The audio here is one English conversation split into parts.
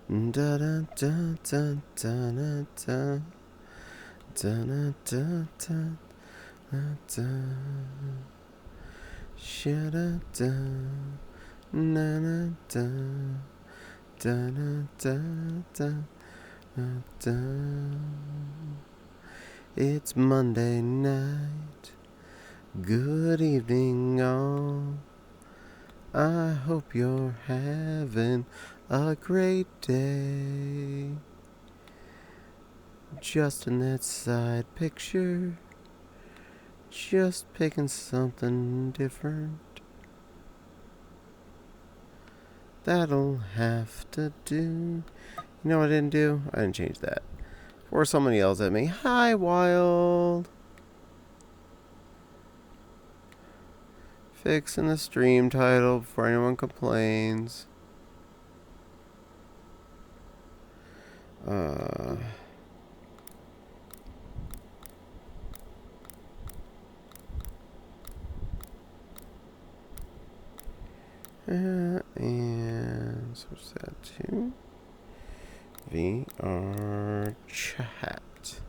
Da da da da da da da da da da da. Sha da da na na da da da da da da. It's Monday night. Good evening, all. I hope you're having a great day. Just in that side picture, just picking something different. That'll have to do. You know what I didn't do? I didn't change that. Before someone yells at me, "Hi, Wild!" Fixing the stream title before anyone complains. And switch that to VR chat.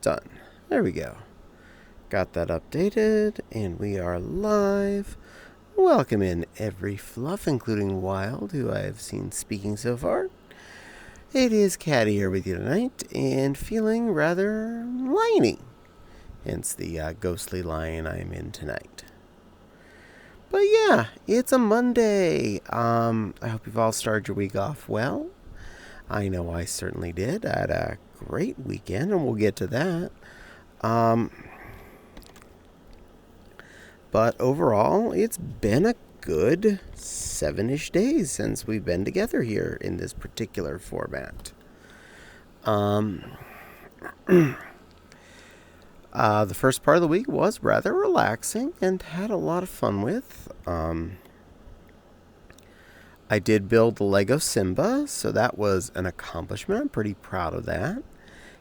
Done. There we go. Got that updated, and we are live. Welcome in every fluff, including Wild, who I have seen speaking so far. It is Caddie here with you tonight, and feeling rather liony. Hence the ghostly lion I am in tonight. But yeah, it's a Monday. I hope you've all started your week off well. I know I certainly did. I had a great weekend, and we'll get to that. But overall, it's been a good 7-ish days since we've been together here in this particular format. The first part of the week was rather relaxing and had a lot of fun with. I did build the Lego Simba, so that was an accomplishment. I'm pretty proud of that.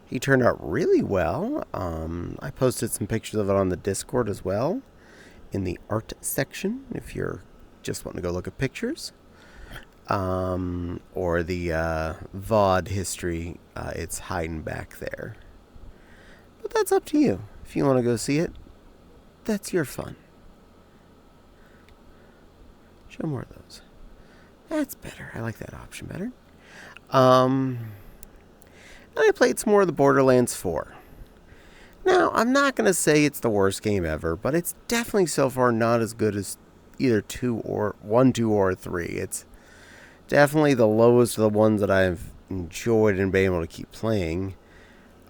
He turned out really well. I posted some pictures of it on the Discord as well, in the art section, if you're just wanting to go look at pictures. Or the VOD history, it's hiding back there. But that's up to you. If you want to go see it, that's your fun. Show more of those. That's better. I like that option better. And I played some more of the Borderlands 4. Now, I'm not going to say it's the worst game ever, but it's definitely so far not as good as either 1, 2, or 3. It's definitely the lowest of the ones that I've enjoyed and been able to keep playing.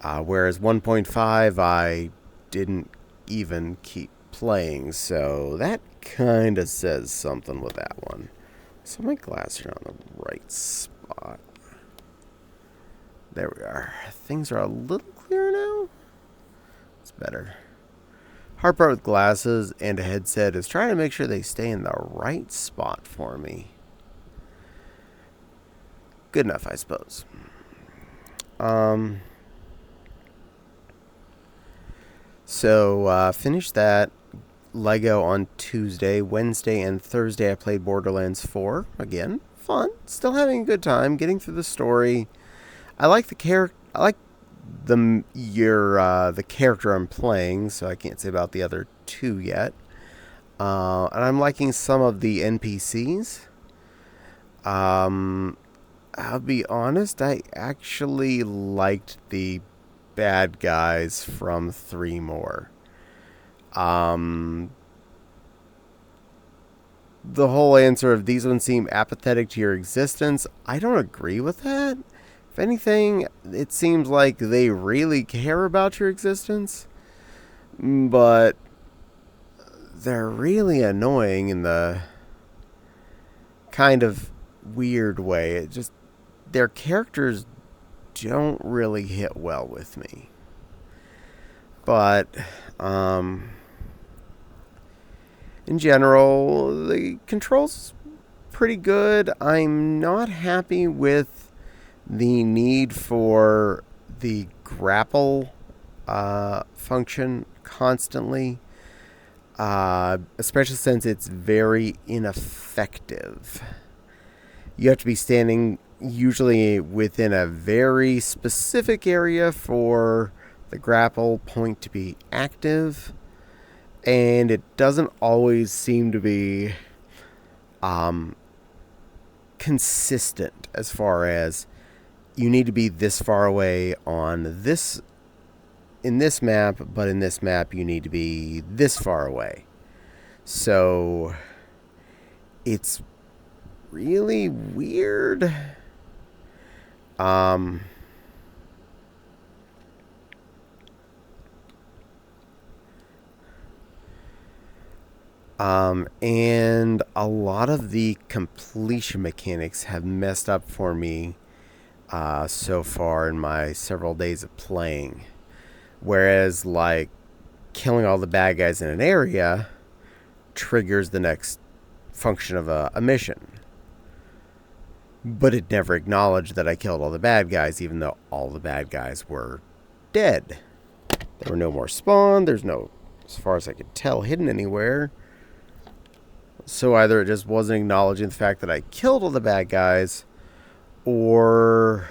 Whereas 1.5, I didn't even keep playing, so that kind of says something with that one. So my glasses are on the right spot. There we are. Things are a little clearer now. It's better. Hard part with glasses and a headset is trying to make sure they stay in the right spot for me. Good enough, I suppose. So, finished that Lego on Tuesday. Wednesday and Thursday I played Borderlands 4. Again, fun. Still having a good time, getting through the story. I like the character. I like the character I'm playing, so I can't say about the other two yet. And I'm liking some of the NPCs. I'll be honest, I actually liked the bad guys from 3 more. The whole answer of these ones seem apathetic to your existence, I don't agree with that. If anything, it seems like they really care about your existence, but they're really annoying in the kind of weird way. It just, their characters don't really hit well with me. But, in general, the controls pretty good. I'm not happy with the need for the grapple function constantly, especially since it's very ineffective. You have to be standing usually within a very specific area for the grapple point to be active, and it doesn't always seem to be consistent as far as you need to be this far away on this in this map, but in this map you need to be this far away. So it's really weird. And a lot of the completion mechanics have messed up for me so far in my several days of playing. Whereas, like, killing all the bad guys in an area triggers the next function of a mission. But it never acknowledged that I killed all the bad guys, even though all the bad guys were dead. There were no more spawn. There's no, as far as I could tell, hidden anywhere. So either it just wasn't acknowledging the fact that I killed all the bad guys, or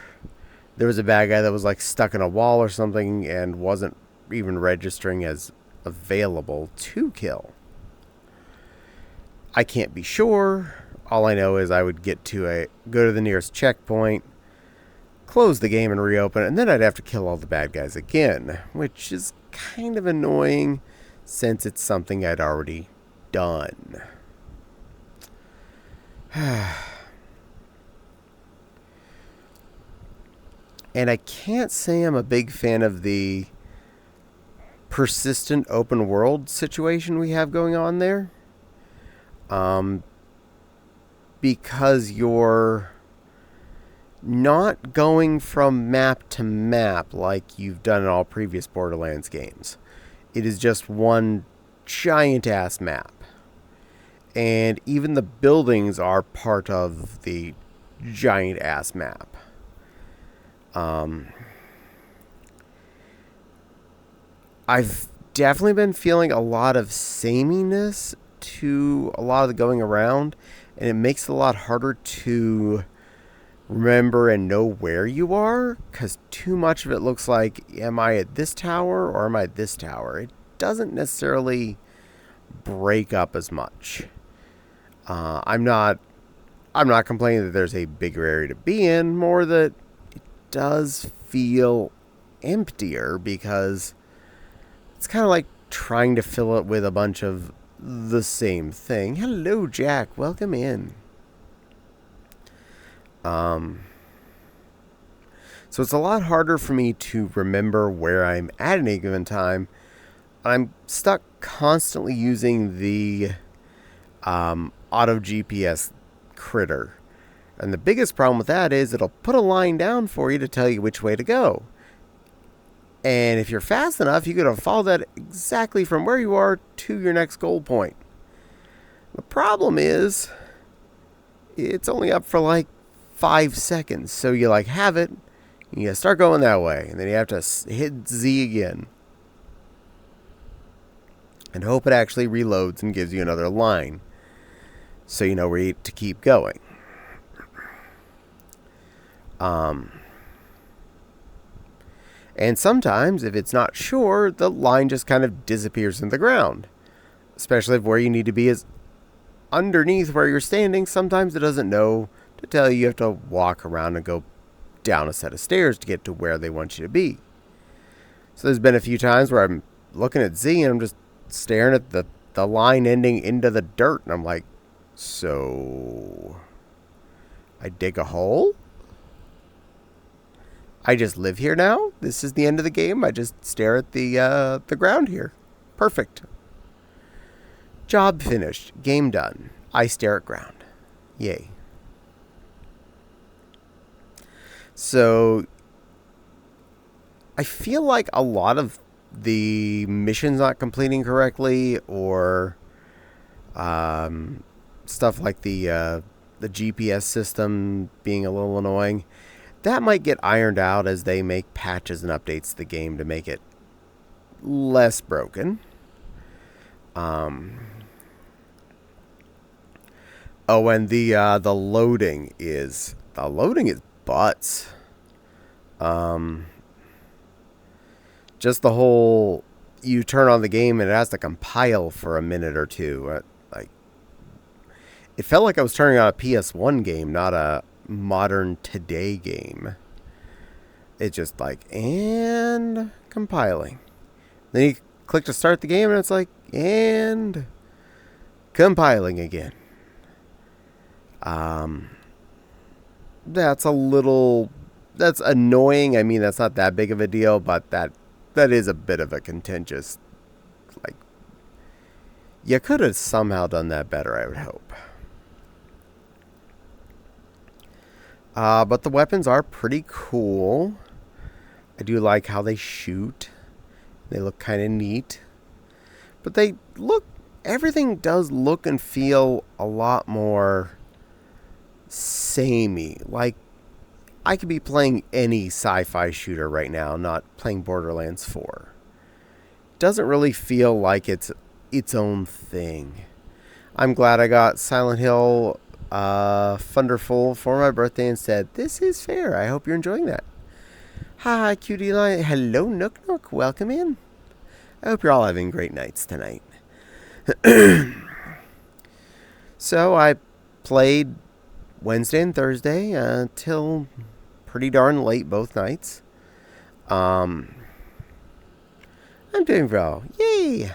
there was a bad guy that was like stuck in a wall or something and wasn't even registering as available to kill. I can't be sure. All I know is I would go to the nearest checkpoint, close the game and reopen it, and then I'd have to kill all the bad guys again, which is kind of annoying since it's something I'd already done. And I can't say I'm a big fan of the persistent open world situation we have going on there. Because you're not going from map to map like you've done in all previous Borderlands games. It is just one giant ass map. And even the buildings are part of the giant ass map. I've definitely been feeling a lot of sameness to a lot of the going around, and it makes it a lot harder to remember and know where you are, because too much of it looks like, am I at this tower or am I at this tower? It doesn't necessarily break up as much. I'm not complaining that there's a bigger area to be in, more that it does feel emptier because it's kind of like trying to fill it with a bunch of the same thing. Hello, Jack. Welcome in. So it's a lot harder for me to remember where I'm at any given time. I'm stuck constantly using the auto GPS critter. And the biggest problem with that is it'll put a line down for you to tell you which way to go. And if you're fast enough, you could follow that exactly from where you are to your next goal point. The problem is, it's only up for like 5 seconds. So you like have it, and you start going that way, and then you have to hit Z again. And hope it actually reloads and gives you another line. So you know where to keep going. And sometimes, if it's not sure, the line just kind of disappears in the ground. Especially if where you need to be is underneath where you're standing. Sometimes it doesn't know to tell you have to walk around and go down a set of stairs to get to where they want you to be. So there's been a few times where I'm looking at Z and I'm just staring at the line ending into the dirt. And I'm like, so I dig a hole? I just live here now? This is the end of the game? I just stare at the ground here. Perfect. Job finished. Game done. I stare at ground. Yay. So, I feel like a lot of the missions not completing correctly, or stuff like the GPS system being a little annoying, that might get ironed out as they make patches and updates to the game to make it less broken. Oh, and the loading is loading is butts. Just the whole, you turn on the game and it has to compile for a minute or two. It felt like I was turning on a PS1 game, not a modern today game. It's just like, and compiling. Then you click to start the game and it's like, and compiling again. That's annoying. I mean, that's not that big of a deal, but that is a bit of a contentious, like, you could have somehow done that better, I would hope. But the weapons are pretty cool. I do like how they shoot. They look kind of neat. But everything does look and feel a lot more samey. Like, I could be playing any sci-fi shooter right now, not playing Borderlands 4. Doesn't really feel like it's its own thing. I'm glad I got Silent Hill Thunderful for my birthday and said, this is fair. I hope you're enjoying that. Hi, cutie line. Hello, Nook Nook. Welcome in. I hope you're all having great nights tonight. So I played Wednesday and Thursday until pretty darn late both nights. I'm doing well. Yay!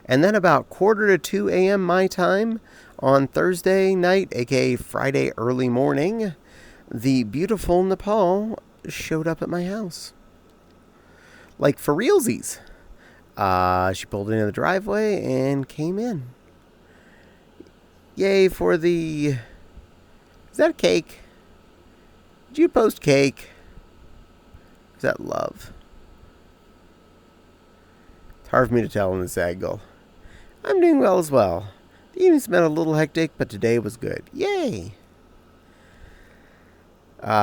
And then about 1:45 a.m. my time on Thursday night, aka Friday early morning, the beautiful Nepal showed up at my house. Like, for realsies. She pulled into the driveway and came in. Yay for the... Is that a cake? Did you post cake? Is that love? It's hard for me to tell in this angle. I'm doing well as well. The evening's been a little hectic, but today was good. Yay!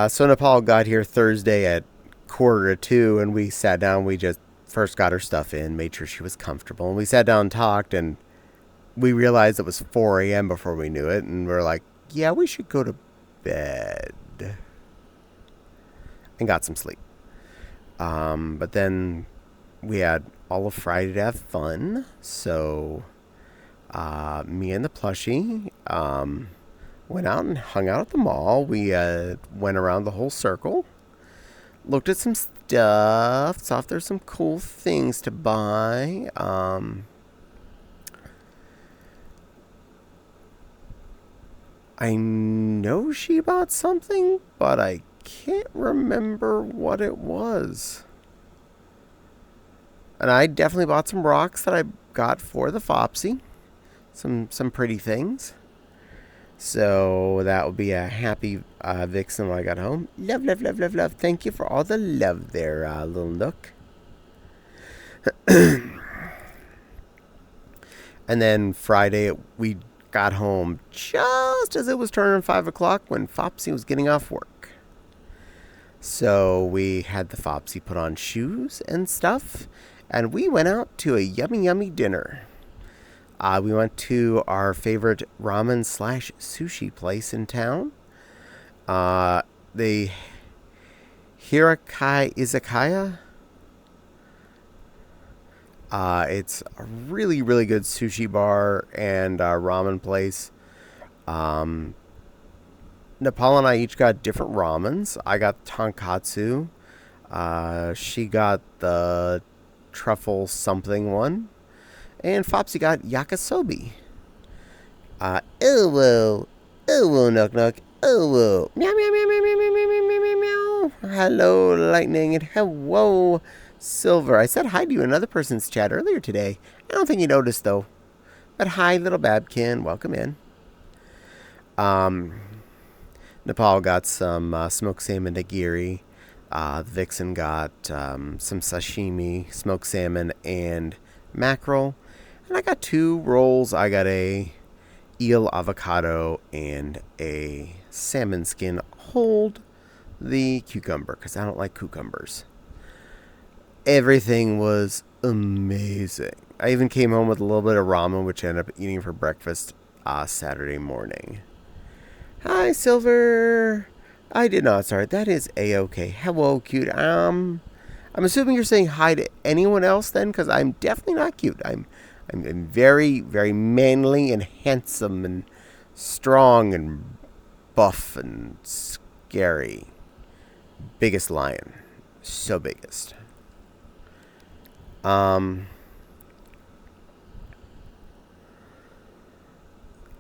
So Nepal got here Thursday at 1:45, and we sat down. We just first got her stuff in, made sure she was comfortable, and we sat down and talked, and we realized it was 4 a.m. before we knew it, and we're like, yeah, we should go to bed. And got some sleep. But then we had all of Friday to have fun, so me and the plushie went out and hung out at the mall. We went around the whole circle, looked at some stuff, saw if there's some cool things to buy. I know she bought something, but I can't remember what it was. And I definitely bought some rocks that I got for the Fopsy. Some pretty things. So that would be a happy Vixen when I got home. Love, love, love, love, love. Thank you for all the love there, little Nook. And then Friday, we got home just as it was turning 5 o'clock when Fopsy was getting off work. So we had the Fopsy put on shoes and stuff, and we went out to a yummy, yummy dinner. We went to our favorite ramen / sushi place in town. The Hirakai Izakaya. It's a really, really good sushi bar and ramen place. Nepal and I each got different ramens. I got tonkatsu. She got the truffle something one. And Fopsy got yakisobe. Ooh, Nook Nook. Ooh, meow, meow, meow, meow, meow, meow, meow, meow, meow, meow. Hello, Lightning, and hello, Silver. I said hi to you in another person's chat earlier today. I don't think you noticed, though. But hi, little Babkin. Welcome in. Nepal got some smoked salmon nigiri. Vixen got some sashimi, smoked salmon, and mackerel. And I got 2 rolls. I got a eel avocado and a salmon skin. Hold the cucumber, because I don't like cucumbers. Everything was amazing. I even came home with a little bit of ramen, which I ended up eating for breakfast Saturday morning. Hi, Silver. I did not start. That is A-okay. Hello, cute. I'm assuming you're saying hi to anyone else then, because I'm definitely not cute. I'm very, very manly and handsome and strong and buff and scary. Biggest lion. So biggest.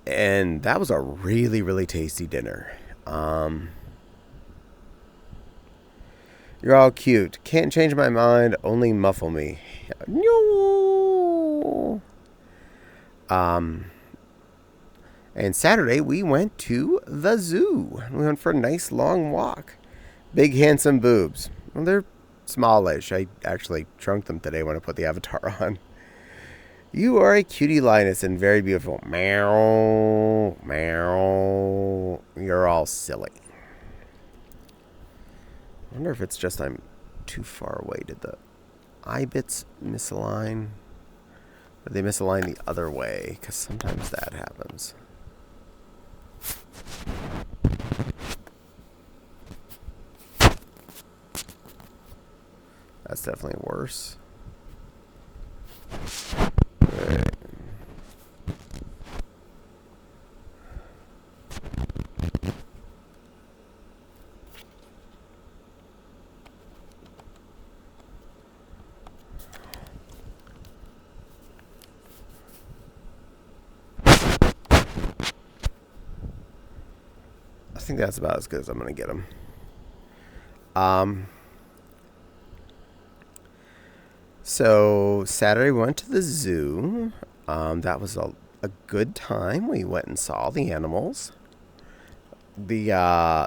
And that was a really, really tasty dinner. You're all cute. Can't change my mind, only muffle me. No. And Saturday we went to the zoo. We went for a nice long walk. Big handsome boobs. Well, they're smallish. I actually shrunk them today when I put the avatar on. You are a cutie lioness and very beautiful. Meow, meow. You're all silly. I wonder if it's just I'm too far away. Did the eye bits misalign? Or they misalign the other way? Because sometimes that happens. That's definitely worse. Right. I think that's about as good as I'm going to get them. So Saturday we went to the zoo. That was a good time. We went and saw the animals. The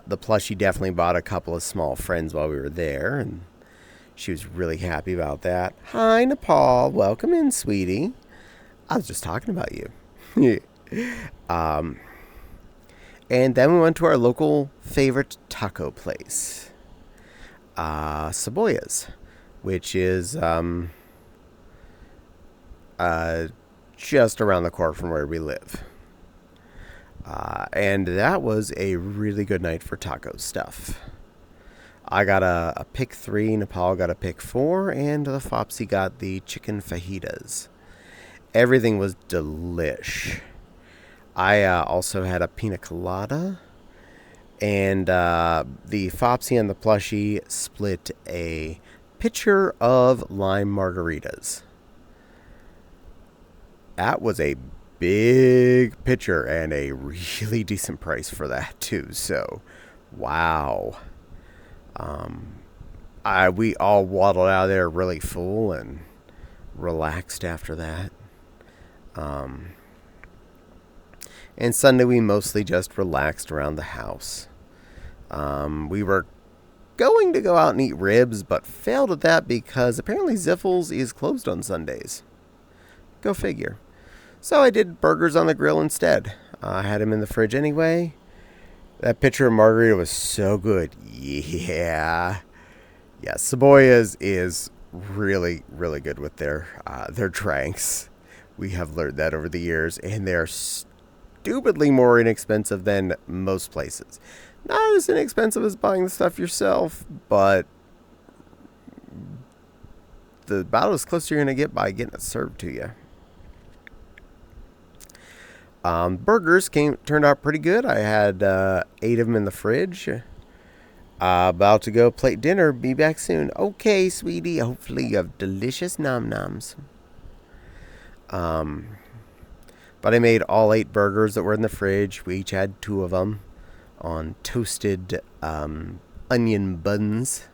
plushie definitely bought a couple of small friends while we were there, and she was really happy about that. Hi, Nepal. Welcome in, sweetie. I was just talking about you. And then we went to our local favorite taco place, Cebollas, which is just around the corner from where we live. And that was a really good night for taco stuff. I got a pick 3, Nepal got a pick 4, and the Fopsy got the chicken fajitas. Everything was delish. I also had a pina colada, and the Fopsy and the plushie split a pitcher of lime margaritas. That was a big pitcher and a really decent price for that too. So, wow. We all waddled out of there really full and relaxed after that. And Sunday we mostly just relaxed around the house. We were going to go out and eat ribs, but failed at that because apparently Ziffles is closed on Sundays. Go figure. So I did burgers on the grill instead. I had them in the fridge anyway. That pitcher of margarita was so good. Yeah. Yeah, Cebollas is really, really good with their drinks. We have learned that over the years, and they're stupidly more inexpensive than most places. Not as inexpensive as buying the stuff yourself, but about as close you're going to get by getting it served to you. Burgers turned out pretty good. I had 8 of them in the fridge. About to go plate dinner. Be back soon. Okay, sweetie. Hopefully you have delicious nom-noms. But I made all 8 burgers that were in the fridge. We each had 2 of them on toasted onion buns.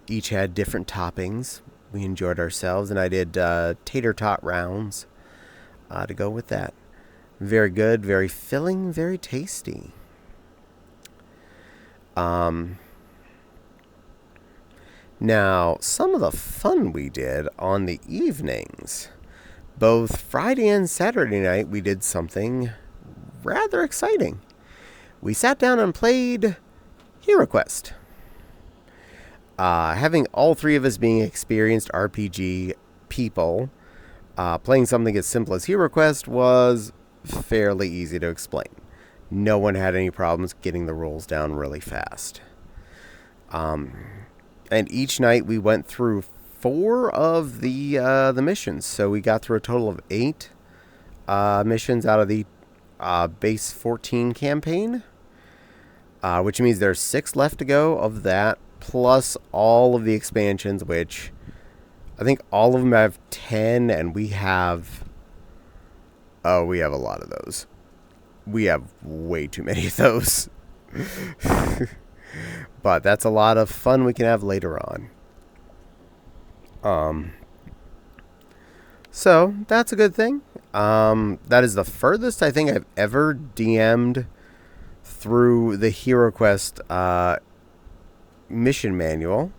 Each had different toppings. We enjoyed ourselves, and I did tater tot rounds to go with that. Very good, very filling, very tasty. Now, some of the fun we did on the evenings. Both Friday and Saturday night, we did something rather exciting. We sat down and played HeroQuest. Having all 3 of us being experienced RPG people, playing something as simple as HeroQuest was fairly easy to explain. no one had any problems getting the rolls down really fast. And each night we went through 4 of the missions. So we got through a total of 8 missions out of the base 14 campaign, which means there's 6 left to go of that, plus all of the expansions, which I think all of them have 10, and we have a lot of those. We have way too many of those. But that's a lot of fun we can have later on. So that's a good thing. That is the furthest I think I've ever DM'd through the Hero Quest mission manual.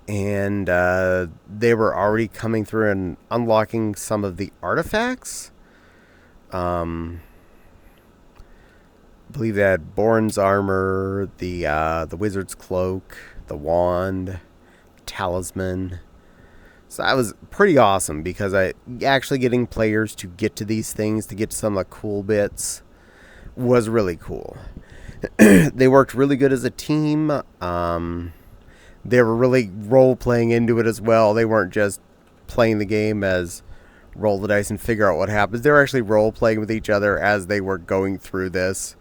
And they were already coming through and unlocking some of the artifacts. I believe they had Born's armor, the wizard's cloak, the wand, talisman. So that was pretty awesome because actually getting players to get to these things, to get to some of the cool bits, was really cool. They worked really good as a team. They were really role-playing into it as well. They weren't just playing the game as roll the dice and figure out what happens. They were actually role-playing with each other as they were going through this.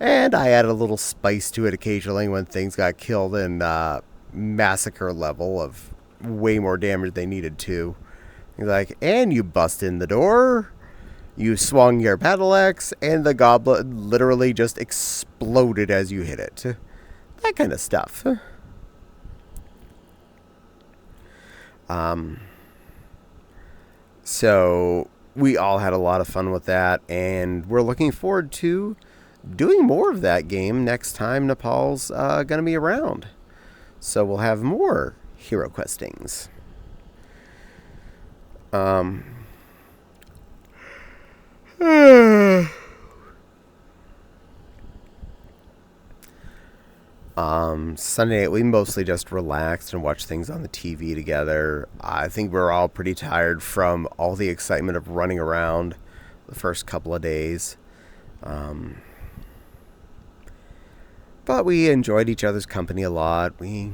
And I added a little spice to it occasionally when things got killed in massacre level of way more damage they needed to. Like, and you bust in the door, you swung your battle axe, and the goblet literally just exploded as you hit it. That kind of stuff. So we all had a lot of fun with that, and we're looking forward to doing more of that game next time Nepal's going to be around. So we'll have more Hero Questings. Sunday night we mostly just relaxed and watched things on the TV together. I think we're all pretty tired from all the excitement of running around the first couple of days. But we enjoyed each other's company a lot. We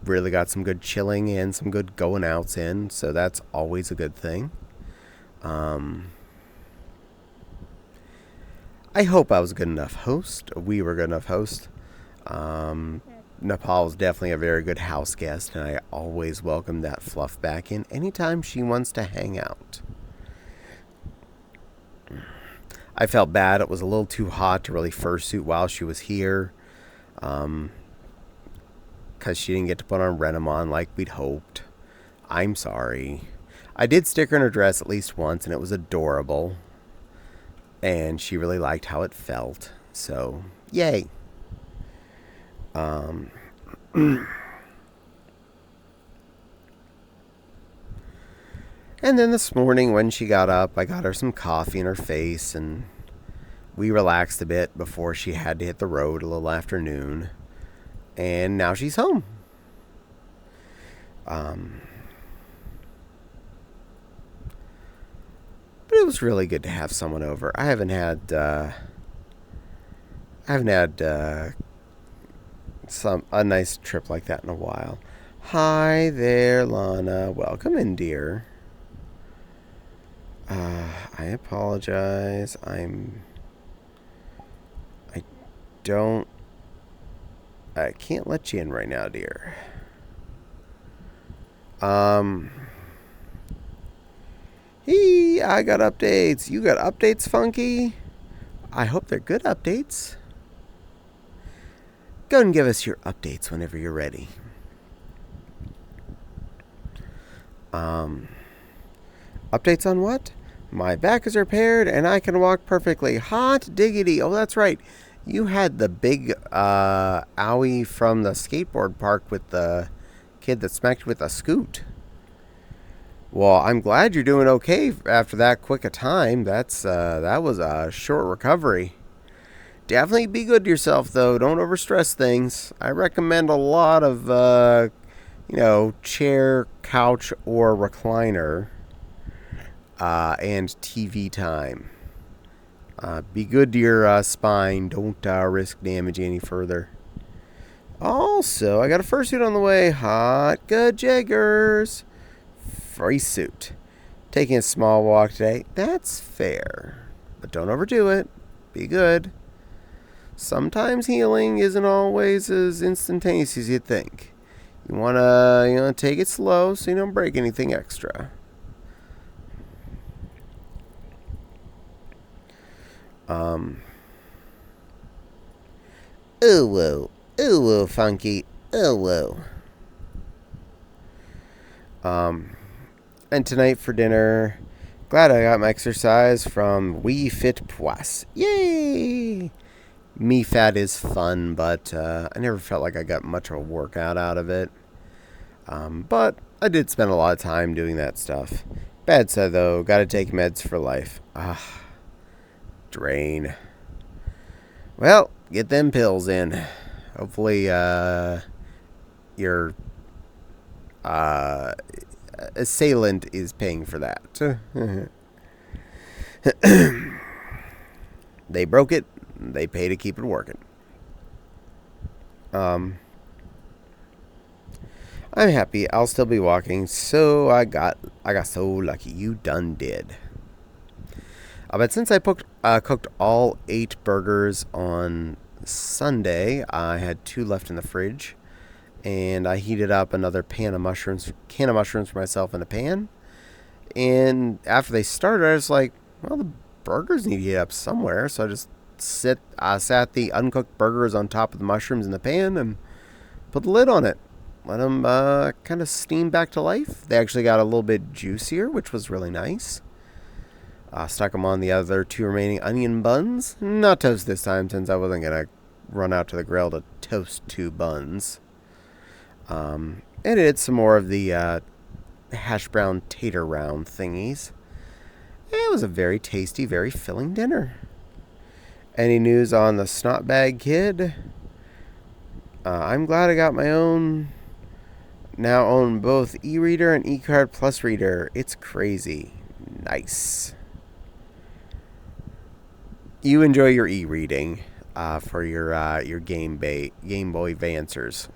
really got some good chilling and some good going outs in, so that's always a good thing. I hope I was a good enough host. We were a good enough host. Nepal is definitely a very good house guest, and I always welcome that fluff back in anytime she wants to hang out. I felt bad. It was a little too hot to really fursuit while she was here. Because she didn't get to put on Renamon like we'd hoped. I'm sorry. I did stick her in her dress at least once, and it was adorable. And she really liked how it felt. So, yay. And then this morning when she got up, I got her some coffee in her face, and we relaxed a bit before she had to hit the road a little after noon. And now she's home. But it was really good to have someone over. I haven't had a nice trip like that in a while. Hi there, Lana. Welcome in, dear. I apologize. I can't let you in right now, dear. I got updates. You got updates, Funky? I hope they're good updates. Go and give us your updates whenever you're ready. Updates on what? My back is repaired and I can walk perfectly. Hot diggity. Oh, that's right. You had the big owie from the skateboard park with the kid that smacked you with a scoot. Well, I'm glad you're doing okay after that quick a time. That was a short recovery. Definitely be good to yourself, though. Don't overstress things. I recommend a lot of, chair, couch, or recliner, and TV time. Be good to your spine. Don't risk damaging any further. Also, I got a fursuit on the way. Hot good Jaggers. Free suit. Taking a small walk today. That's fair. But don't overdo it. Be good. Sometimes healing isn't always as instantaneous as you'd think. You wanna take it slow so you don't break anything extra. Ooh woo. Ooh woo, funky. Ooh woo. And tonight for dinner, glad I got my exercise from We Fit Plus. Yay! Me fat is fun, but I never felt like I got much of a workout out of it. But I did spend a lot of time doing that stuff. Bad said though, gotta take meds for life. Drain. Well, get them pills in. Hopefully, your assailant is paying for that. They broke it. They pay to keep it working. I'm happy. I'll still be walking. So I got so lucky. You done did. But since I cooked all 8 burgers on Sunday, I had 2 left in the fridge, and I heated up another can of mushrooms for myself in a pan. And after they started, I was like, well, the burgers need to heat up somewhere, so I just sat the uncooked burgers on top of the mushrooms in the pan and put the lid on it. Let them kind of steam back to life. They actually got a little bit juicier, which was really nice. Stuck them on the other 2 remaining onion buns. Not toast this time, since I wasn't going to run out to the grill to toast 2 buns. And I did some more of the hash brown tater round thingies. It was a very tasty, very filling dinner. Any news on the snot bag kid? I'm glad I got my own. Now own both e-reader and e-card plus reader. It's crazy. Nice. You enjoy your e-reading for your Game Boy Advancers.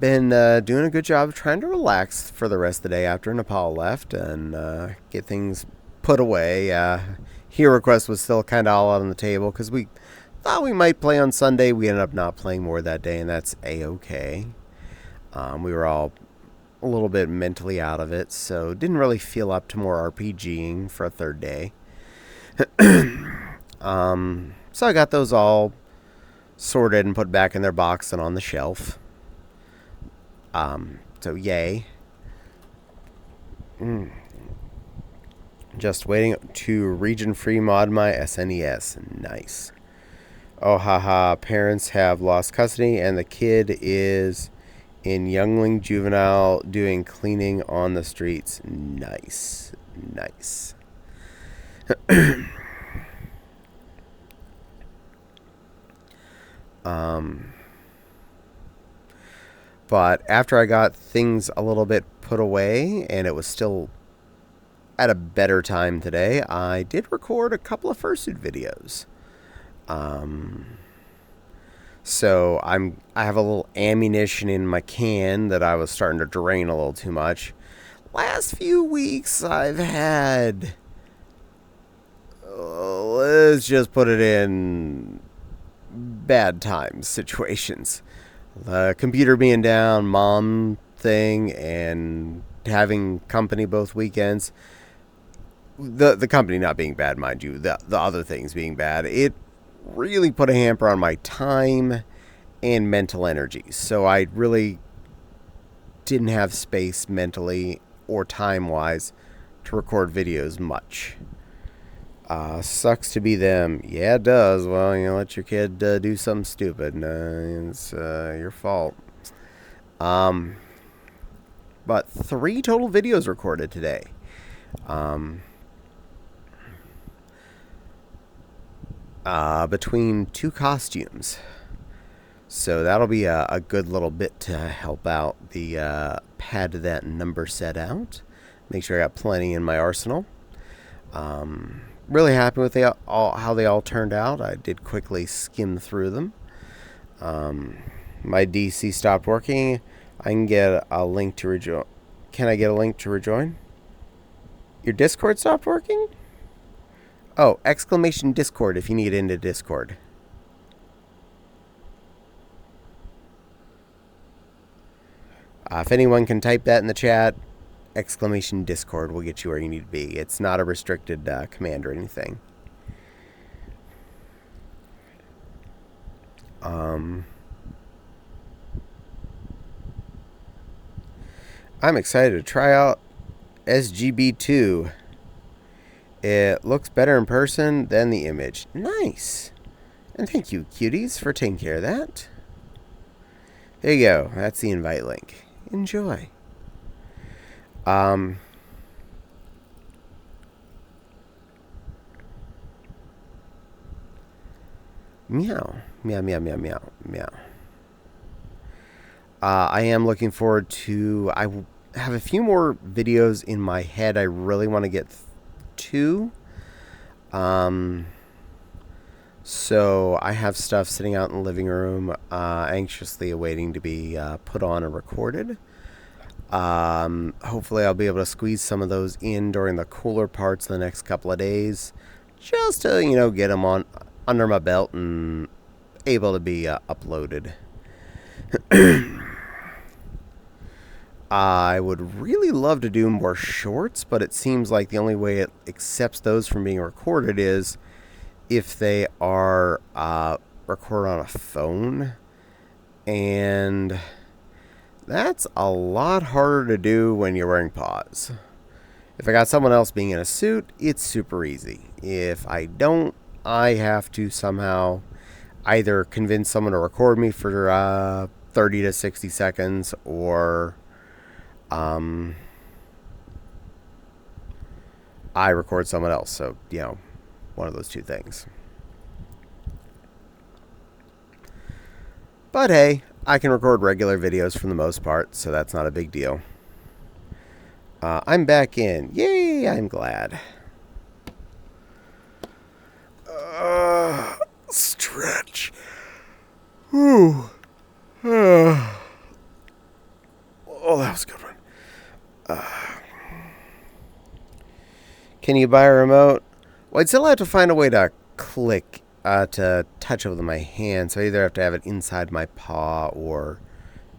Been doing a good job of trying to relax for the rest of the day after Nepal left and get things put away. Hero Request was still kind of all out on the table because we thought we might play on Sunday. We ended up not playing more that day, and that's a-okay. We were all a little bit mentally out of it, so didn't really feel up to more RPGing for a third day. So I got those all sorted and put back in their box and on the shelf. So yay. Just waiting to region free mod my SNES. Nice. Oh haha, parents have lost custody and the kid is in youngling juvenile doing cleaning on the streets. Nice. Nice. But after I got things a little bit put away and it was still at a better time today, I did record a couple of fursuit videos. So I have a little ammunition in my can that I was starting to drain a little too much. Last few weeks I've had, let's just put it in bad times situations. The computer being down, mom thing, and having company both weekends. The company not being bad, mind you, the other things being bad. It really put a hamper on my time and mental energy. So I really didn't have space mentally or time-wise to record videos much. Sucks to be them. Yeah, it does. Well, let your kid do something stupid. It's your fault. But 3 total videos recorded today. between two costumes. So that'll be a good little bit to help out the pad that number set out. Make sure I got plenty in my arsenal. Really happy with how they all turned out. I did quickly skim through them. My DC stopped working. I can get a link to rejoin. Can I get a link to rejoin? Your Discord stopped working? Oh, exclamation Discord if you need into Discord. If anyone can type that in the chat, exclamation Discord will get you where you need to be. It's not a restricted command or anything. I'm excited to try out SGB2. It looks better in person than the image. Nice. And thank you, cuties, for taking care of that. There you go. That's the invite link. Enjoy. Meow. Meow, meow, meow, meow, meow. I am looking forward to... I have a few more videos in my head I really want to get to. So I have stuff sitting out in the living room, anxiously awaiting to be put on and recorded. Hopefully I'll be able to squeeze some of those in during the cooler parts of the next couple of days, just to, get them on under my belt and able to be uploaded. I would really love to do more shorts, but it seems like the only way it accepts those from being recorded is if they are recorded on a phone, and that's a lot harder to do when you're wearing paws. If I got someone else being in a suit, it's super easy. If I don't, I have to somehow either convince someone to record me for 30 to 60 seconds, or I record someone else. So, one of those two things. But hey, I can record regular videos for the most part, so that's not a big deal. I'm back in. Yay, I'm glad. Stretch. Whew. Oh, that was a good one. Can you buy a remote? Well, I'd still have to find a way to click, to touch it with my hand. So I either have to have it inside my paw or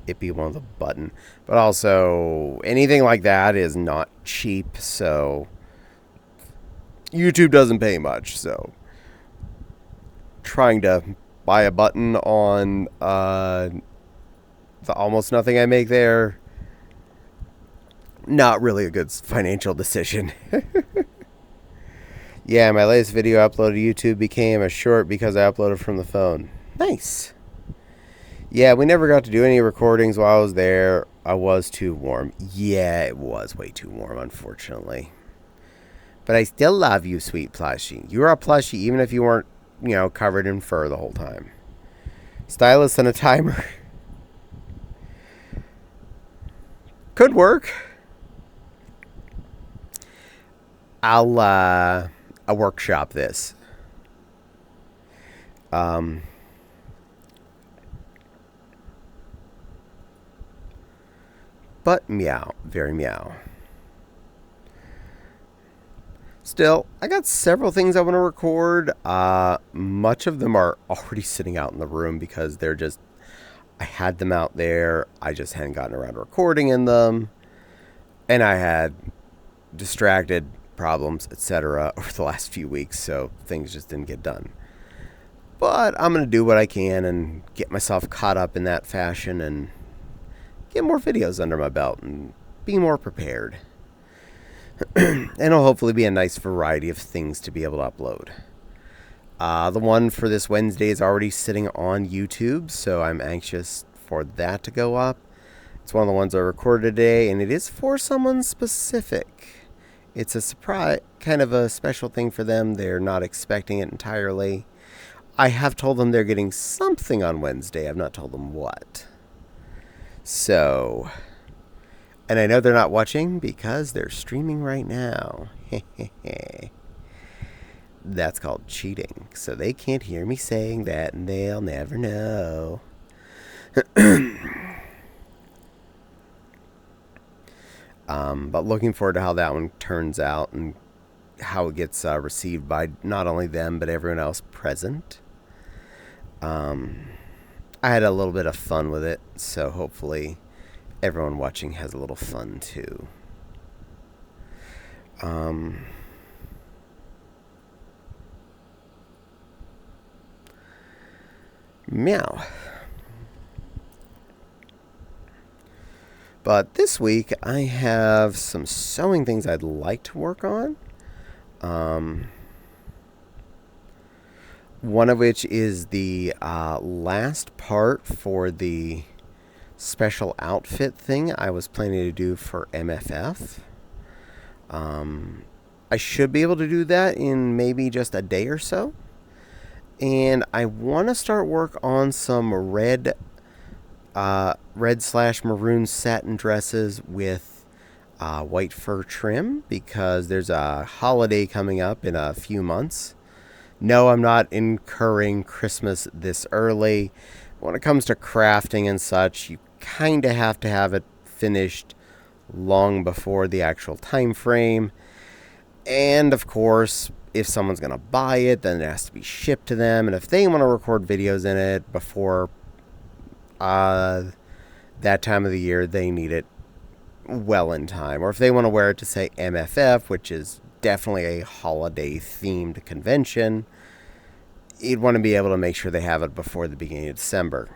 it be one of the button. But also, anything like that is not cheap. So YouTube doesn't pay much. So trying to buy a button on the almost nothing I make there, not really a good financial decision. Yeah, my latest video uploaded to YouTube became a short because I uploaded from the phone. Nice. Yeah, we never got to do any recordings while I was there. I was too warm. Yeah, it was way too warm, unfortunately. But I still love you, sweet plushie. You were a plushie even if you weren't, covered in fur the whole time. Stylus and a timer. Could work. I'll workshop this. But meow, very meow. Still, I got several things I want to record. Much of them are already sitting out in the room because they're just, I had them out there. I just hadn't gotten around to recording in them. And I had distracted problems, etc. over the last few weeks, so things just didn't get done. But I'm going to do what I can and get myself caught up in that fashion and get more videos under my belt and be more prepared. And it'll hopefully be a nice variety of things to be able to upload. The one for this Wednesday is already sitting on YouTube, so I'm anxious for that to go up. It's one of the ones I recorded today, and it is for someone specific. It's a surprise, kind of a special thing for them. They're not expecting it entirely. I have told them they're getting something on Wednesday. I've not told them what. So, and I know they're not watching because they're streaming right now. That's called cheating. So they can't hear me saying that, and they'll never know. But looking forward to how that one turns out and how it gets received by not only them, but everyone else present. I had a little bit of fun with it, so hopefully everyone watching has a little fun too. Meow. But this week I have some sewing things I'd like to work on. One of which is the last part for the special outfit thing I was planning to do for MFF. I should be able to do that in maybe just a day or so. And I want to start work on some red/maroon satin dresses with white fur trim, because there's a holiday coming up in a few months. No, I'm not incurring Christmas this early. When it comes to crafting and such, you kind of have to have it finished long before the actual time frame. And of course, if someone's going to buy it, then it has to be shipped to them. And if they want to record videos in it before that time of the year, they need it well in time. Or if they want to wear it to, say, MFF, which is definitely a holiday-themed convention, you'd want to be able to make sure they have it before the beginning of December.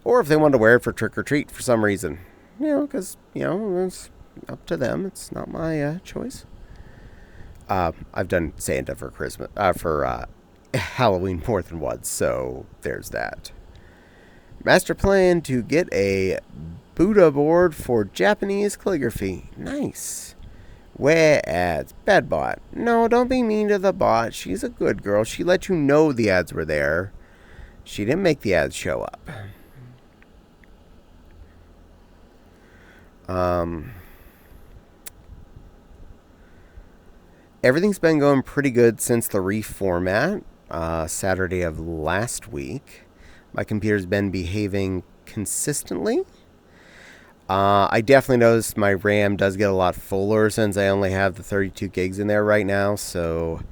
Or if they want to wear it for trick-or-treat for some reason. Because, it's up to them. It's not my choice. I've done Santa for Christmas, for Halloween more than once, so there's that. Master plan to get a Buddha board for Japanese calligraphy. Nice. Where ads? Bad bot. No, don't be mean to the bot. She's a good girl. She let you know the ads were there. She didn't make the ads show up. Everything's been going pretty good since the reformat, Saturday of last week. My computer's been behaving consistently. I definitely noticed my RAM does get a lot fuller since I only have the 32 gigs in there right now, so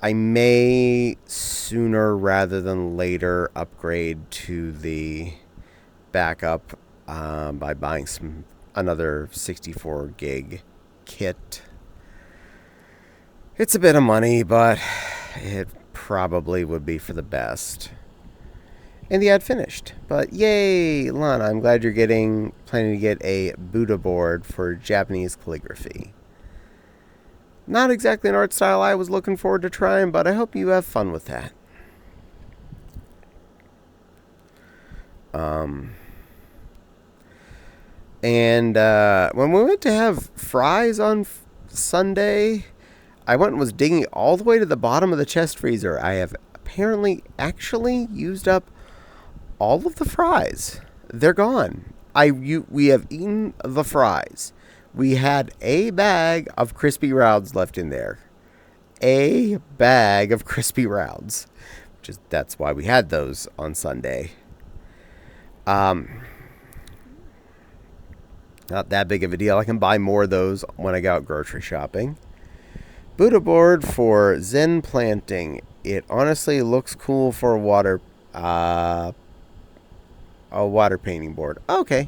I may sooner rather than later upgrade to the backup by buying another 64 gig kit. It's a bit of money, but it probably would be for the best. And the ad finished. But yay, Lana, I'm glad you're planning to get a Buddha board for Japanese calligraphy. Not exactly an art style I was looking forward to trying, but I hope you have fun with that. And when we went to have fries on Sunday, I went and was digging all the way to the bottom of the chest freezer. I have apparently actually used up all of the fries. They're gone. We have eaten the fries. We had a bag of crispy rounds left in there. A bag of crispy rounds. That's why we had those on Sunday. Not that big of a deal. I can buy more of those when I go out grocery shopping. Buddha board for Zen planting. It honestly looks cool for a water painting board. Okay.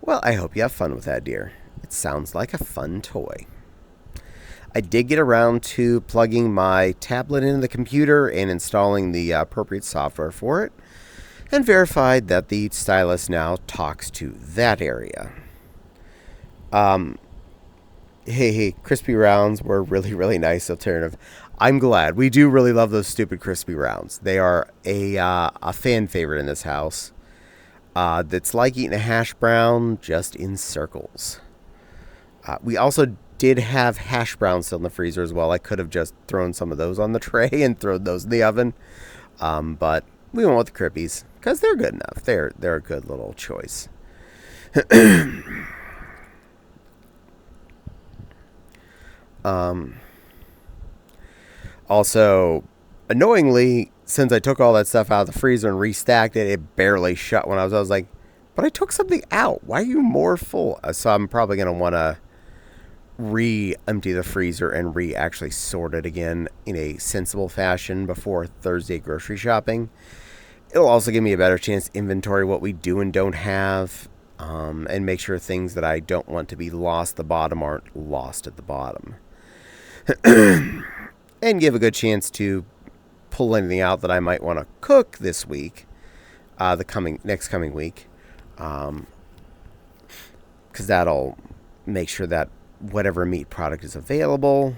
Well, I hope you have fun with that, dear. It sounds like a fun toy. I did get around to plugging my tablet into the computer and installing the appropriate software for it, and verified that the stylus now talks to that area. Hey, crispy rounds were really, really nice alternative. I'm glad. We do really love those stupid crispy rounds. They are a fan favorite in this house. That's like eating a hash brown, just in circles. We also did have hash browns still in the freezer as well. I could have just thrown some of those on the tray and thrown those in the oven. But we went with the Crippies because they're good enough. They're a good little choice. Also, annoyingly, since I took all that stuff out of the freezer and restacked it, it barely shut when I was like, but I took something out. Why are you more full? So I'm probably going to want to re-empty the freezer and actually sort it again in a sensible fashion before Thursday grocery shopping. It'll also give me a better chance to inventory what we do and don't have, and make sure things that I don't want to be lost at the bottom aren't lost at the bottom. And give a good chance to pull anything out that I might want to cook this week, next coming week, because that'll make sure that whatever meat product is available.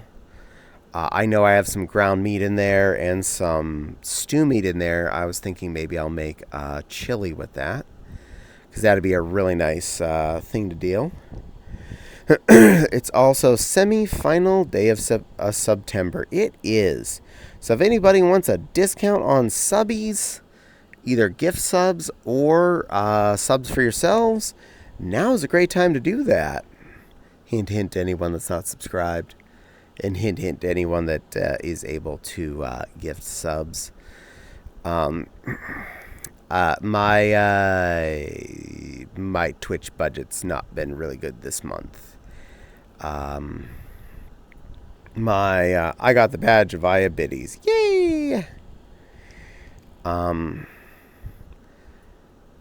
I know I have some ground meat in there and some stew meat in there. I was thinking maybe I'll make chili with that, because that'd be a really nice thing to deal. It's also semi-final day of September. It is. So if anybody wants a discount on subbies, either gift subs or subs for yourselves, now is a great time to do that. Hint, hint to anyone that's not subscribed. And hint, hint to anyone that is able to gift subs. My Twitch budget's not been really good this month. I got the badge via biddies. Yay!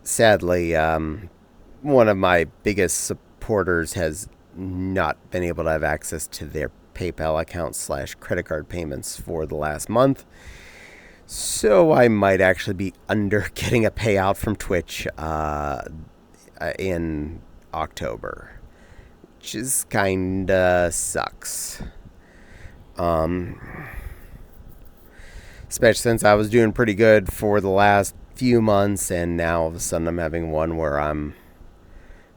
Sadly, one of my biggest supporters has not been able to have access to their PayPal account / credit card payments for the last month. So I might actually be under getting a payout from Twitch in October, which is kinda sucks. Especially since I was doing pretty good for the last few months, and now all of a sudden I'm having one where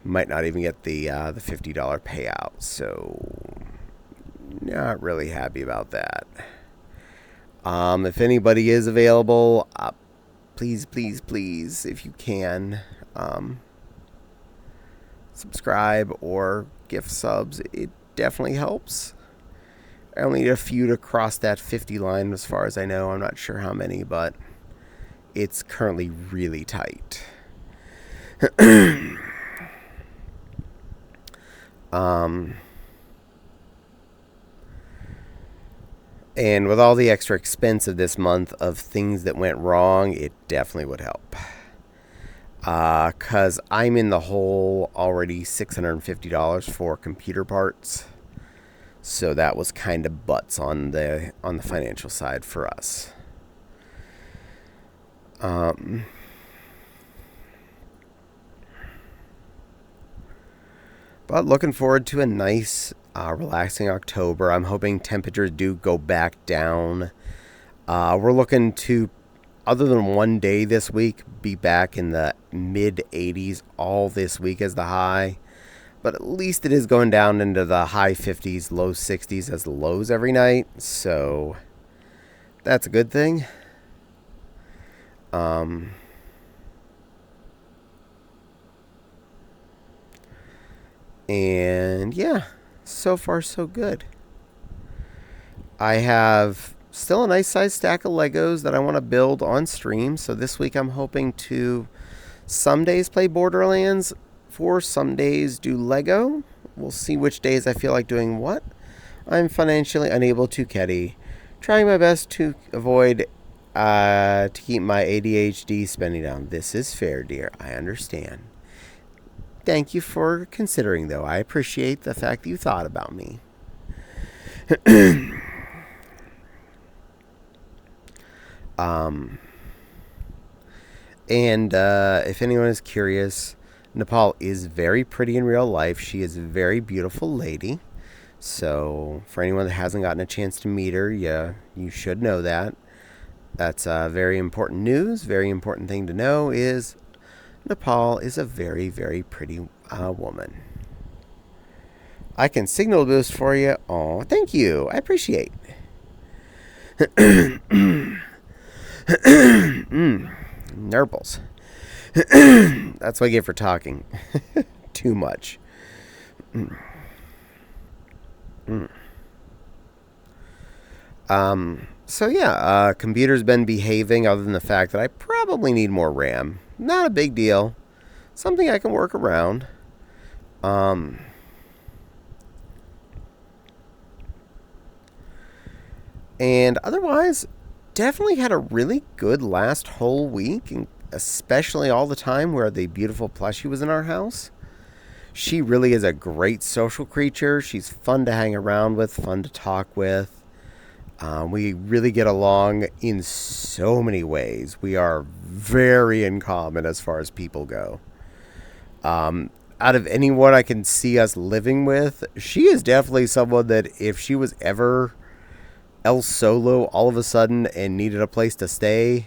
might not even get the $50 payout. So not really happy about that. If anybody is available, please, if you can, subscribe or gift subs. It definitely helps. I only need a few to cross that 50 line as far as I know. I'm not sure how many, but it's currently really tight. And with all the extra expense of this month of things that went wrong, it definitely would help. Because I'm in the hole already $650 for computer parts. So that was kind of butts on the financial side for us. But looking forward to a nice, relaxing October. I'm hoping temperatures do go back down. We're looking to, other than one day this week, be back in the mid 80s all this week as the high. But at least it is going down into the high 50s, low 60s as the lows every night. So that's a good thing. And yeah, so far so good. I have still a nice size stack of Legos that I want to build on stream. So this week I'm hoping to some days play Borderlands, for some days do Lego. We'll see which days I feel like doing what. I'm financially unable to Caddie, trying my best to avoid to keep my ADHD spending down. This is fair, dear. I understand. Thank you for considering, though. I appreciate the fact that you thought about me. And if anyone is curious, Nepal is very pretty in real life. She is a very beautiful lady. So for anyone that hasn't gotten a chance to meet her, yeah, you should know that. That's very important news. Very important thing to know is Nepal is a very, very pretty woman. I can signal boost for you. Oh, thank you. I appreciate. Nurbles. That's what I get for talking. Too much. So yeah, computer's been behaving other than the fact that I probably need more RAM. Not a big deal. Something I can work around. And otherwise, definitely had a really good last whole week, and especially all the time where the beautiful plushie was in our house. She really is a great social creature. She's fun to hang around with, fun to talk with. We really get along in so many ways. We are very in common as far as people go. Out of anyone I can see us living with, she is definitely someone that if she was ever else solo all of a sudden and needed a place to stay,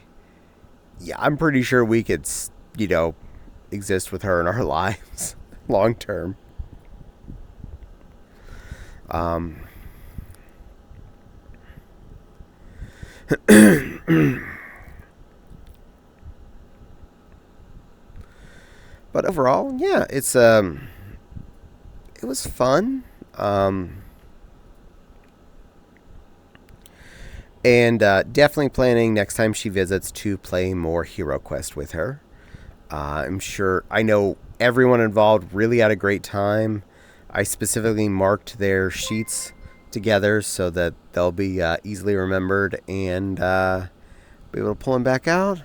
yeah, I'm pretty sure we could, exist with her in our lives long term. But overall, yeah, it was fun. And definitely planning next time she visits to play more Hero Quest with her. I know everyone involved really had a great time. I specifically marked their sheets together so that they'll be easily remembered and be able to pull them back out.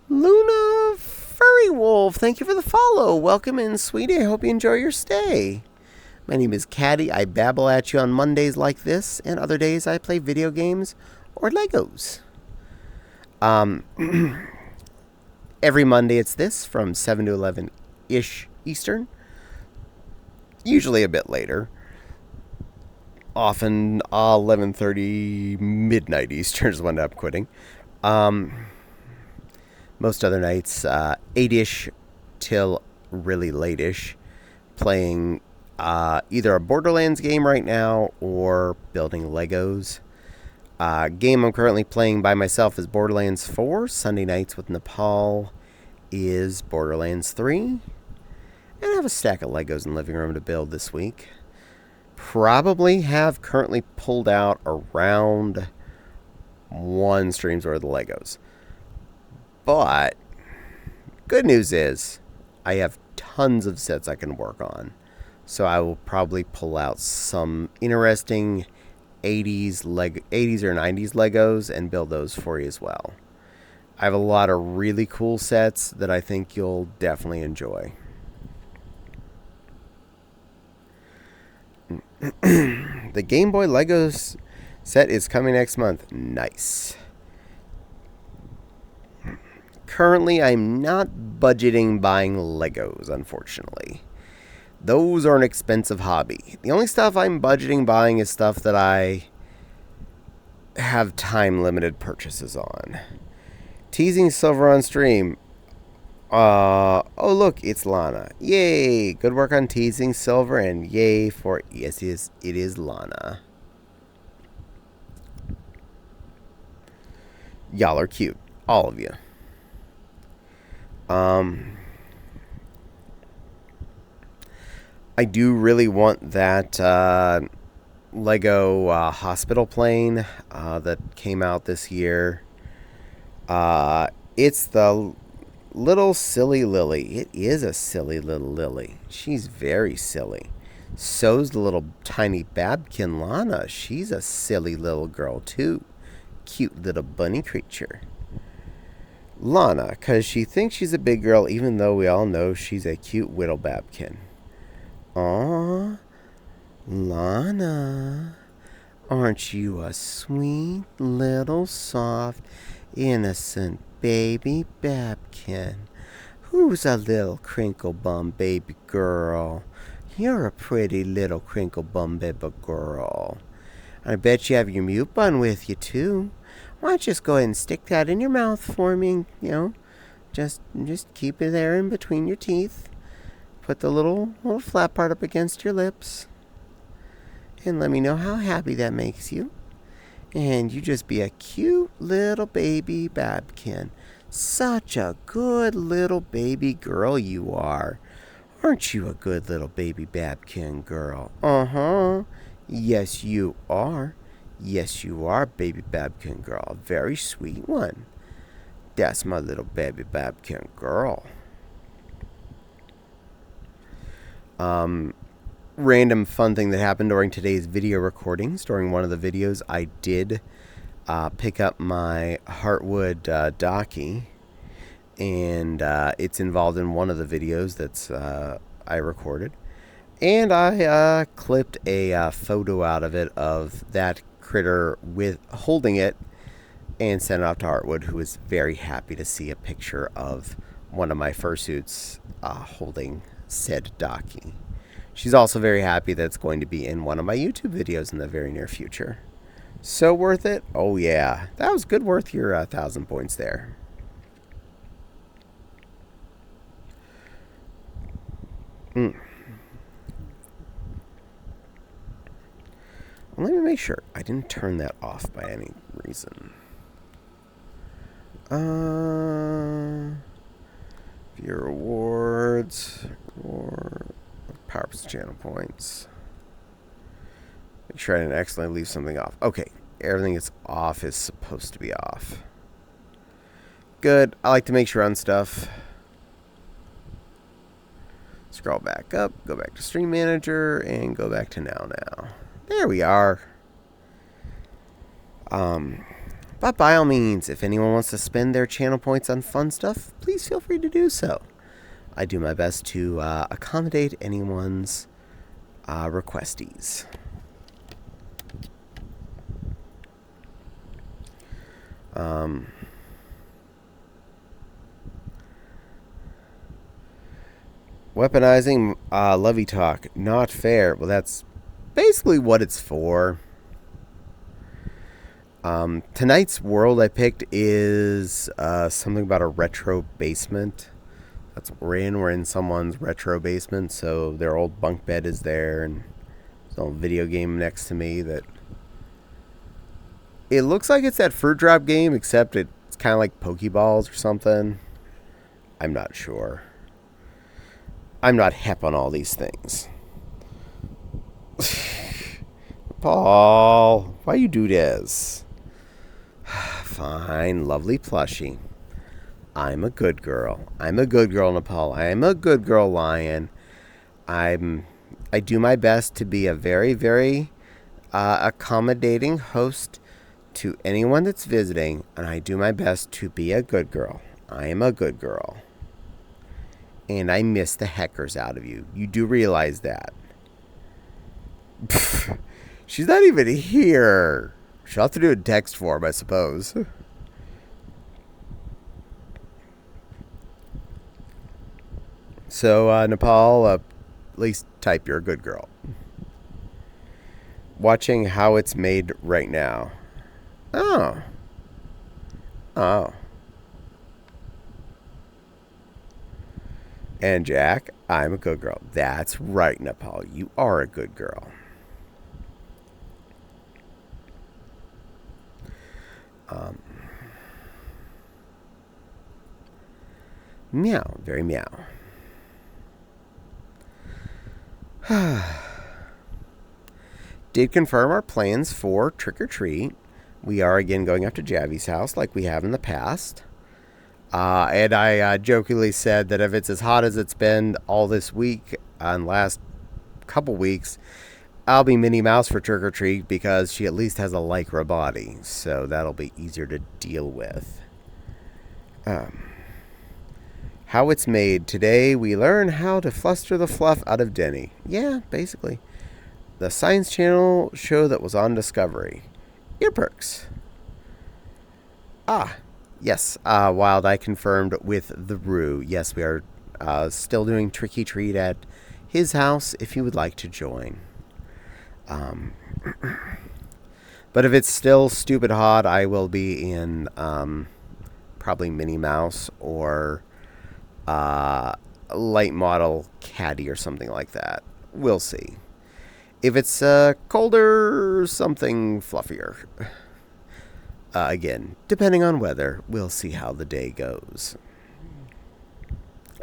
Luna Furry Wolf, thank you for the follow. Welcome in, sweetie. I hope you enjoy your stay. My name is Caddie. I babble at you on Mondays like this, and other days I play video games or Legos. Every Monday it's this, from 7 to 11-ish Eastern. Usually a bit later. Often 11:30 midnight Eastern is when I'm quitting. Most other nights, 8-ish till really late-ish, playing either a Borderlands game right now or building Legos. Game I'm currently playing by myself is Borderlands 4. Sunday nights with Nepal is Borderlands 3. And I have a stack of Legos in the living room to build this week. Probably have currently pulled out around 1 stream's worth of Legos. But good news is I have tons of sets I can work on. So I will probably pull out some interesting 80s or 90s Legos and build those for you as well. I have a lot of really cool sets that I think you'll definitely enjoy. The Game Boy Legos set is coming next month. Nice. Currently, I'm not budgeting buying Legos, unfortunately. Those are an expensive hobby. The only stuff I'm budgeting buying is stuff that I have time-limited purchases on. Teasing Silver on stream. Oh, look, it's Lana. Yay! Good work on teasing Silver, and yay for... Yes, it is Lana. Y'all are cute. All of you. I do really want that Lego hospital plane that came out this year. It's the little silly Lily. It is a silly little Lily. She's very silly. So's the little tiny Babkin Lana. She's a silly little girl too. Cute little bunny creature. Lana, because she thinks she's a big girl even though we all know she's a cute little Babkin. Aw, Lana, aren't you a sweet little soft innocent baby Babkin? Who's a little crinkle bum baby girl? You're a pretty little crinkle bum baby girl. I bet you have your mute button with you too. Why don't you just go ahead and stick that in your mouth for me, Just keep it there in between your teeth. Put the little flat part up against your lips. And let me know how happy that makes you. And you just be a cute little baby Babkin. Such a good little baby girl you are. Aren't you a good little baby Babkin girl? Uh-huh. Yes, you are. Yes, you are, baby Babkin girl. A very sweet one. That's my little baby Babkin girl. Random fun thing that happened during today's video recordings. During one of the videos, I did pick up my Heartwood Docky, and it's involved in one of the videos that's I recorded. And I clipped a photo out of it of that critter with holding it and sent it off to Heartwood, who was very happy to see a picture of one of my fursuits holding said Docky. She's also very happy that it's going to be in one of my YouTube videos in the very near future. So worth it? Oh yeah, that was good worth your 1,000 points there. Let me make sure I didn't turn that off by any reason. Viewer rewards or power channel points. Make sure I didn't accidentally leave something off. Okay, everything that's off is supposed to be off. Good. I like to make sure on stuff. Scroll back up, go back to Stream Manager, and go back to Now. There we are. But by all means, if anyone wants to spend their channel points on fun stuff, please feel free to do so. I do my best to accommodate anyone's requesties. Weaponizing Lovey Talk. Not fair. Well, that's basically what it's for. Tonight's world I picked is something about a retro basement. That's what we're in. We're in someone's retro basement, so their old bunk bed is there, and there's an old video game next to me that... It looks like it's that fruit drop game, except it's kind of like Pokeballs or something. I'm not sure. I'm not hep on all these things. Paul, why you do this? Fine, lovely plushie. I'm a good girl. I'm a good girl, Nepal. I am a good girl, Lion. I do my best to be a very, very accommodating host to anyone that's visiting, and I do my best to be a good girl. I am a good girl. And I miss the heckers out of you. You do realize that. She's not even here. She'll have to do a text form, I suppose. So, Nepal, at least type you're a good girl. Watching how it's made right now. Oh. And Jack, I'm a good girl. That's right, Nepal. You are a good girl. Meow. Very meow. Did confirm our plans for trick or treat. We are again going up to Javi's house like we have in the past. And I jokingly said that if it's as hot as it's been all this week and last couple weeks, I'll be Minnie Mouse for trick or treat because she at least has a lycra body, so that'll be easier to deal with. How it's made. Today we learn how to fluster the fluff out of Denny. Yeah, basically. The Science Channel show that was on Discovery. Ear perks. Yes, Wild Eye confirmed with the Roo. Yes, we are still doing Tricky Treat at his house if you would like to join. But if it's still stupid hot, I will be in probably Minnie Mouse or light model Caddie or something like that. We'll see. If it's colder, something fluffier. Again, depending on weather, we'll see how the day goes.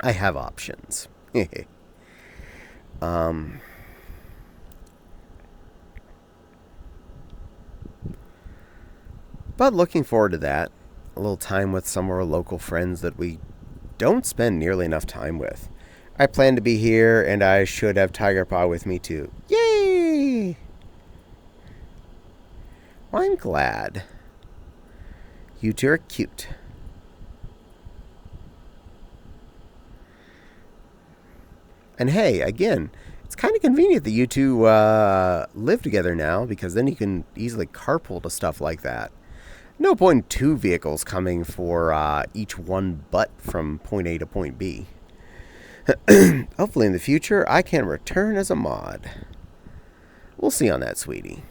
I have options. But looking forward to that. A little time with some of our local friends that we don't spend nearly enough time with. I plan to be here, and I should have Tiger Paw with me too. Yay! Well, I'm glad. You two are cute. And hey, again, it's kind of convenient that you two live together now, because then you can easily carpool to stuff like that. No point in two vehicles coming for each one butt from point A to point B. Hopefully in the future, I can return as a mod. We'll see on that, sweetie.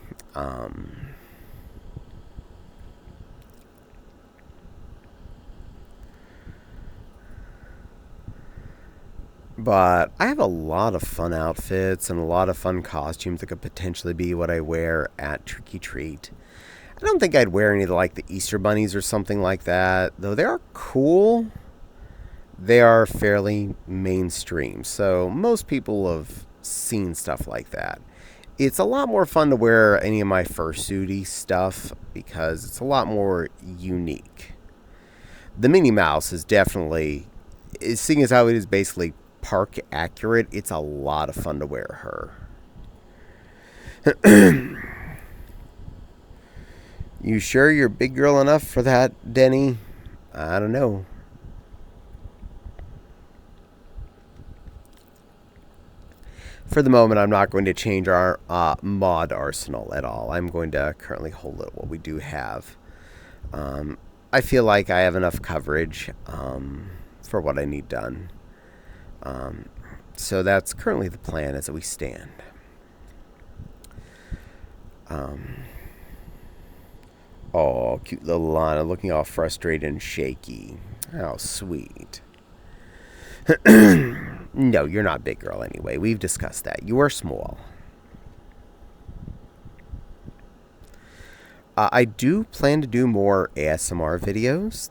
But I have a lot of fun outfits and a lot of fun costumes that could potentially be what I wear at Trick or Treat. I don't think I'd wear any of like the Easter bunnies or something like that, though they are cool. They are fairly mainstream, so most people have seen stuff like that. It's a lot more fun to wear any of my fursuity stuff because it's a lot more unique. The Minnie Mouse is definitely, seeing as how it is basically park accurate, it's a lot of fun to wear her. You sure you're big girl enough for that, Denny? I don't know. For the moment, I'm not going to change our mod arsenal at all. I'm going to currently hold it what we do have. I feel like I have enough coverage for what I need done. So that's currently the plan as we stand. Oh, cute little Lana looking all frustrated and shaky. How sweet. No, you're not big girl anyway. We've discussed that. You are small. I do plan to do more ASMR videos.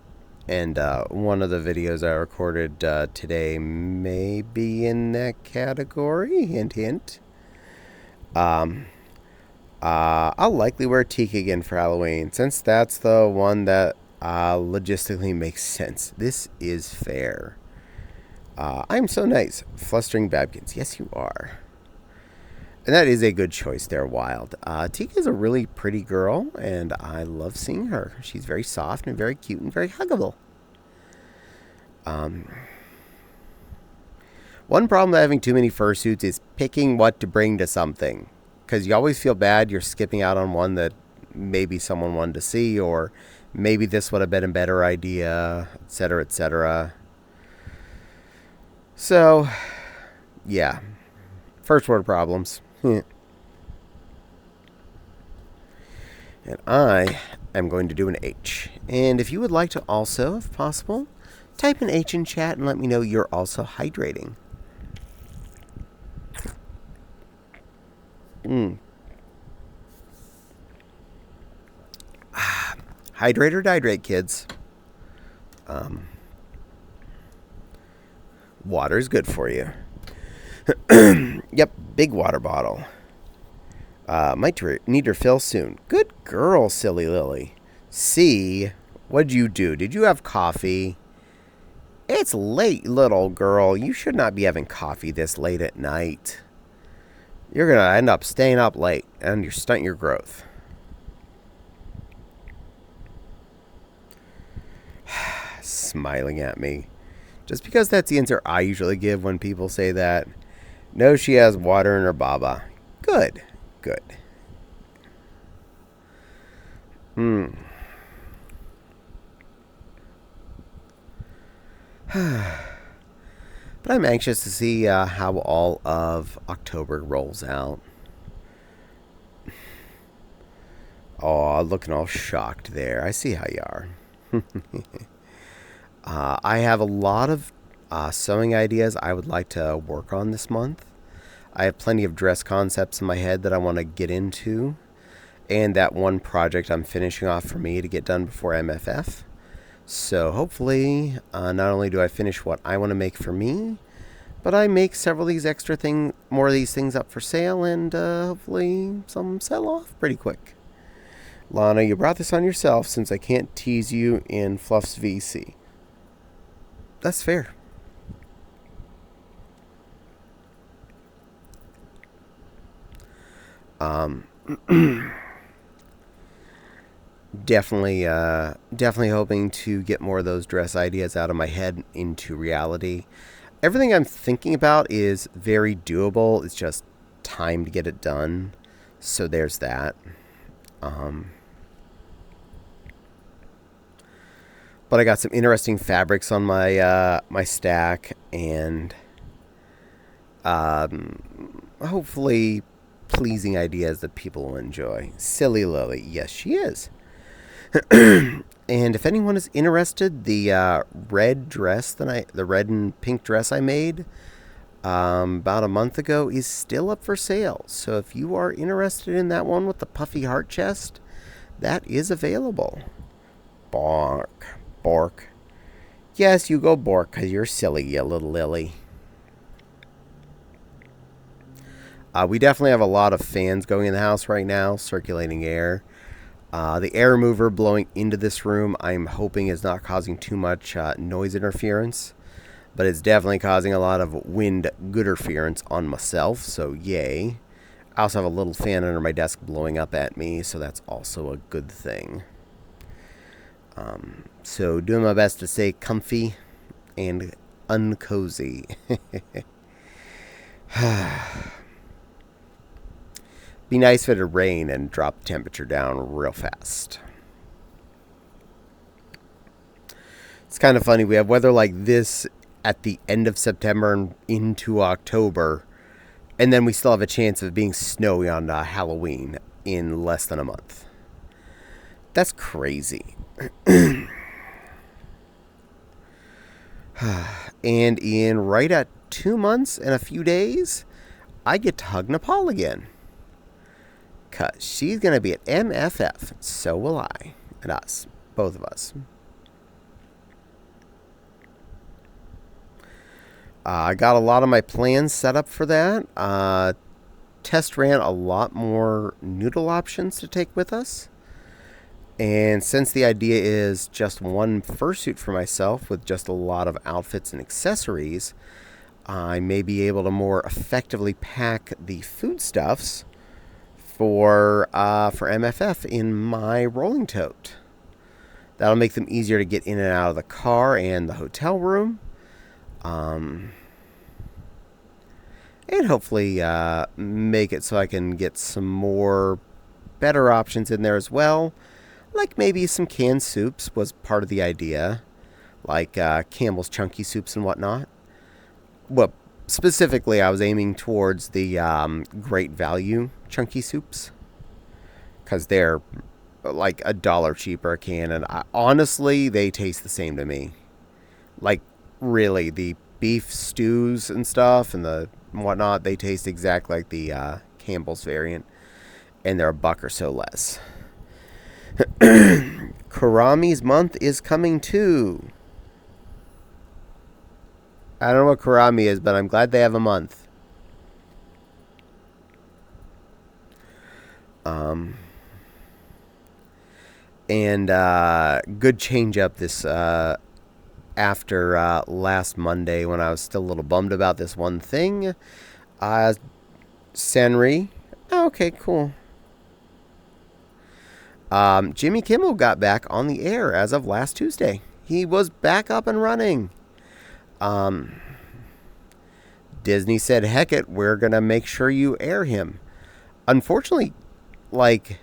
And one of the videos I recorded today may be in that category. Hint, hint. I'll likely wear Tika again for Halloween, since that's the one that logistically makes sense. This is fair. I'm so nice. Flustering Babkins. Yes, you are. And that is a good choice there, Wild. Tika is a really pretty girl, and I love seeing her. She's very soft and very cute and very huggable. One problem with having too many fursuits is picking what to bring to something. Because you always feel bad you're skipping out on one that maybe someone wanted to see, or maybe this would have been a better idea, etc., etc. So, yeah. First world problems. And I am going to do an H. And if you would like to also, if possible, type an H in chat and let me know you're also hydrating. Hydrate or dihydrate, kids. Water's good for you. Yep, big water bottle. Might need to refill soon. Good girl, silly Lily. C, what'd you do? Did you have coffee? It's late, little girl. You should not be having coffee this late at night. You're going to end up staying up late, and you're stunting your growth. Smiling at me. Just because that's the answer I usually give when people say that. No, she has water in her baba. Good. Good. But I'm anxious to see how all of October rolls out. Oh, looking all shocked there. I see how you are. I have a lot of Sewing ideas I would like to work on this month. I have plenty of dress concepts in my head that I want to get into, and that one project I'm finishing off for me to get done before MFF. So hopefully, not only do I finish what I want to make for me, but I make several of these more of these things up for sale, and hopefully some sell off pretty quick. Lana, you brought this on yourself since I can't tease you in Fluff's VC. That's fair. Definitely hoping to get more of those dress ideas out of my head into reality. Everything I'm thinking about is very doable. It's just time to get it done. So there's that. But I got some interesting fabrics on my my stack, and hopefully pleasing ideas that people will enjoy. Silly Lily, yes, she is. And if anyone is interested, the red and pink dress I made about a month ago is still up for sale. So if you are interested in that one with the puffy heart chest, that is available. Bork. Yes, you go bork, because you're silly, you little lily. We definitely have a lot of fans going in the house right now, circulating air. The air remover blowing into this room, I'm hoping is not causing too much noise interference, but it's definitely causing a lot of wind good interference on myself, so yay. I also have a little fan under my desk blowing up at me, so that's also a good thing. So doing my best to stay comfy and uncozy. Be nice if it would rain and drop the temperature down real fast. It's kind of funny. We have weather like this at the end of September and into October, and then we still have a chance of it being snowy on Halloween in less than a month. That's crazy. And in right at 2 months and a few days, I get to hug Nepal again. Because she's going to be at MFF. So will I. And us. Both of us. I got a lot of my plans set up for that. Test ran a lot more noodle options to take with us. And since the idea is just one fursuit for myself with just a lot of outfits and accessories, I may be able to more effectively pack the foodstuffs for MFF in my rolling tote. That'll make them easier to get in and out of the car and the hotel room. And hopefully make it so I can get some more better options in there as well. Like maybe some canned soups was part of the idea. Like Campbell's Chunky Soups and whatnot. Well, specifically I was aiming towards the Great Value Chunky Soups. Because they're like $1 cheaper a can. And honestly, they taste the same to me. Like, really, the beef stews and stuff and the whatnot, they taste exactly like the Campbell's variant. And they're $1 or so less. Karami's month is coming too. I don't know what Karami is, but I'm glad they have a month. And good change up this after last Monday when I was still a little bummed about this one thing. Senri. Oh, okay, cool. Jimmy Kimmel got back on the air as of last Tuesday. He was back up and running. Disney said, heck it, we're going to make sure you air him. Unfortunately, like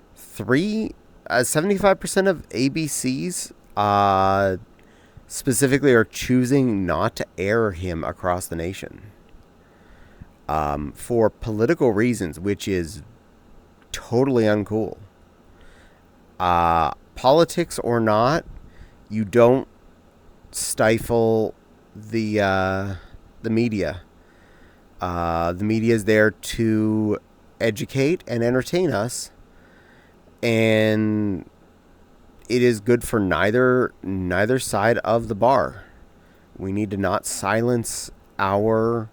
75% of ABCs specifically are choosing not to air him across the nation. For political reasons, which is totally uncool. Politics or not, you don't stifle the media. The media is there to educate and entertain us, and it is good for neither side of the bar. We need to not silence our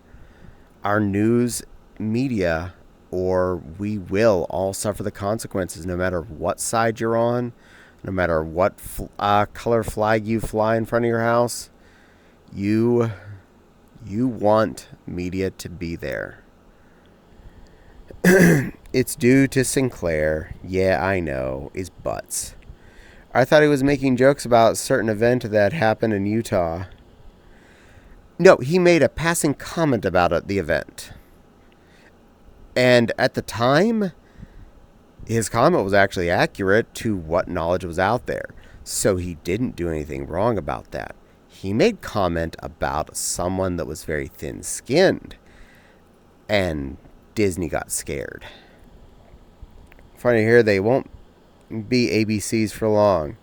news media, or we will all suffer the consequences, no matter what side you're on, no matter what color flag you fly in front of your house. You want media to be there. It's due to Sinclair. Yeah, I know. Is butts. I thought he was making jokes about a certain event that happened in Utah. No, he made a passing comment about the event. And at the time, his comment was actually accurate to what knowledge was out there. So he didn't do anything wrong about that. He made comment about someone that was very thin-skinned. And Disney got scared. Funny to hear they won't be ABCs for long.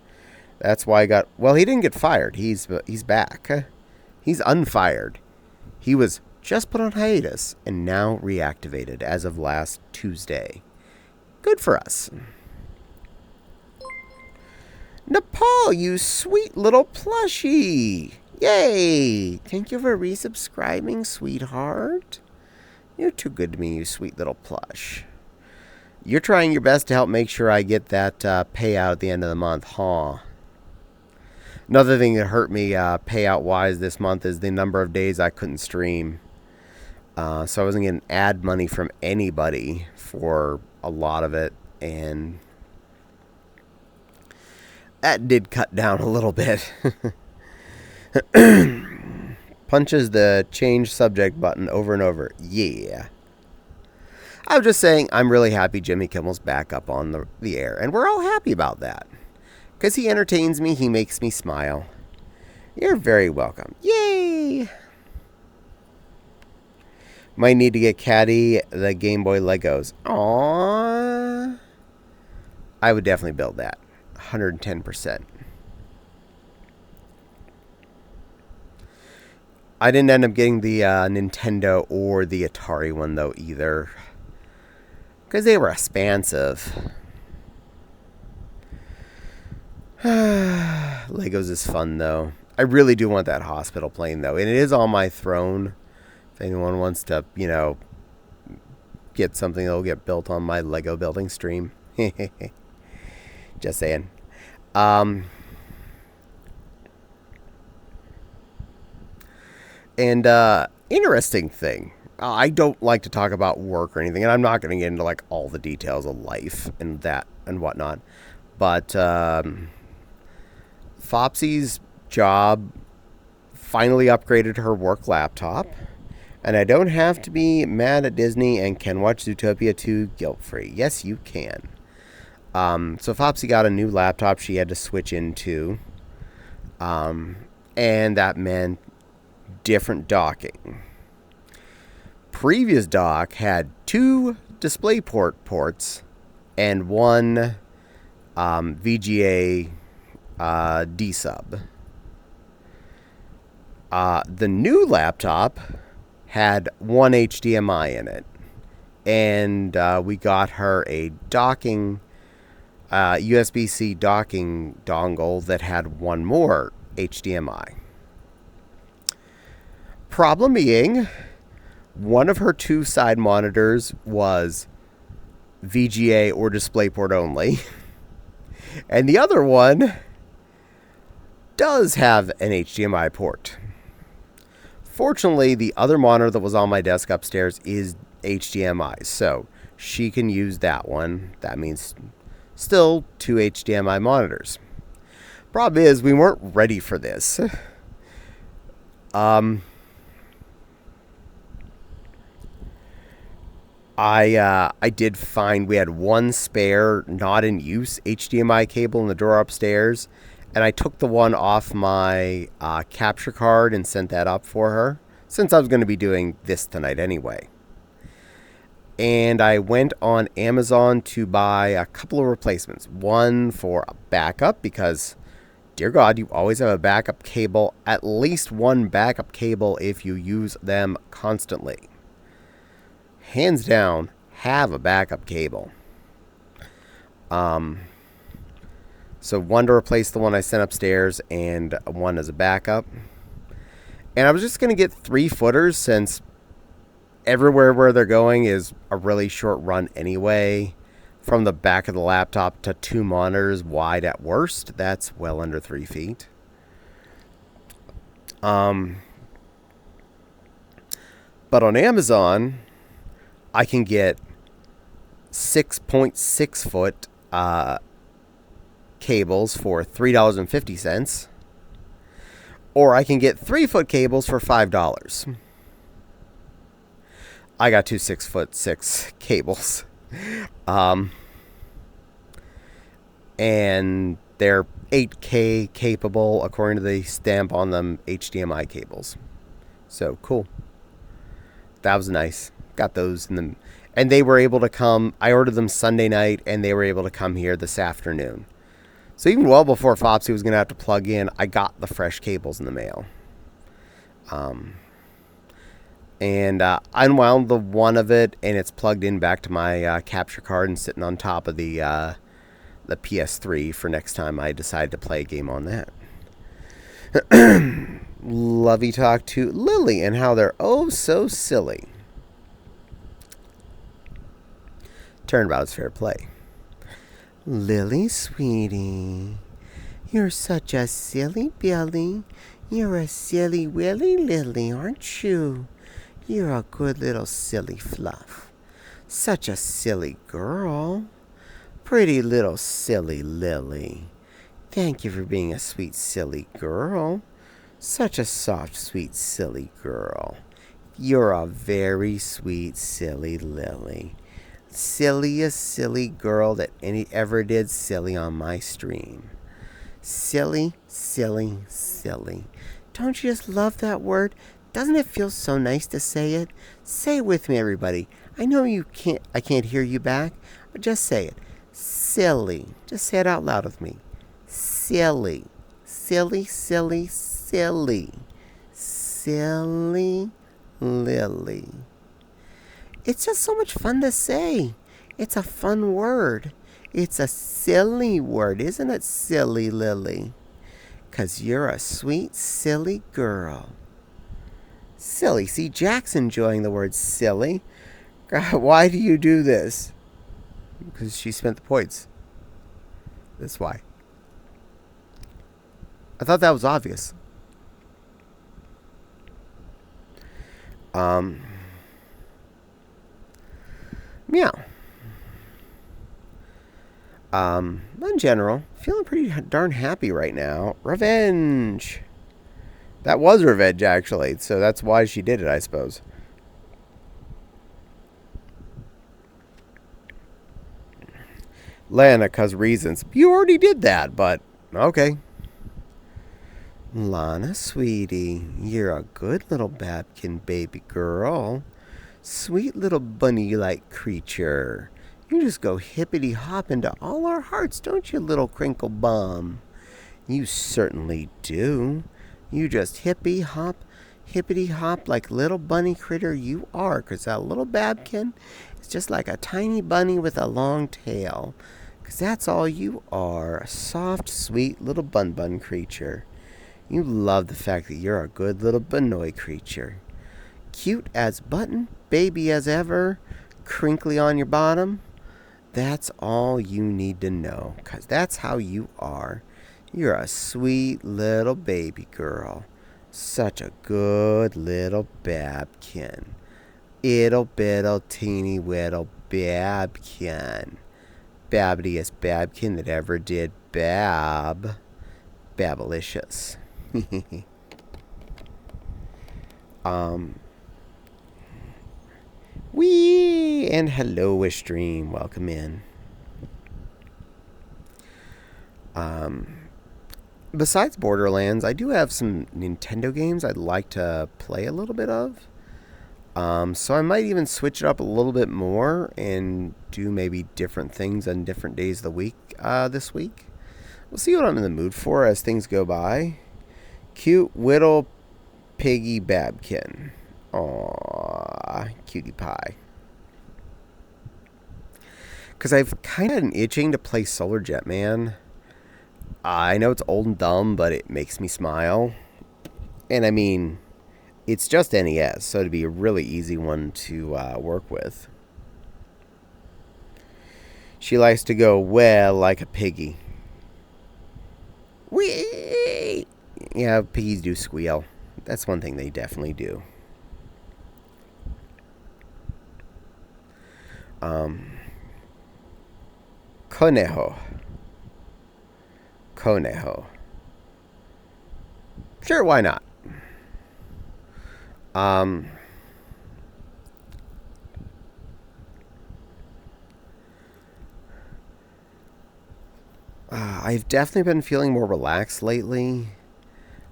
That's why he didn't get fired. He's back. He's unfired. He was just put on hiatus and now reactivated as of last Tuesday. Good for us. Nepal, you sweet little plushie. Yay! Thank you for resubscribing, sweetheart. You're too good to me, you sweet little plush. You're trying your best to help make sure I get that payout at the end of the month, huh? Another thing that hurt me payout-wise this month is the number of days I couldn't stream. So I wasn't getting ad money from anybody for a lot of it, and that did cut down a little bit. Punches the change subject button over and over. Yeah. I was just saying, I'm really happy Jimmy Kimmel's back up on the air, and we're all happy about that. Because he entertains me, he makes me smile. You're very welcome. Yay! Might need to get Caddie the Game Boy Legos. Aww. I would definitely build that. 110%. I didn't end up getting the Nintendo or the Atari one, though, either. Because they were expensive. Legos is fun, though. I really do want that hospital plane, though. And it is on my throne. If anyone wants to, get something that'll get built on my Lego building stream. Just saying. Interesting thing. I don't like to talk about work or anything, and I'm not going to get into like all the details of life and that and whatnot. But Fopsy's job finally upgraded her work laptop, and I don't have to be mad at Disney and can watch Zootopia 2 guilt-free. Yes, you can. So Fopsy got a new laptop she had to switch into, and that meant different docking. Previous dock had 2 DisplayPort and 1 VGA D sub. The new laptop had 1 HDMI in it, and we got her a docking USB-C docking dongle that had 1 more HDMI. Problem being, one of her 2 side monitors was VGA or DisplayPort only, and the other one does have an HDMI port. Fortunately, the other monitor that was on my desk upstairs is HDMI, so she can use that one. That means still 2 HDMI monitors. Problem is, we weren't ready for this. I did find we had 1 spare, not in use HDMI cable in the drawer upstairs, and I took the one off my capture card and sent that up for her, since I was going to be doing this tonight anyway. And I went on Amazon to buy a couple of replacements. One for a backup, because dear God, you always have a backup cable, at least one backup cable if you use them constantly. Hands down, have a backup cable. So one to replace the one I sent upstairs and one as a backup. And I was just going to get 3 footers since everywhere where they're going is a really short run anyway. From the back of the laptop to 2 monitors wide at worst. That's well under 3 feet. But on Amazon, I can get 6.6 foot cables for $3.50. Or I can get 3 foot cables for $5. I got 2 6'6" cables. And they're 8K capable according to the stamp on them HDMI cables. So cool. That was nice. Got those and they were able to come. I ordered them Sunday night and they were able to come here this afternoon. So even well before Fopsy was going to have to plug in, I got the fresh cables in the mail. And I unwound the one of it, and it's plugged in back to my capture card and sitting on top of the PS3 for next time I decide to play a game on that. Lovey talk to Lily and how they're oh so silly. Turnabout's fair play. Lily, sweetie, you're such a silly Billy. You're a silly Willy Lily, aren't you? You're a good little silly fluff. Such a silly girl. Pretty little silly Lily. Thank you for being a sweet silly girl. Such a soft, sweet, silly girl. You're a very sweet, silly Lily. Silliest silly girl that any ever did silly on my stream. Silly, silly, silly. Don't you just love that word? Doesn't it feel so nice to say it? Say it with me, everybody. I know I can't hear you back, but just say it. Silly. Just say it out loud with me. Silly. Silly, silly, silly. Silly Lily. It's just so much fun to say. It's a fun word. It's a silly word, isn't it, silly Lily? 'Cause you're a sweet, silly girl. Silly. See, Jack's enjoying the word silly. God, why do you do this? Because she spent the points. That's why. I thought that was obvious. Meow. In general, feeling pretty darn happy right now. Revenge. That was revenge, actually. So that's why she did it, I suppose. Lana, 'cause reasons. You already did that, but okay. Lana, sweetie, you're a good little Babkin baby girl. Sweet little bunny-like creature. You just go hippity-hop into all our hearts, don't you, little crinkle bum? You certainly do. You just hippity-hop like little bunny critter you are, 'cause that little Babkin is just like a tiny bunny with a long tail. 'Cause that's all you are, a soft, sweet little bun creature. You love the fact that you're a good little Benoy creature. Cute as button, baby as ever, crinkly on your bottom. That's all you need to know, 'cause that's how you are. You're a sweet little baby girl. Such a good little Babkin. Ittle bittle teeny whittle Babkin. Babbitiest Babkin that ever did Bab. Babalicious. Wee and hello, Wishstream. Welcome in. Besides Borderlands, I do have some Nintendo games I'd like to play a little bit of. So I might even switch it up a little bit more and do maybe different things on different days of the week this week. We'll see what I'm in the mood for as things go by. Cute little piggy Babkin. Aww, cutie pie. Because I've kind of an itching to play Solar Jet Man. I know it's old and dumb, but it makes me smile. And I mean, it's just NES, so it'd be a really easy one to work with. She likes to go well like a piggy. Whee! Yeah, piggies do squeal. That's one thing they definitely do. Conejo. Sure, why not? I've definitely been feeling more relaxed lately.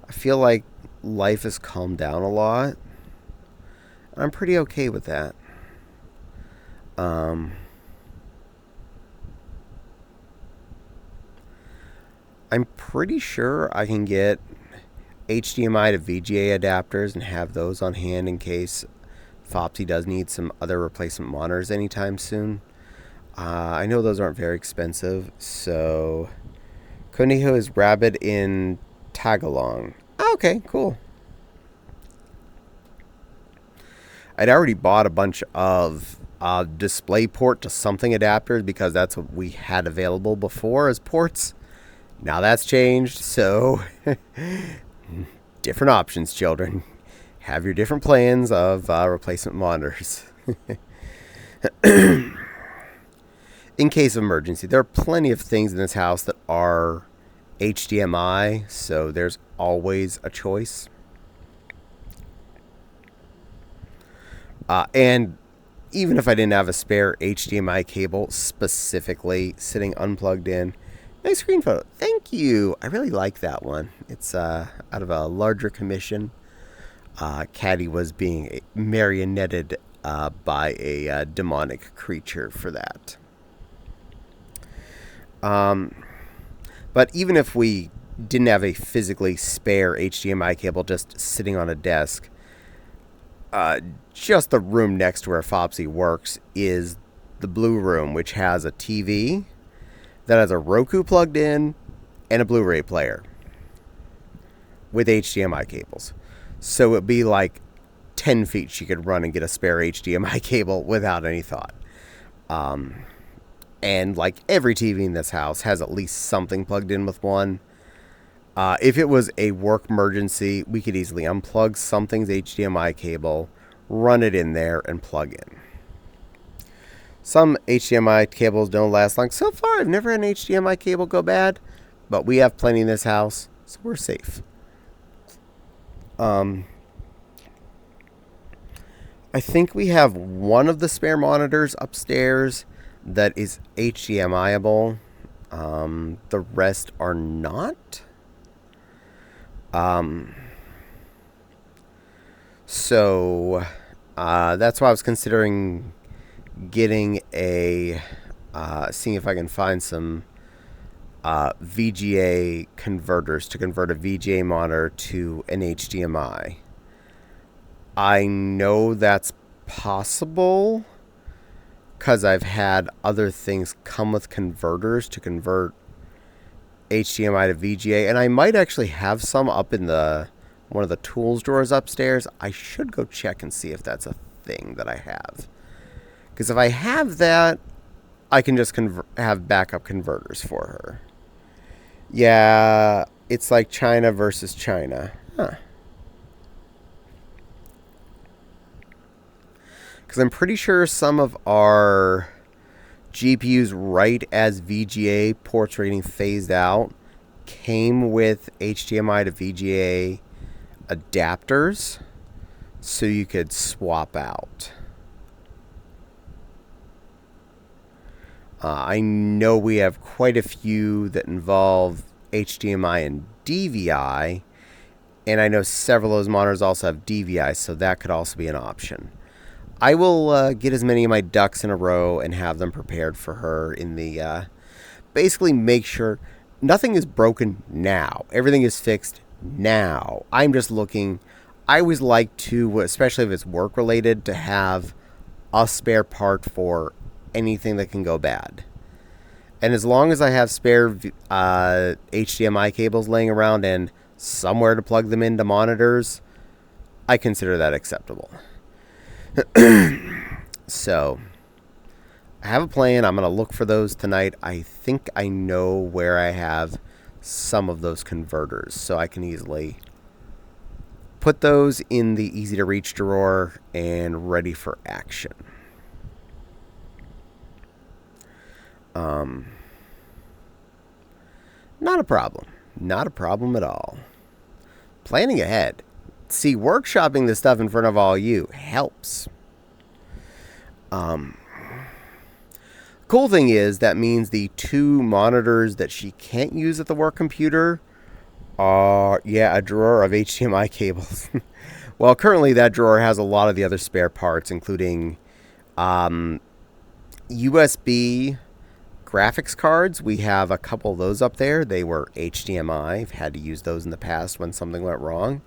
I feel like life has calmed down a lot. I'm pretty okay with that. I'm pretty sure I can get HDMI to VGA adapters and have those on hand in case Fopsy does need some other replacement monitors anytime soon. I know those aren't very expensive, so Conejo is rabbit in Tagalong. Okay, cool. I'd already bought a bunch of DisplayPort to something adapters because that's what we had available before as ports. Now that's changed, so different options, children. Have your different plans of replacement monitors. In case of emergency, there are plenty of things in this house that are HDMI, so there's always a choice. And even if I didn't have a spare HDMI cable specifically sitting unplugged in, nice screen photo. Thank you. I really like that one. It's out of a larger commission. Caddie was being marionetted by a demonic creature for that. But even if we didn't have a physically spare HDMI cable just sitting on a desk, just the room next to where Fopsy works is the blue room, which has a TV that has a Roku plugged in and a Blu-ray player with HDMI cables. So it'd be like 10 feet she could run and get a spare HDMI cable without any thought. And like every TV in this house has at least something plugged in with one. If it was a work emergency, we could easily unplug something's HDMI cable, run it in there, and plug in. Some HDMI cables don't last long. So far, I've never had an HDMI cable go bad, but we have plenty in this house, so we're safe. I think we have one of the spare monitors upstairs that is HDMI-able. The rest are not. So that's why I was considering getting seeing if I can find some VGA converters to convert a VGA monitor to an HDMI. I know that's possible because I've had other things come with converters to convert HDMI to VGA, and I might actually have some up in one of the tools drawers upstairs. I should go check and see if that's a thing that I have. Because if I have that, I can just have backup converters for her. Yeah, it's like China versus China. Huh. Because I'm pretty sure some of our GPUs, right as VGA ports were getting phased out, came with HDMI to VGA adapters, so you could swap out. I know we have quite a few that involve HDMI and DVI, and I know several of those monitors also have DVI, so that could also be an option. I will get as many of my ducks in a row and have them prepared for her in the... basically make sure nothing is broken now. Everything is fixed now. I'm just looking. I always like to, especially if it's work related, to have a spare part for anything that can go bad. And as long as I have spare HDMI cables laying around and somewhere to plug them into monitors, I consider that acceptable. So, I have a plan. I'm going to look for those tonight. I think I know where I have some of those converters, so I can easily put those in the easy to reach drawer and ready for action. Not a problem. Not a problem at all. Planning ahead. See, workshopping this stuff in front of all you helps. Cool thing is, that means the 2 monitors that she can't use at the work computer are, a drawer of HDMI cables. Well, currently that drawer has a lot of the other spare parts, including USB graphics cards. We have a couple of those up there. They were HDMI. I've had to use those in the past when something went wrong.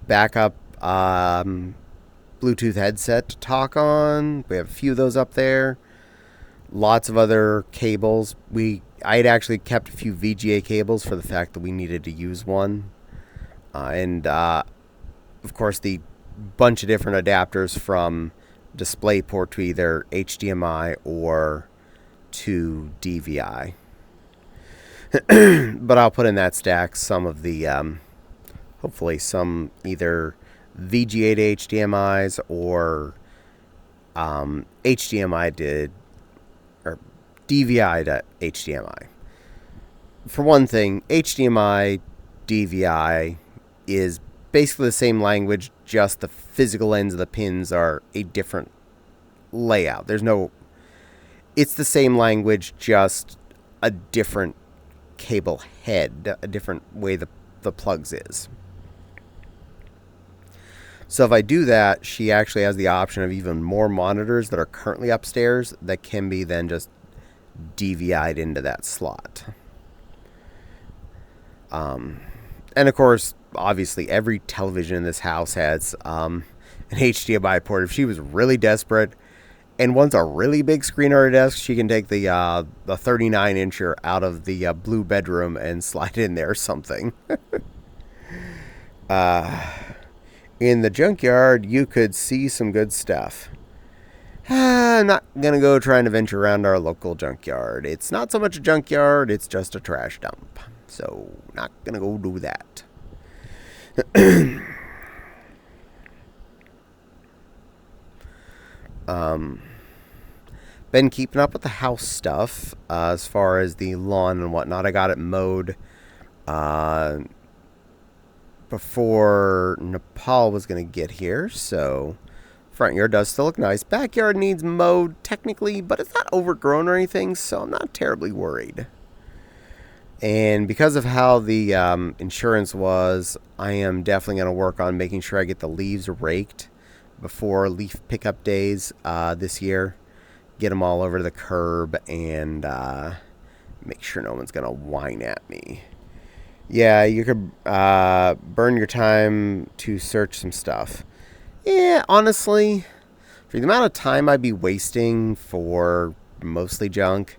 Backup Bluetooth headset to talk on. We have a few of those up there. Lots of other cables. I had actually kept a few VGA cables for the fact that we needed to use one. And of course, the bunch of different adapters from DisplayPort to either HDMI or to DVI. But I'll put in that stack some of the, hopefully some either VGA to HDMIs or HDMI or DVI to HDMI. For one thing, HDMI, DVI is basically the same language, just the physical ends of the pins are a different layout. It's the same language, just a different cable head, a different way the plugs is. So if I do that, she actually has the option of even more monitors that are currently upstairs that can be then just DVI'd into that slot. And of course, obviously, every television in this house has an HDMI port. If she was really desperate and wants a really big screen on her desk, she can take the 39-incher out of the blue bedroom and slide it in there or something. In the junkyard, you could see some good stuff. I'm not going to go trying to venture around our local junkyard. It's not so much a junkyard, it's just a trash dump. So, not going to go do that. Been keeping up with the house stuff as far as the lawn and whatnot. I got it mowed before Nepal was going to get here, so front yard does still look nice. Backyard needs mowed technically, but it's not overgrown or anything, so I'm not terribly worried. And because of how the insurance was, I am definitely going to work on making sure I get the leaves raked before leaf pickup days this year. Get them all over the curb and make sure no one's going to whine at me. Yeah, you could burn your time to search some stuff. Yeah, honestly, for the amount of time I'd be wasting for mostly junk,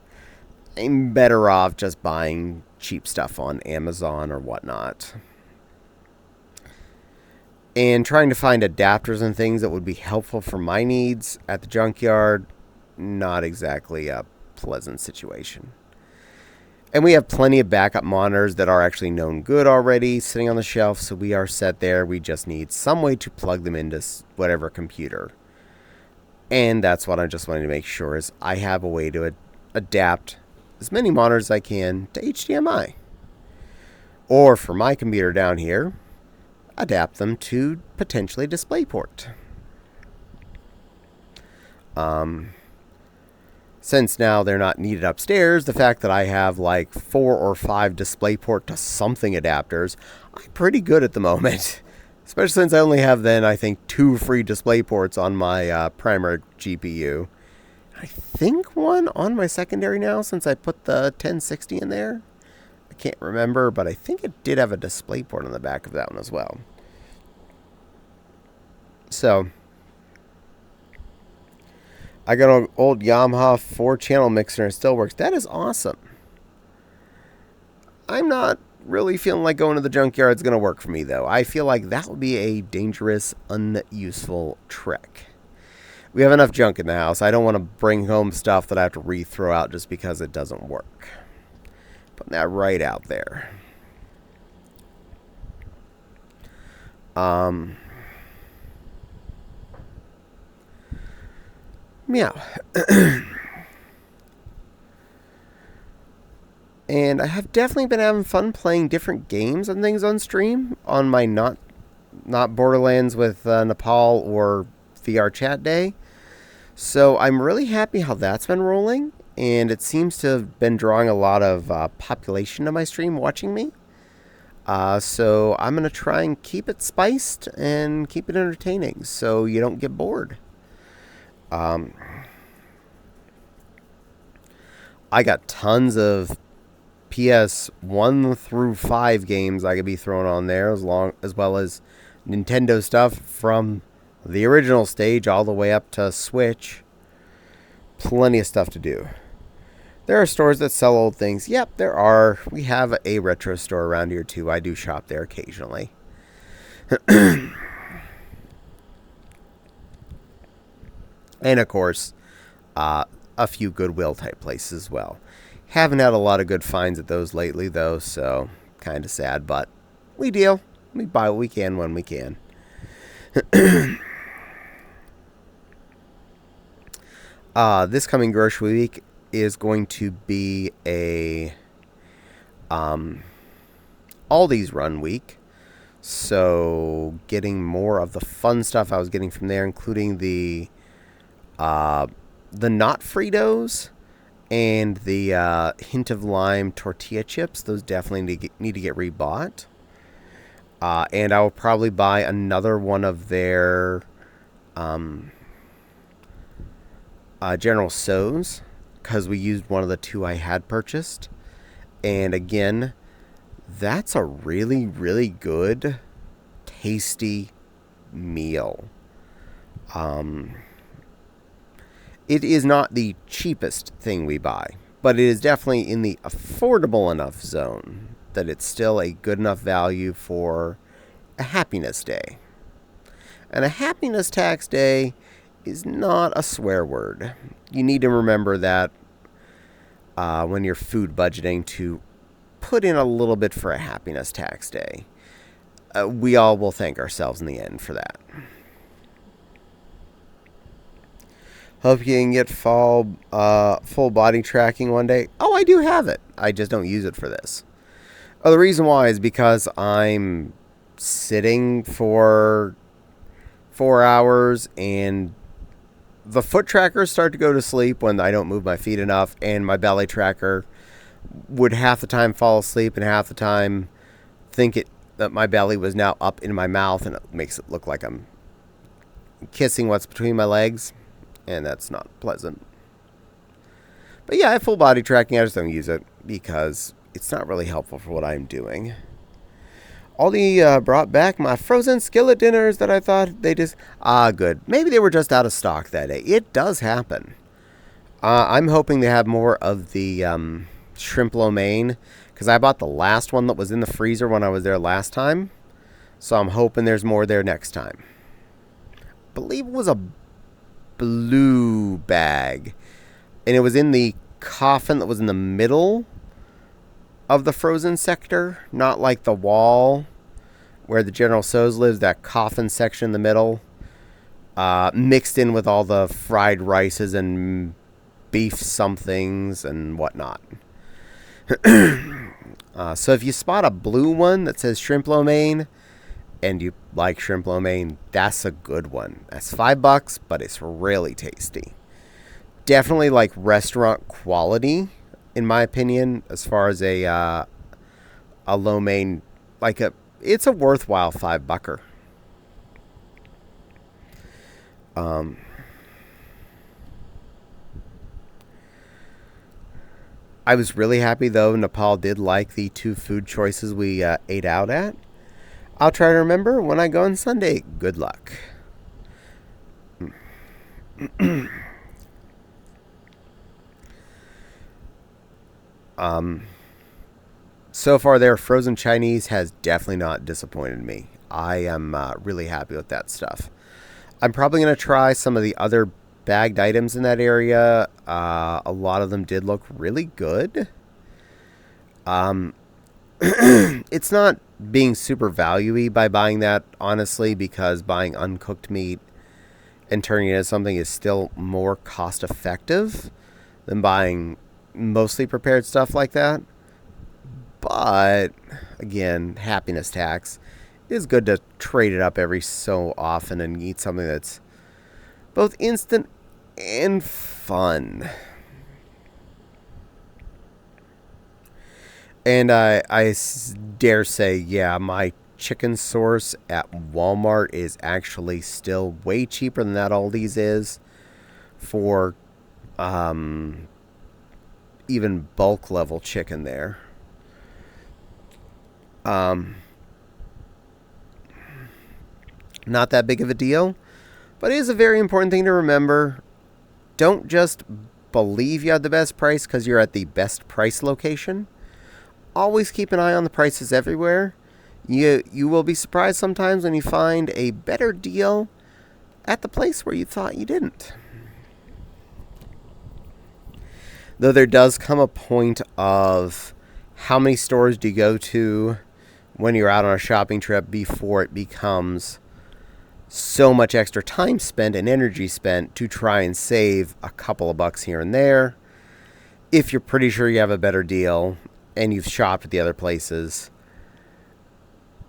I'm better off just buying cheap stuff on Amazon or whatnot. And trying to find adapters and things that would be helpful for my needs at the junkyard, not exactly a pleasant situation. And we have plenty of backup monitors that are actually known good already sitting on the shelf, so we are set there. We just need some way to plug them into whatever computer. And that's what I just wanted to make sure is I have a way to adapt as many monitors as I can to HDMI. Or for my computer down here, adapt them to potentially DisplayPort. Since now they're not needed upstairs, the fact that I have like 4 or 5 DisplayPort to something adapters, I'm pretty good at the moment. Especially since I only have then, I think, 2 free DisplayPorts on my primary GPU. I think one on my secondary now since I put the 1060 in there. I can't remember, but I think it did have a display port on the back of that one as well. So, I got an old Yamaha 4-channel mixer and it still works. That is awesome. I'm not really feeling like going to the junkyard is going to work for me, though. I feel like that would be a dangerous, unuseful trek. We have enough junk in the house. I don't want to bring home stuff that I have to re-throw out just because it doesn't work. Putting that right out there. Meow. And I have definitely been having fun playing different games and things on stream on my not Borderlands with Nepal or VR chat day. So I'm really happy how that's been rolling, and it seems to have been drawing a lot of population to my stream watching me. So I'm going to try and keep it spiced and keep it entertaining so you don't get bored. I got tons of PS1 through 5 games I could be throwing on there, as well as Nintendo stuff from the original stage all the way up to Switch. Plenty of stuff to do. There are stores that sell old things. Yep, there are. We have a retro store around here too. I do shop there occasionally. And of course, a few Goodwill type places as well. Haven't had a lot of good finds at those lately, though, so kind of sad, but we deal. We buy what we can when we can. This coming grocery week is going to be a Aldi's run week, so getting more of the fun stuff I was getting from there, including the not Fritos and the hint of lime tortilla chips. Those definitely need to get rebought. And I will probably buy another one of their General Tso's, because we used one of the two I had purchased. And again, that's a really, really good, tasty meal. It is not the cheapest thing we buy, but it is definitely in the affordable enough zone that it's still a good enough value for a happiness day. And a happiness tax day is not a swear word. You need to remember that when you're food budgeting to put in a little bit for a happiness tax day. We all will thank ourselves in the end for that. Hope you can get full body tracking one day. Oh, I do have it. I just don't use it for this. Oh, the reason why is because I'm sitting for 4 hours and the foot trackers start to go to sleep when I don't move my feet enough, and my belly tracker would half the time fall asleep and half the time think that my belly was now up in my mouth, and it makes it look like I'm kissing what's between my legs. And that's not pleasant. But yeah, I have full body tracking. I just don't use it because it's not really helpful for what I'm doing. Aldi brought back my frozen skillet dinners that I thought they just... good. Maybe they were just out of stock that day. It does happen. I'm hoping they have more of the shrimp lo mein, because I bought the last one that was in the freezer when I was there last time. So I'm hoping there's more there next time. I believe it was a blue bag, and it was in the coffin that was in the middle of the frozen sector, not like the wall where the General Tso's lives, that coffin section in the middle, mixed in with all the fried rices and beef somethings and whatnot. So if you spot a blue one that says shrimp lo mein and you like shrimp lo mein, that's a good one. That's $5, but it's really tasty. Definitely like restaurant quality, in my opinion, as far as a lo mein. It's a worthwhile $5. I was really happy, though, Nepal did like the 2 food choices we ate out at. I'll try to remember when I go on Sunday. Good luck. So far, their frozen Chinese has definitely not disappointed me. I am really happy with that stuff. I'm probably going to try some of the other bagged items in that area. A lot of them did look really good. It's not being super value-y by buying that, honestly, because buying uncooked meat and turning it into something is still more cost-effective than buying mostly prepared stuff like that. But, again, happiness tax. It is good to trade it up every so often and eat something that's both instant and fun. And I dare say, yeah, my chicken source at Walmart is actually still way cheaper than that Aldi's is for even bulk level chicken there. Not that big of a deal, but it is a very important thing to remember. Don't just believe you have the best price because you're at the best price location. Always keep an eye on the prices everywhere. You will be surprised sometimes when you find a better deal at the place where you thought you didn't. Though there does come a point of how many stores do you go to when you're out on a shopping trip before it becomes so much extra time spent and energy spent to try and save a couple of bucks here and there. If you're pretty sure you have a better deal and you've shopped at the other places,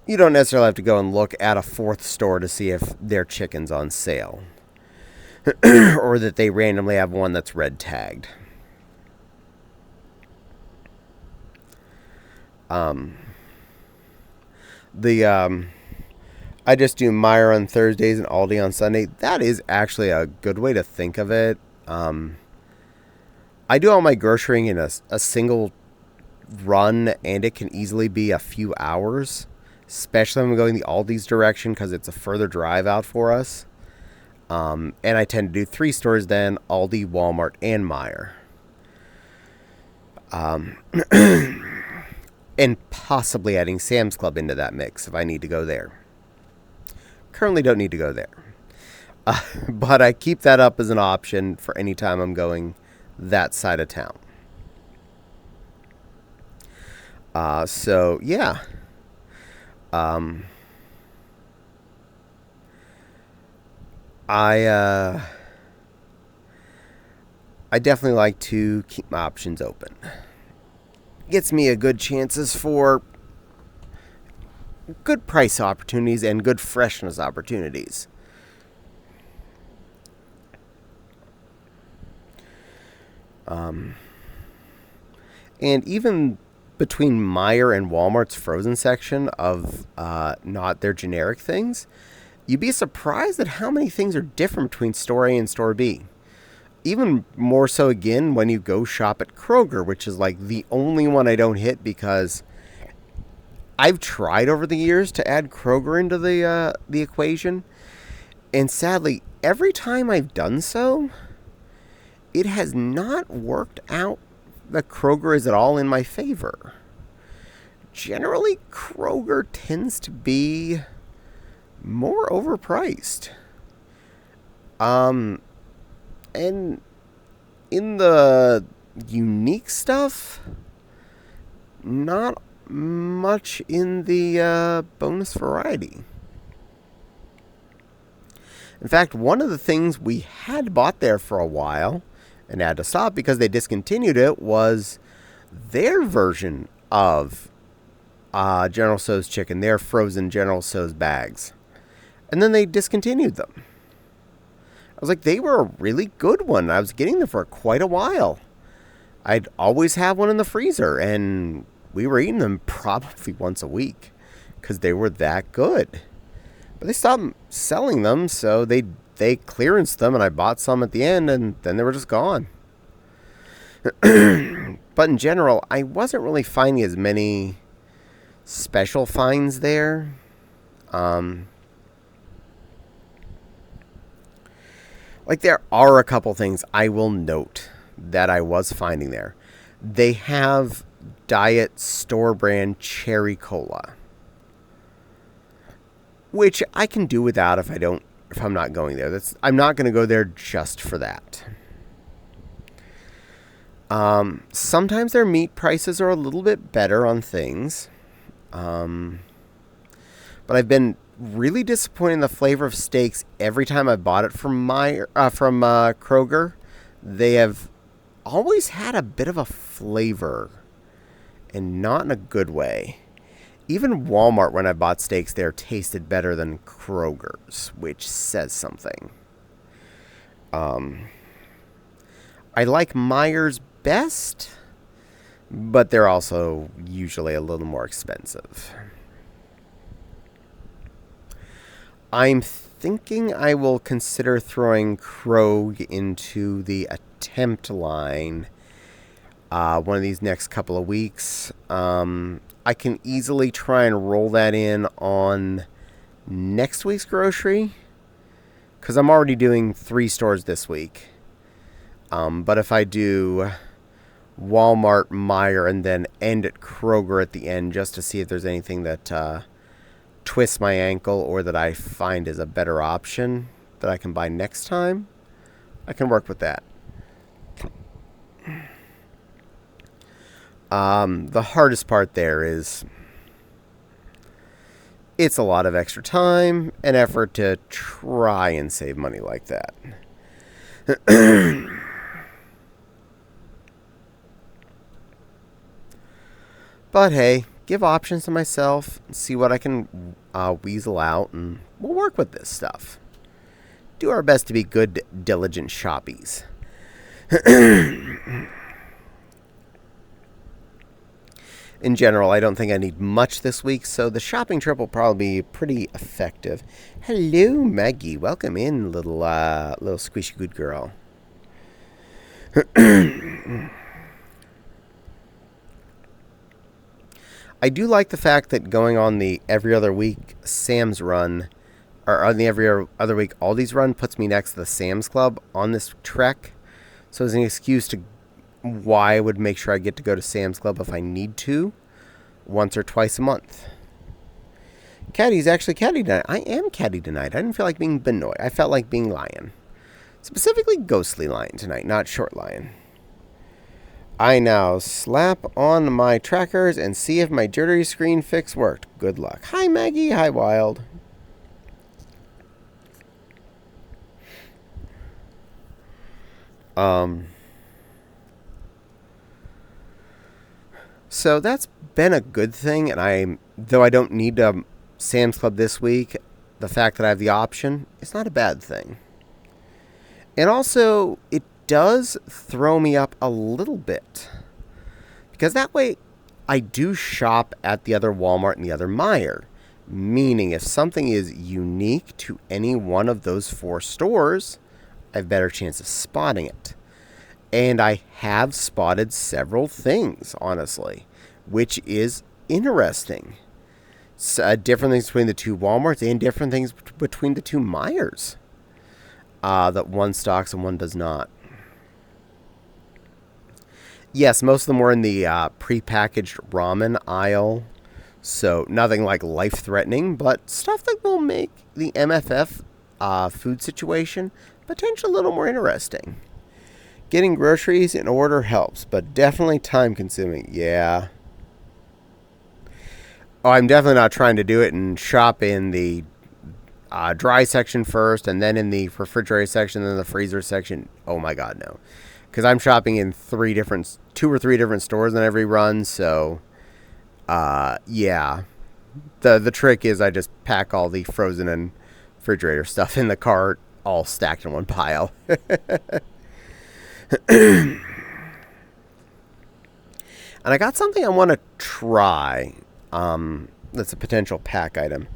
you don't necessarily have to go and look at a 4th store to see if their chicken's on sale. Or that they randomly have one that's red tagged. I just do Meijer on Thursdays and Aldi on Sunday. That is actually a good way to think of it. I do all my grocerying in a single run, and it can easily be a few hours, especially when I'm going the Aldi's direction because it's a further drive out for us. And I tend to do 3 stores then, Aldi, Walmart, and Meijer. And possibly adding Sam's Club into that mix if I need to go there. Currently don't need to go there. But I keep that up as an option for any time I'm going that side of town. So, yeah. I definitely like to keep my options open. Gets me a good chances for good price opportunities and good freshness opportunities. And even between Meijer and Walmart's frozen section of not their generic things, you'd be surprised at how many things are different between store A and store B. Even more so again when you go shop at Kroger, which is like the only one I don't hit because I've tried over the years to add Kroger into the equation, and sadly, every time I've done so, it has not worked out that Kroger is at all in my favor. Generally, Kroger tends to be more overpriced. And in the unique stuff, not much in the bonus variety. In fact, one of the things we had bought there for a while and had to stop because they discontinued it was their version of General Tso's chicken, their frozen General Tso's bags. And then they discontinued them. I was like, they were a really good one. I was getting them for quite a while. I'd always have one in the freezer, and we were eating them probably once a week because they were that good. But they stopped selling them, so they clearanced them, and I bought some at the end, and then they were just gone. But in general, I wasn't really finding as many special finds there. Like, there are a couple things I will note that I was finding there. They have Diet store brand cherry cola, which I can do without if I'm not going there. I'm not going to go there just for that. Sometimes their meat prices are a little bit better on things. But I've been really disappointed in the flavor of steaks every time I bought it from Kroger. They have always had a bit of a flavor, and not in a good way. Even Walmart, when I bought steaks there, tasted better than Kroger's, which says something. I like Meijer's best, but they're also usually a little more expensive. I'm thinking I will consider throwing Krog into the attempt line one of these next couple of weeks. I can easily try and roll that in on next week's grocery, because I'm already doing 3 stores this week. But if I do Walmart, Meijer, and then end at Kroger at the end, just to see if there's anything that twists my ankle or that I find is a better option that I can buy next time, I can work with that. The hardest part there is it's a lot of extra time and effort to try and save money like that. But hey, give options to myself, see what I can weasel out, and we'll work with this stuff. Do our best to be good, diligent shoppies. In general, I don't think I need much this week, so the shopping trip will probably be pretty effective. Hello, Maggie. Welcome in, little squishy good girl. I do like the fact that going on the every other week Sam's run, or on the every other week Aldi's run, puts me next to the Sam's Club on this trek. So it's an excuse to why I would make sure I get to go to Sam's Club if I need to, once or twice a month. Caddie's actually Caddie tonight. I am Caddie tonight. I didn't feel like being Benoit. I felt like being Lion. Specifically Ghostly Lion tonight, not Short Lion. I now slap on my trackers and see if my jittery screen fix worked. Good luck. Hi, Maggie. Hi, Wild. So that's been a good thing, and though I don't need Sam's Club this week, the fact that I have the option is not a bad thing. And also, it does throw me up a little bit, because that way I do shop at the other Walmart and the other Meijer, meaning if something is unique to any one of those 4 stores, I have a better chance of spotting it. And I have spotted several things, honestly, which is interesting. Different things between the 2 Walmarts and different things between the 2 Meijers. That one stocks and one does not. Yes, most of them were in the prepackaged ramen aisle. So nothing like life-threatening, but stuff that will make the MFF food situation potentially a little more interesting. Getting groceries in order helps, but definitely time-consuming. Yeah. Oh, I'm definitely not trying to do it and shop in the dry section first, and then in the refrigerator section, then the freezer section. Oh my God, no. Because I'm shopping in 2 or 3 different stores on every run, so yeah. The trick is I just pack all the frozen and refrigerator stuff in the cart, all stacked in one pile. And I got something I want to try. That's a potential pack item.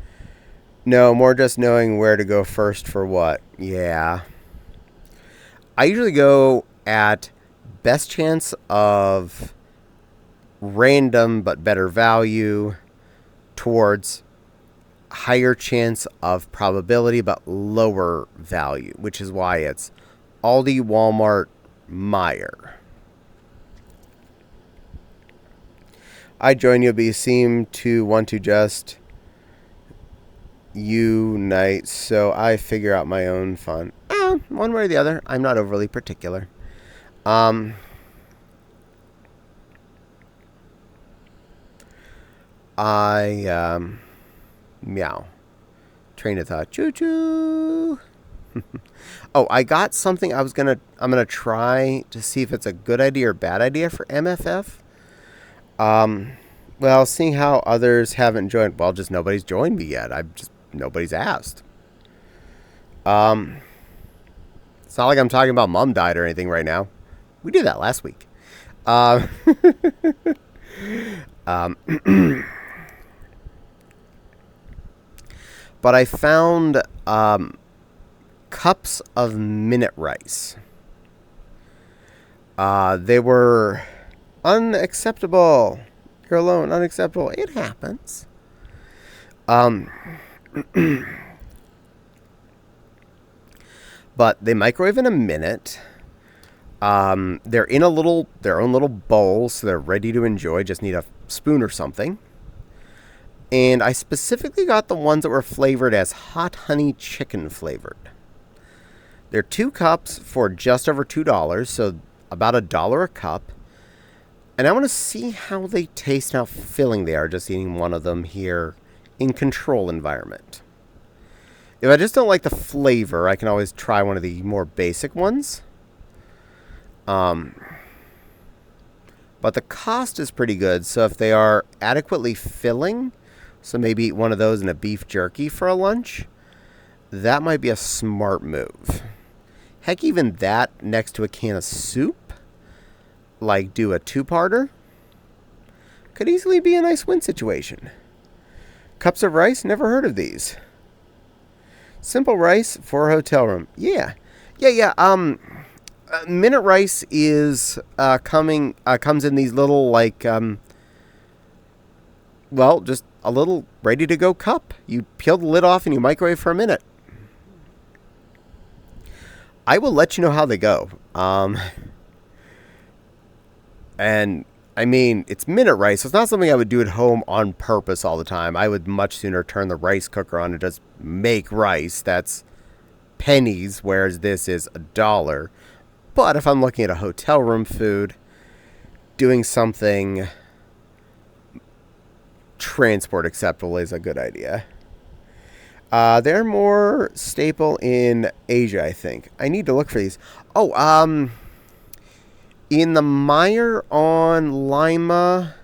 No, more just knowing where to go first for what. Yeah. I usually go at best chance of random but better value towards higher chance of probability but lower value, which is why it's Aldi, Walmart, Meijer. I join you, but you seem to want to just unite, so I figure out my own fun. One way or the other. I'm not overly particular. Meow. Train of thought. Choo choo. Oh, I got something I'm gonna try to see if it's a good idea or bad idea for MFF. Well, seeing how others haven't joined, well, just nobody's joined me yet. Nobody's asked. It's not like I'm talking about mom died or anything right now. We did that last week. But I found cups of minute rice. They were unacceptable. You're alone. Unacceptable. It happens. But they microwave in a minute. They're in their own little bowl, so they're ready to enjoy. Just need a spoon or something. And I specifically got the ones that were flavored as hot honey chicken flavored. They're 2 cups for just over $2, so about $1 a cup. And I want to see how they taste and how filling they are just eating one of them here in control environment. If I just don't like the flavor, I can always try one of the more basic ones. But the cost is pretty good, so if they are adequately filling, so maybe eat one of those in a beef jerky for a lunch, that might be a smart move. Heck, even that next to a can of soup, like do a 2-parter, could easily be a nice win situation. Cups of rice, never heard of these. Simple rice for a hotel room. Yeah. Minute rice is comes in these little just a little ready to go cup. You peel the lid off and you microwave for a minute. I will let you know how they go. And I mean, it's minute rice, so it's not something I would do at home on purpose all the time. I would much sooner turn the rice cooker on and just make rice. That's pennies, whereas this is $1. But if I'm looking at a hotel room food, doing something transport acceptable is a good idea. They're more staple in Asia, I think. I need to look for these. In the Meijer on Lima,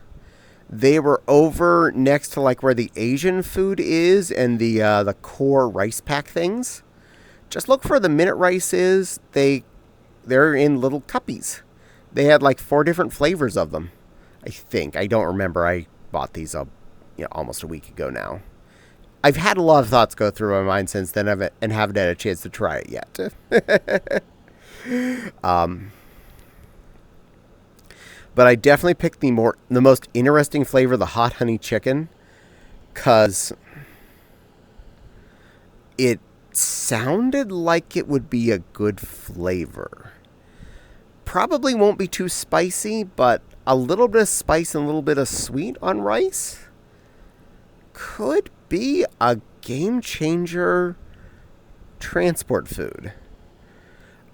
they were over next to where the Asian food is and the core rice pack things. Just look for the minute rice is. They're in little cuppies. They had 4 different flavors of them. I think. I don't remember. I bought these almost a week ago now. I've had a lot of thoughts go through my mind since then and haven't had a chance to try it yet. But I definitely picked the most interesting flavor, the hot honey chicken, because it sounded like it would be a good flavor. Probably won't be too spicy, but a little bit of spice and a little bit of sweet on rice could be a game changer transport food.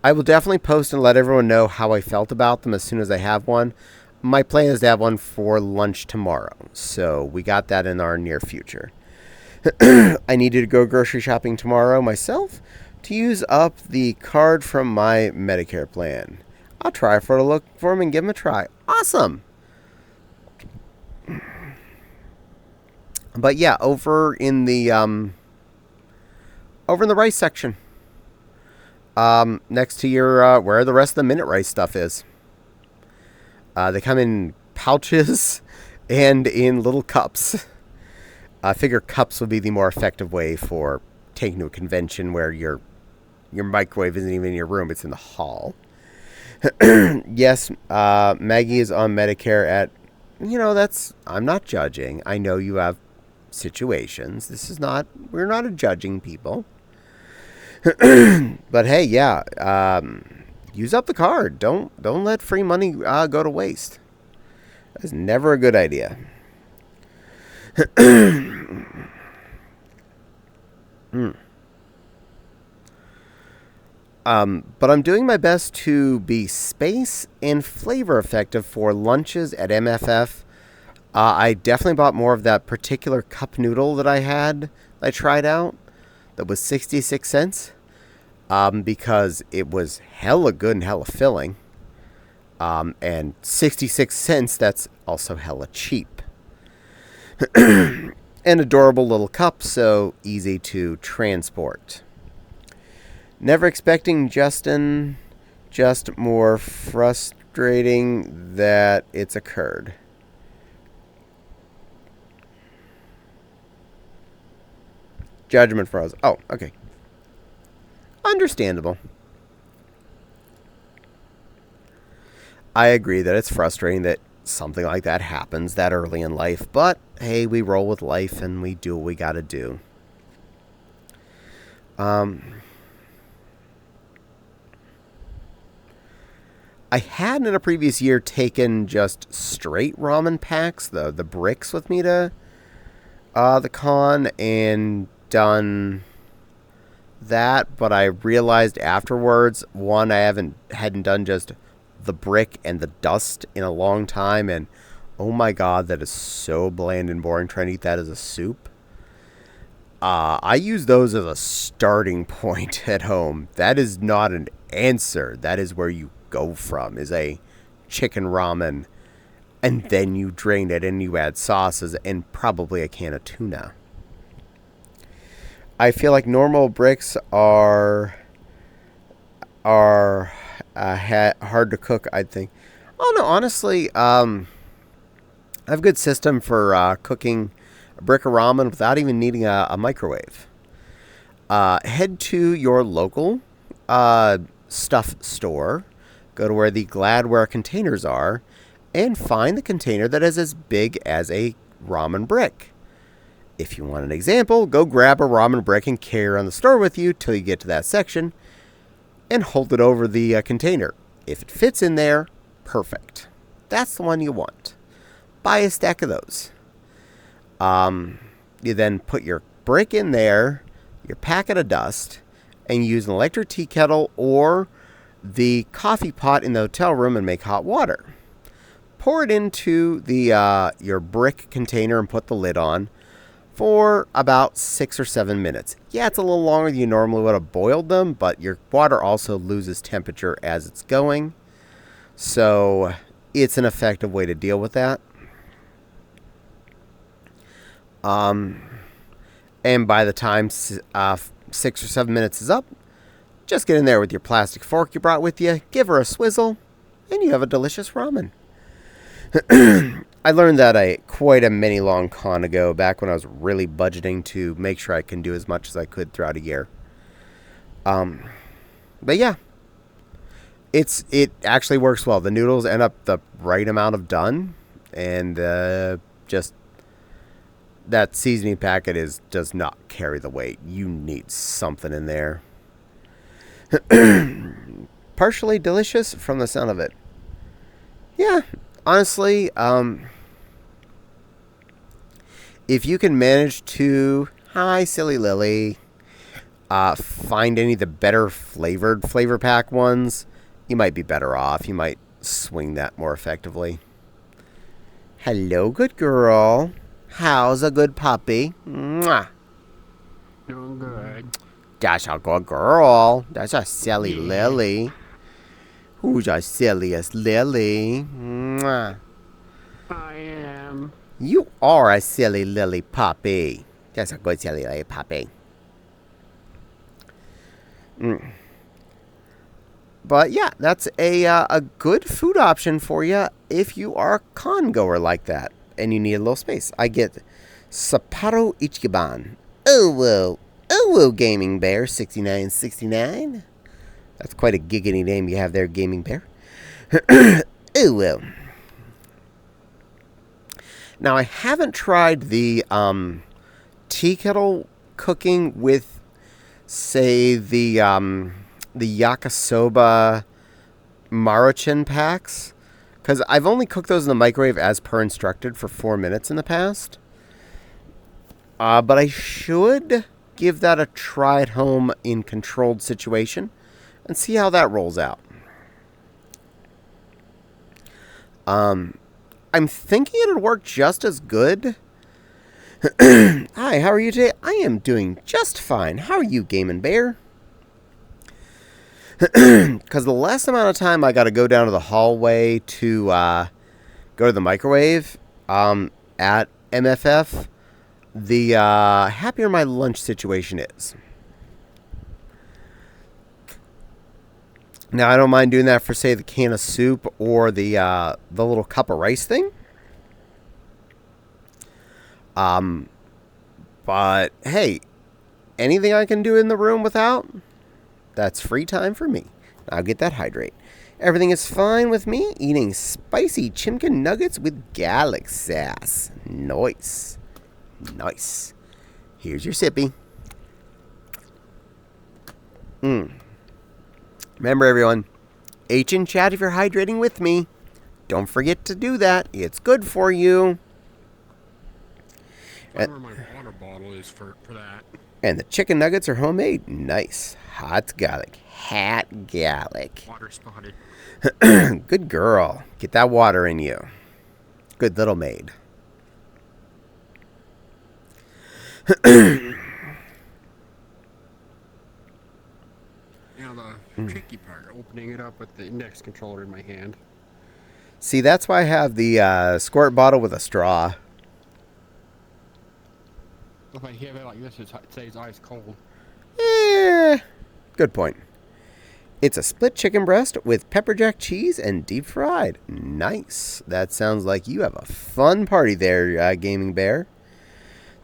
I will definitely post and let everyone know how I felt about them as soon as I have one. My plan is to have one for lunch tomorrow, so we got that in our near future. I needed to go grocery shopping tomorrow myself to use up the card from my Medicare plan. I'll try to look for them and give them a try. Awesome! But yeah, over in the rice section. Next to your where the rest of the minute rice stuff is. They come in pouches and in little cups. I figure cups would be the more effective way for taking to a convention where your microwave isn't even in your room, it's in the hall. Yes, Maggie is on Medicare at I'm not judging. I know you have situations. We're not a judging people. But hey, yeah, use up the card. Don't let free money go to waste. That's never a good idea. But I'm doing my best to be space and flavor effective for lunches at MFF. I definitely bought more of that particular cup noodle that I tried out, that was 66 cents, because it was hella good and hella filling. And 66 cents, that's also hella cheap. An adorable little cup, so easy to transport. Never expecting Justin, just more frustrating that it's occurred. Judgment froze. Oh, okay. Understandable. I agree that it's frustrating that something like that happens that early in life, but hey, we roll with life and we do what we gotta do. I had in a previous year taken just straight ramen packs, the bricks with me to the con, and done that, but I realized afterwards, one, I hadn't done just the brick and the dust in a long time, and oh my god, that is so bland and boring trying to eat that as a soup. I use those as a starting point at home. That is not an answer. That is where you go from, is a chicken ramen, and then you drain it and you add sauces and probably a can of tuna. I feel like normal bricks are hard to cook, I think. Oh no, honestly, I have a good system for cooking a brick of ramen without even needing a microwave. Head to your local stuff store, go to where the Gladware containers are, and find the container that is as big as a ramen brick. If you want an example, go grab a ramen brick and carry it around the store with you till you get to that section, and hold it over the container. If it fits in there, perfect. That's the one you want. Buy a stack of those. You then put your brick in there, your packet of dust, and use an electric tea kettle or the coffee pot in the hotel room and make hot water. Pour it into the your brick container and put the lid on for about 6 or 7 minutes. Yeah, it's a little longer than you normally would have boiled them, but your water also loses temperature as it's going. So it's an effective way to deal with that. And by the time 6 or 7 minutes is up, just get in there with your plastic fork you brought with you, give her a swizzle, and you have a delicious ramen. I learned that quite a many long con ago, back when I was really budgeting to make sure I can do as much as I could throughout a year. But yeah, it actually works well. The noodles end up the right amount of done, and just that seasoning packet does not carry the weight. You need something in there. Partially delicious from the sound of it. Yeah, honestly, if you can manage to, hi Silly Lily, find any of the better flavored flavor pack ones, you might be better off. You might swing that more effectively. Hello, good girl. How's a good puppy? Mwah. Doing good. That's a good girl. That's a silly Lily. Who's the silliest Lily? Mwah. I am. You are a silly Lily puppy. That's a good silly Lily puppy. But yeah, that's a good food option for you if you are a con goer like that and you need a little space. I get Sapporo Ichiban. Oh whoa, Gaming Bear 6969. That's quite a giggity name you have there, Gaming Bear. Oh whoa. Now, I haven't tried the tea kettle cooking with, say, the yakisoba Maruchan packs, because I've only cooked those in the microwave as per instructed for 4 minutes in the past. But I should give that a try at home in controlled situation and see how that rolls out. I'm thinking it'll work just as good. Hi, how are you today? I am doing just fine. How are you, Gaming Bear? Because the last amount of time I got to go down to the hallway to go to the microwave at MFF, the happier my lunch situation is. Now, I don't mind doing that for, say, the can of soup or the little cup of rice thing. But, hey, anything I can do in the room without, that's free time for me. I'll get that hydrate. Everything is fine with me eating spicy chimkin nuggets with garlic sass. Nice. Nice. Here's your sippy. Remember, everyone, H in chat if you're hydrating with me. Don't forget to do that. It's good for you. I wonder where my water bottle is for that. And the chicken nuggets are homemade. Nice. Hot garlic. Hot garlic. Water spotted. Good girl. Get that water in you. Good little maid. Now the tricky part, opening it up with the index controller in my hand. See, that's why I have the squirt bottle with a straw. If I have it like this, it stays ice cold. Good point. It's a split chicken breast with pepper jack cheese and deep fried. Nice. That sounds like you have a fun party there, Gaming Bear.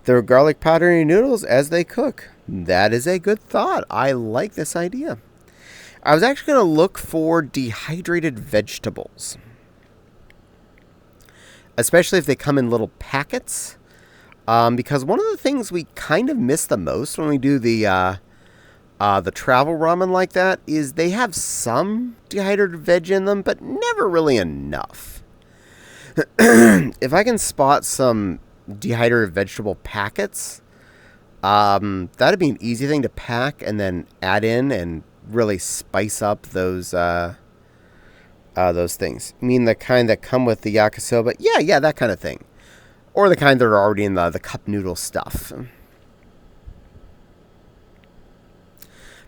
Throw garlic powder in your noodles as they cook. That is a good thought. I like this idea. I was actually going to look for dehydrated vegetables, especially if they come in little packets. Because one of the things we kind of miss the most when we do the travel ramen like that is they have some dehydrated veg in them, but never really enough. If I can spot some dehydrated vegetable packets, that'd be an easy thing to pack and then add in and really spice up those things. You mean the kind that come with the yakisoba? Yeah, that kind of thing. Or the kind that are already in the cup noodle stuff.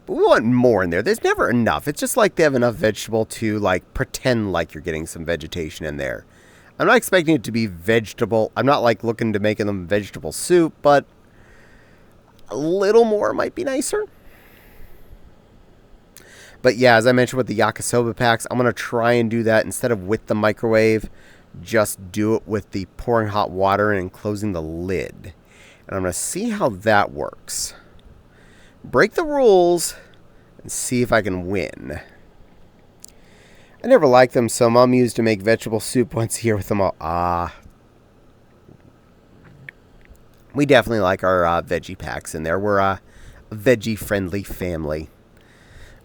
But we want more in there. There's never enough. It's just like they have enough vegetable to, like, pretend like you're getting some vegetation in there. I'm not expecting it to be vegetable. I'm not, like, looking to making them vegetable soup, but a little more might be nicer. But yeah, as I mentioned with the yakisoba packs, I'm going to try and do that instead of with the microwave. Just do it with the pouring hot water and closing the lid. And I'm going to see how that works. Break the rules and see if I can win. I never liked them, so Mom used to make vegetable soup once a year with them all. We definitely like our veggie packs in there. We're a veggie-friendly family.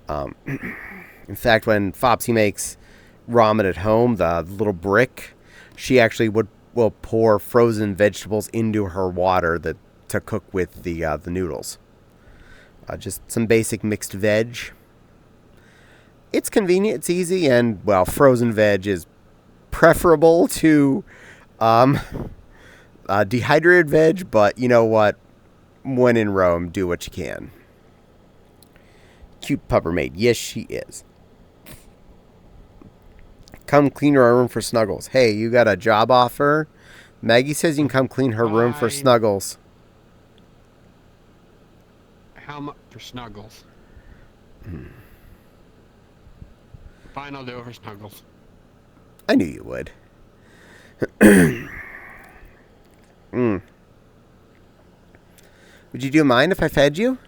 In fact, when Fopsy makes ramen at home, the little brick, she actually will pour frozen vegetables into her water to cook with the noodles. Just some basic mixed veg. It's convenient, it's easy, and, well, frozen veg is preferable to dehydrated veg, but you know what? When in Rome, do what you can. Cute pupper maid. Yes, she is. Come clean our room for Snuggles. Hey, you got a job offer? Maggie says you can come clean her room for Snuggles. How much for Snuggles? Fine, I'll do it for Snuggles. I knew you would. Would you mind if I fed you?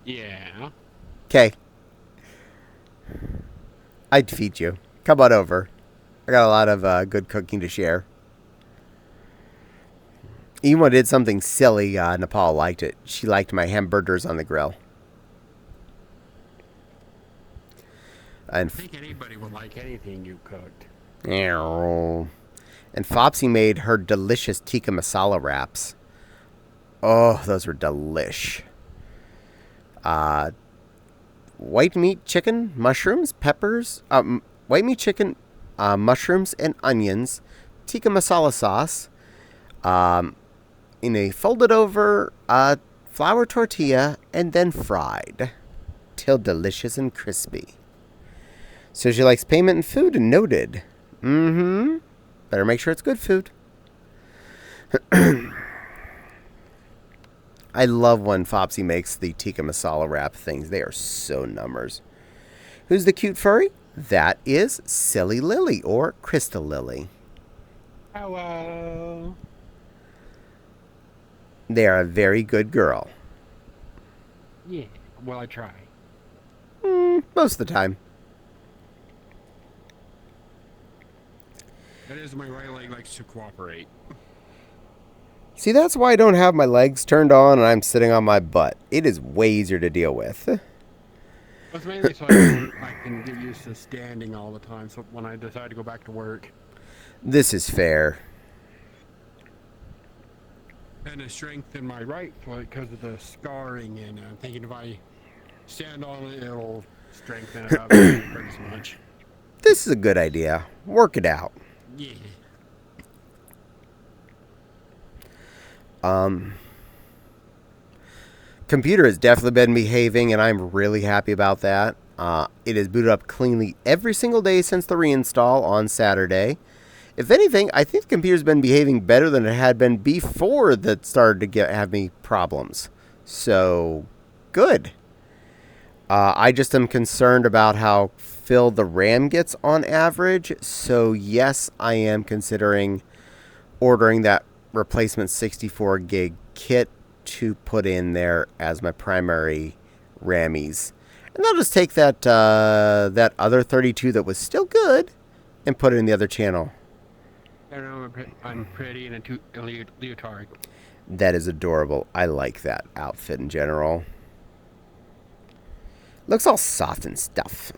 Yeah. Okay. I'd feed you. Come on over. I got a lot of good cooking to share. Even when I did something silly, Nepal liked it. She liked my hamburgers on the grill. And I think anybody would like anything you cooked. and Fopsy made her delicious tikka masala wraps. Oh, those were delish. White meat chicken, mushrooms, peppers, white meat chicken, mushrooms, and onions, tikka masala sauce, in a folded over flour tortilla, and then fried till delicious and crispy. So she likes payment and food, and noted. Mm-hmm. Better make sure it's good food. I love when Fopsy makes the tikka masala wrap things. They are so numbers. Who's the cute furry? That is Silly Lily, or Crystal Lily. Hello. They are a very good girl. Yeah, well, I try. Most of the time. That is, my right leg likes to cooperate. See, that's why I don't have my legs turned on and I'm sitting on my butt. It is way easier to deal with. It's mainly so I can get used to standing all the time, so when I decide to go back to work. This is fair. And to strengthen my right foot because of the scarring, and I'm thinking if I stand on it, it'll strengthen it up pretty much. This is a good idea. Work it out. Yeah. Computer has definitely been behaving, and I'm really happy about that. It is booted up cleanly every single day since the reinstall on Saturday. If anything, I think the computer's been behaving better than it had been before that started to have me problems. So, good. I just am concerned about how filled the RAM gets on average. So, yes, I am considering ordering that replacement 64 gig kit to put in there as my primary Rammies. And I'll just take that that other 32 that was still good and put it in the other channel. I know I'm pretty in a leotard. That is adorable. I like that outfit in general. Looks all soft and stuff.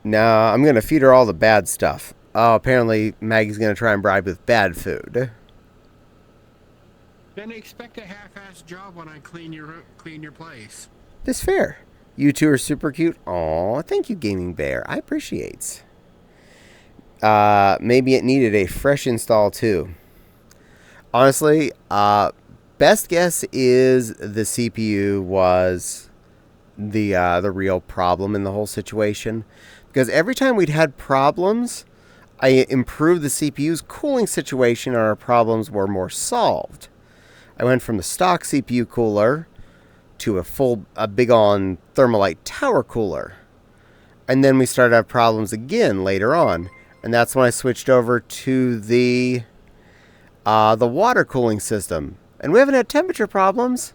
Now, I'm going to feed her all the bad stuff. Oh, apparently Maggie's going to try and bribe with bad food. Then expect a half-assed job when I clean your place. That's fair. You two are super cute. Aw, thank you, Gaming Bear. I appreciate. Maybe it needed a fresh install too. Honestly, best guess is the CPU was the real problem in the whole situation. Because every time we'd had problems, I improved the CPU's cooling situation and our problems were more solved. I went from the stock CPU cooler to a big-on Thermalite tower cooler. And then we started to have problems again later on. And that's when I switched over to the water cooling system. And we haven't had temperature problems.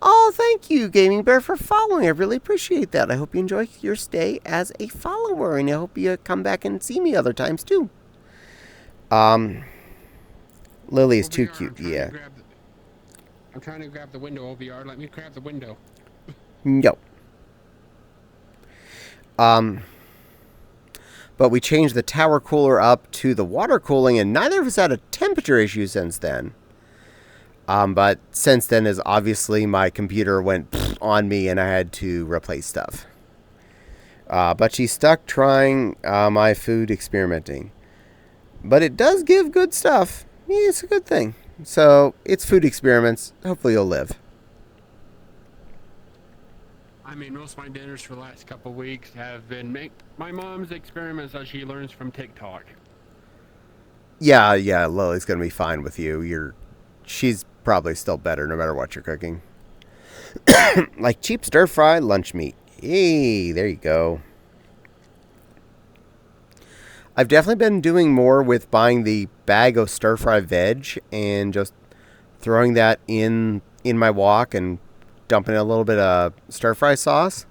Oh, thank you, Gaming Bear, for following. I really appreciate that. I hope you enjoy your stay as a follower, and I hope you come back and see me other times, too. Lily is too cute, yeah. I'm trying to grab the window, OVR. Let me grab the window. No. But we changed the tower cooler up to the water cooling, and neither of us had a temperature issue since then. But since then, as obviously my computer went on me and I had to replace stuff. But she's stuck trying my food experimenting. But it does give good stuff. Yeah, it's a good thing. So, it's food experiments. Hopefully you'll live. I mean, most of my dinners for the last couple of weeks have been my mom's experiments that she learns from TikTok. Yeah, Lily's going to be fine with you. She's probably still better no matter what you're cooking. Like cheap stir-fry lunch meat. Hey, there you go. I've definitely been doing more with buying the bag of stir-fry veg and just throwing that in my wok and dumping a little bit of stir-fry sauce.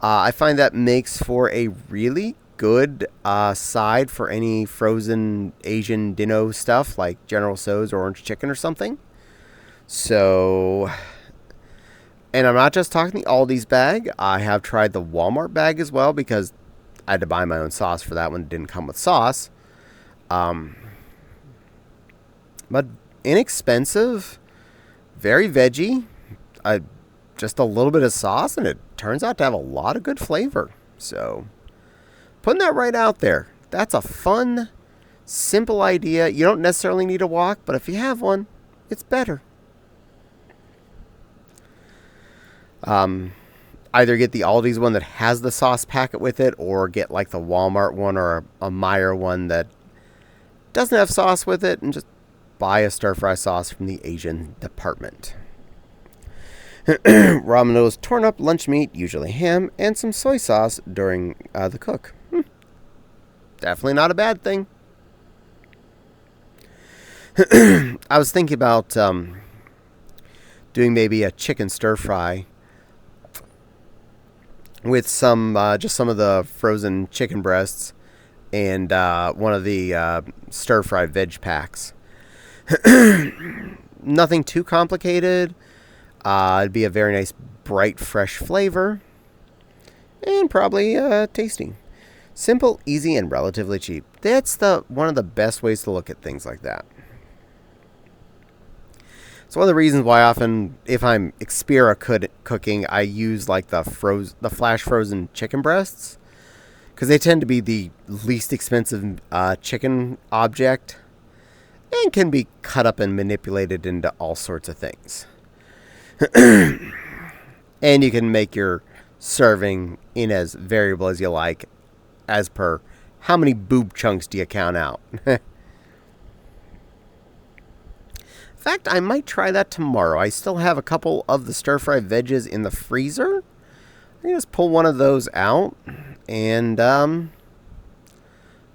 I find that makes for a really good side for any frozen Asian dinner stuff like General Tso's or orange chicken or something. So, and I'm not just talking the Aldi's bag. I have tried the Walmart bag as well because I had to buy my own sauce for that one. It didn't come with sauce. But inexpensive, very veggie, just a little bit of sauce, and it turns out to have a lot of good flavor. So, putting that right out there. That's a fun, simple idea. You don't necessarily need a wok, but if you have one, it's better. Either get the Aldi's one that has the sauce packet with it, or get like the Walmart one or a Meijer one that doesn't have sauce with it, and just buy a stir-fry sauce from the Asian department. Ramen noodles, torn up lunch meat, usually ham, and some soy sauce during the cook. Definitely not a bad thing. I was thinking about doing maybe a chicken stir-fry with just some of the frozen chicken breasts and one of the stir-fry veg packs. Nothing too complicated. It'd be a very nice, bright, fresh flavor. And probably tasty. Simple, easy, and relatively cheap. That's one of the best ways to look at things like that. It's one of the reasons why often, if I'm Xperia cooking, I use like the flash frozen chicken breasts, because they tend to be the least expensive chicken object, and can be cut up and manipulated into all sorts of things. And you can make your serving in as variable as you like, as per how many boob chunks do you count out. In fact, I might try that tomorrow. I still have a couple of the stir-fry veggies in the freezer. I can just pull one of those out and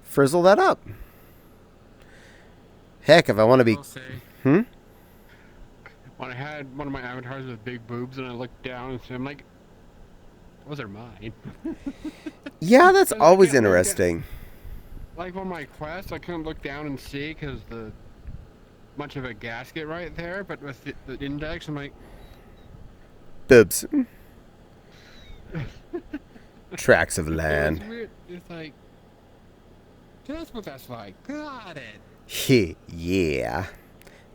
frizzle that up. Heck, if I want to be... When I had one of my avatars with big boobs and I looked down and I'm like, those are mine. Yeah, that's always interesting. Like on my Quest, I couldn't look down and see because the much of a gasket right there, but with the index, I'm like... Boobs. Tracts of land. It's weird. It's like, that's what that's like. Got it. Yeah.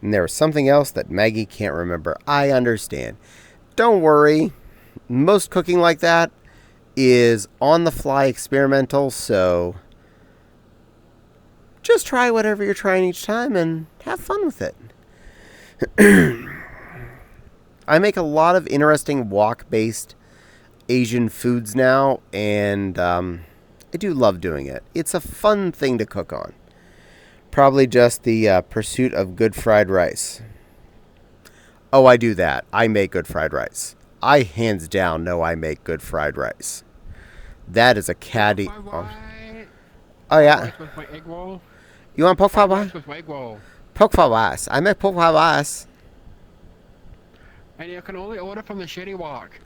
And there was something else that Maggie can't remember. I understand. Don't worry. Most cooking like that is on-the-fly experimental, so just try whatever you're trying each time and have fun with it. I make a lot of interesting wok-based Asian foods now, and I do love doing it. It's a fun thing to cook on. Probably just the pursuit of good fried rice. Oh, I do that. I make good fried rice. I hands down know I make good fried rice. That is a Caddie. Oh yeah. With my egg roll. You want pork fried rice? With my egg roll. Pork fried rice. I make pork fried rice. And you can only order from the shitty wok.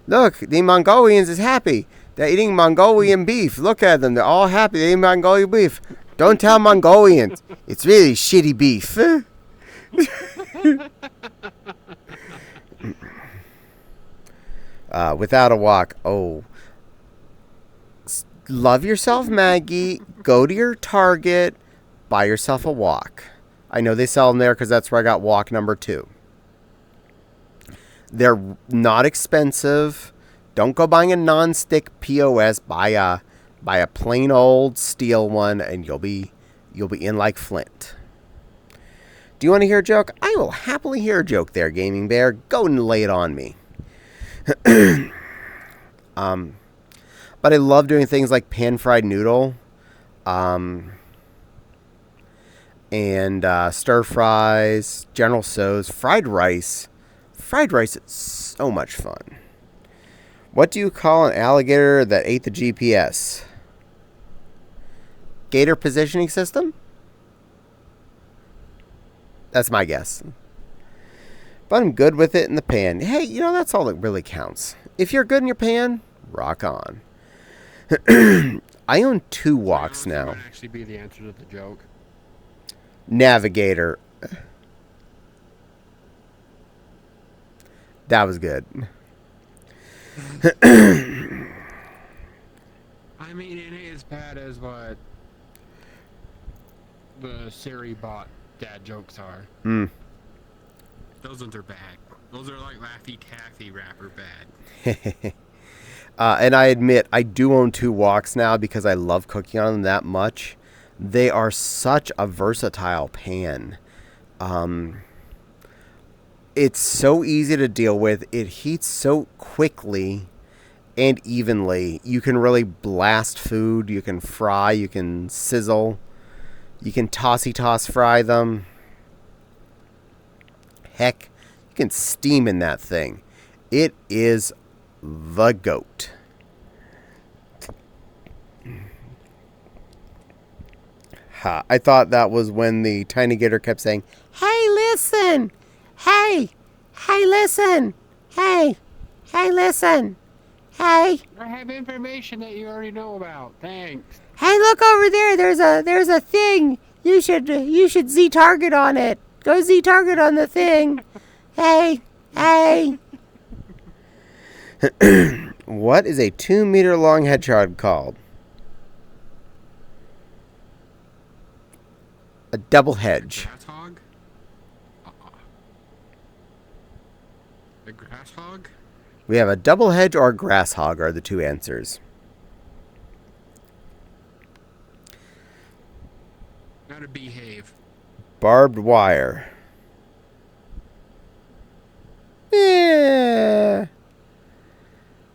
Look, the Mongolians is happy. They're eating Mongolian beef. Look at them. They're all happy. They're eating Mongolian beef. Don't tell Mongolians. It's really shitty beef. Without a wok. Oh. Love yourself, Maggie. Go to your Target. Buy yourself a wok. I know they sell them there because that's where I got wok number 2. They're not expensive. Don't go buying a non-stick POS. Buy a plain old steel one, and you'll be in like Flint. Do you want to hear a joke? I will happily hear a joke there, Gaming Bear. Go and lay it on me. But I love doing things like pan-fried noodle, and stir fries, General Tso's, fried rice. Fried rice is so much fun. What do you call an alligator that ate the GPS? Gator positioning system? That's my guess. But I'm good with it in the pan. Hey, that's all that really counts. If you're good in your pan, rock on. I own 2 walks That now. might actually be the answer to the joke. Navigator. That was good. I mean, it ain't as bad as what the Siri bot dad jokes are. Those ones are bad. Those are like Laffy Taffy rapper bad. And I admit, I do own 2 walks now because I love cooking on them that much. They are such a versatile pan. It's so easy to deal with. It heats so quickly and evenly. You can really blast food. You can fry. You can sizzle. You can toss fry them. Heck, you can steam in that thing. It is the goat. Ha, I thought that was when the tiny gator kept saying, "Hey, listen! Hey! Hey, listen! Hey! Hey, listen! Hey! I have information that you already know about. Thanks. Hey, look over there! There's a thing. You should Z target on it. Go Z target on the thing. Hey! Hey!" What is a 2-meter long hedgehog called? A double hedge. Grass hog? A grass hog? We have a double hedge or a grass hog are the 2 answers. Gotta behave. Barbed wire. Yeah.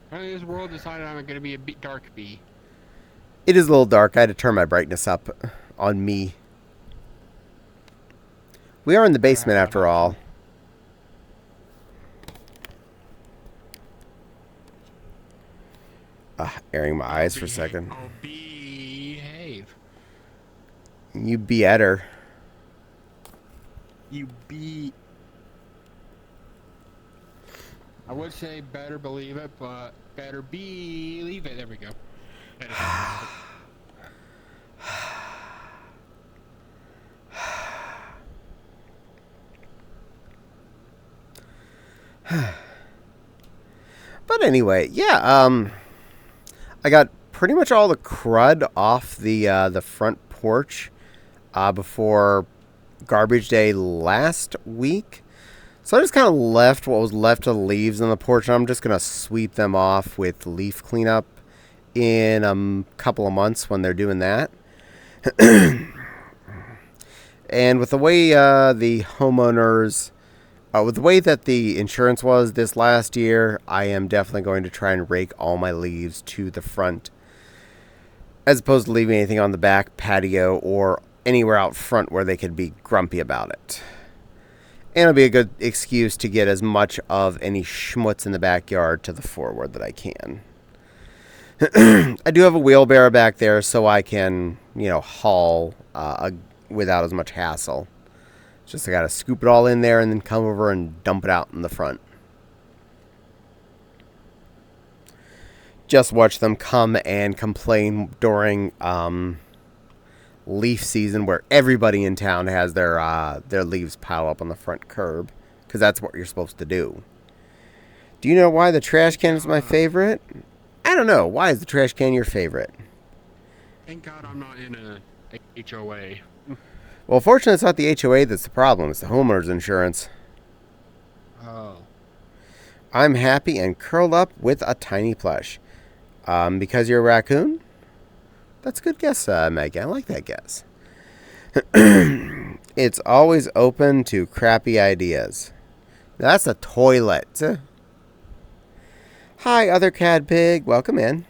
Apparently this world decided I'm gonna be a dark bee. It is a little dark. I had to turn my brightness up on me. We are in the basement after all. Airing my eyes for a second. I'll behave. You be at her. You be. I would say better believe it, but better believe it. There we go. But anyway, yeah, I got pretty much all the crud off the front porch before garbage day last week. So I just kind of left what was left of the leaves on the porch, and I'm just going to sweep them off with leaf cleanup in a couple of months when they're doing that. And with the way the homeowners... with the way that the insurance was this last year, I am definitely going to try and rake all my leaves to the front, as opposed to leaving anything on the back patio or anywhere out front where they could be grumpy about it. And it'll be a good excuse to get as much of any schmutz in the backyard to the forward that I can. I do have a wheelbarrow back there, so I can, haul without as much hassle. Just I gotta scoop it all in there and then come over and dump it out in the front. Just watch them come and complain during leaf season, where everybody in town has their leaves piled up on the front curb, because that's what you're supposed to do. Do you know why the trash can is my favorite? I don't know. Why is the trash can your favorite? Thank God I'm not in a HOA. Well, fortunately, it's not the HOA that's the problem. It's the homeowner's insurance. Oh. I'm happy and curled up with a tiny plush. Because you're a raccoon? That's a good guess, Maggie. I like that guess. It's always open to crappy ideas. That's a toilet. Hi, other cad pig. Welcome in.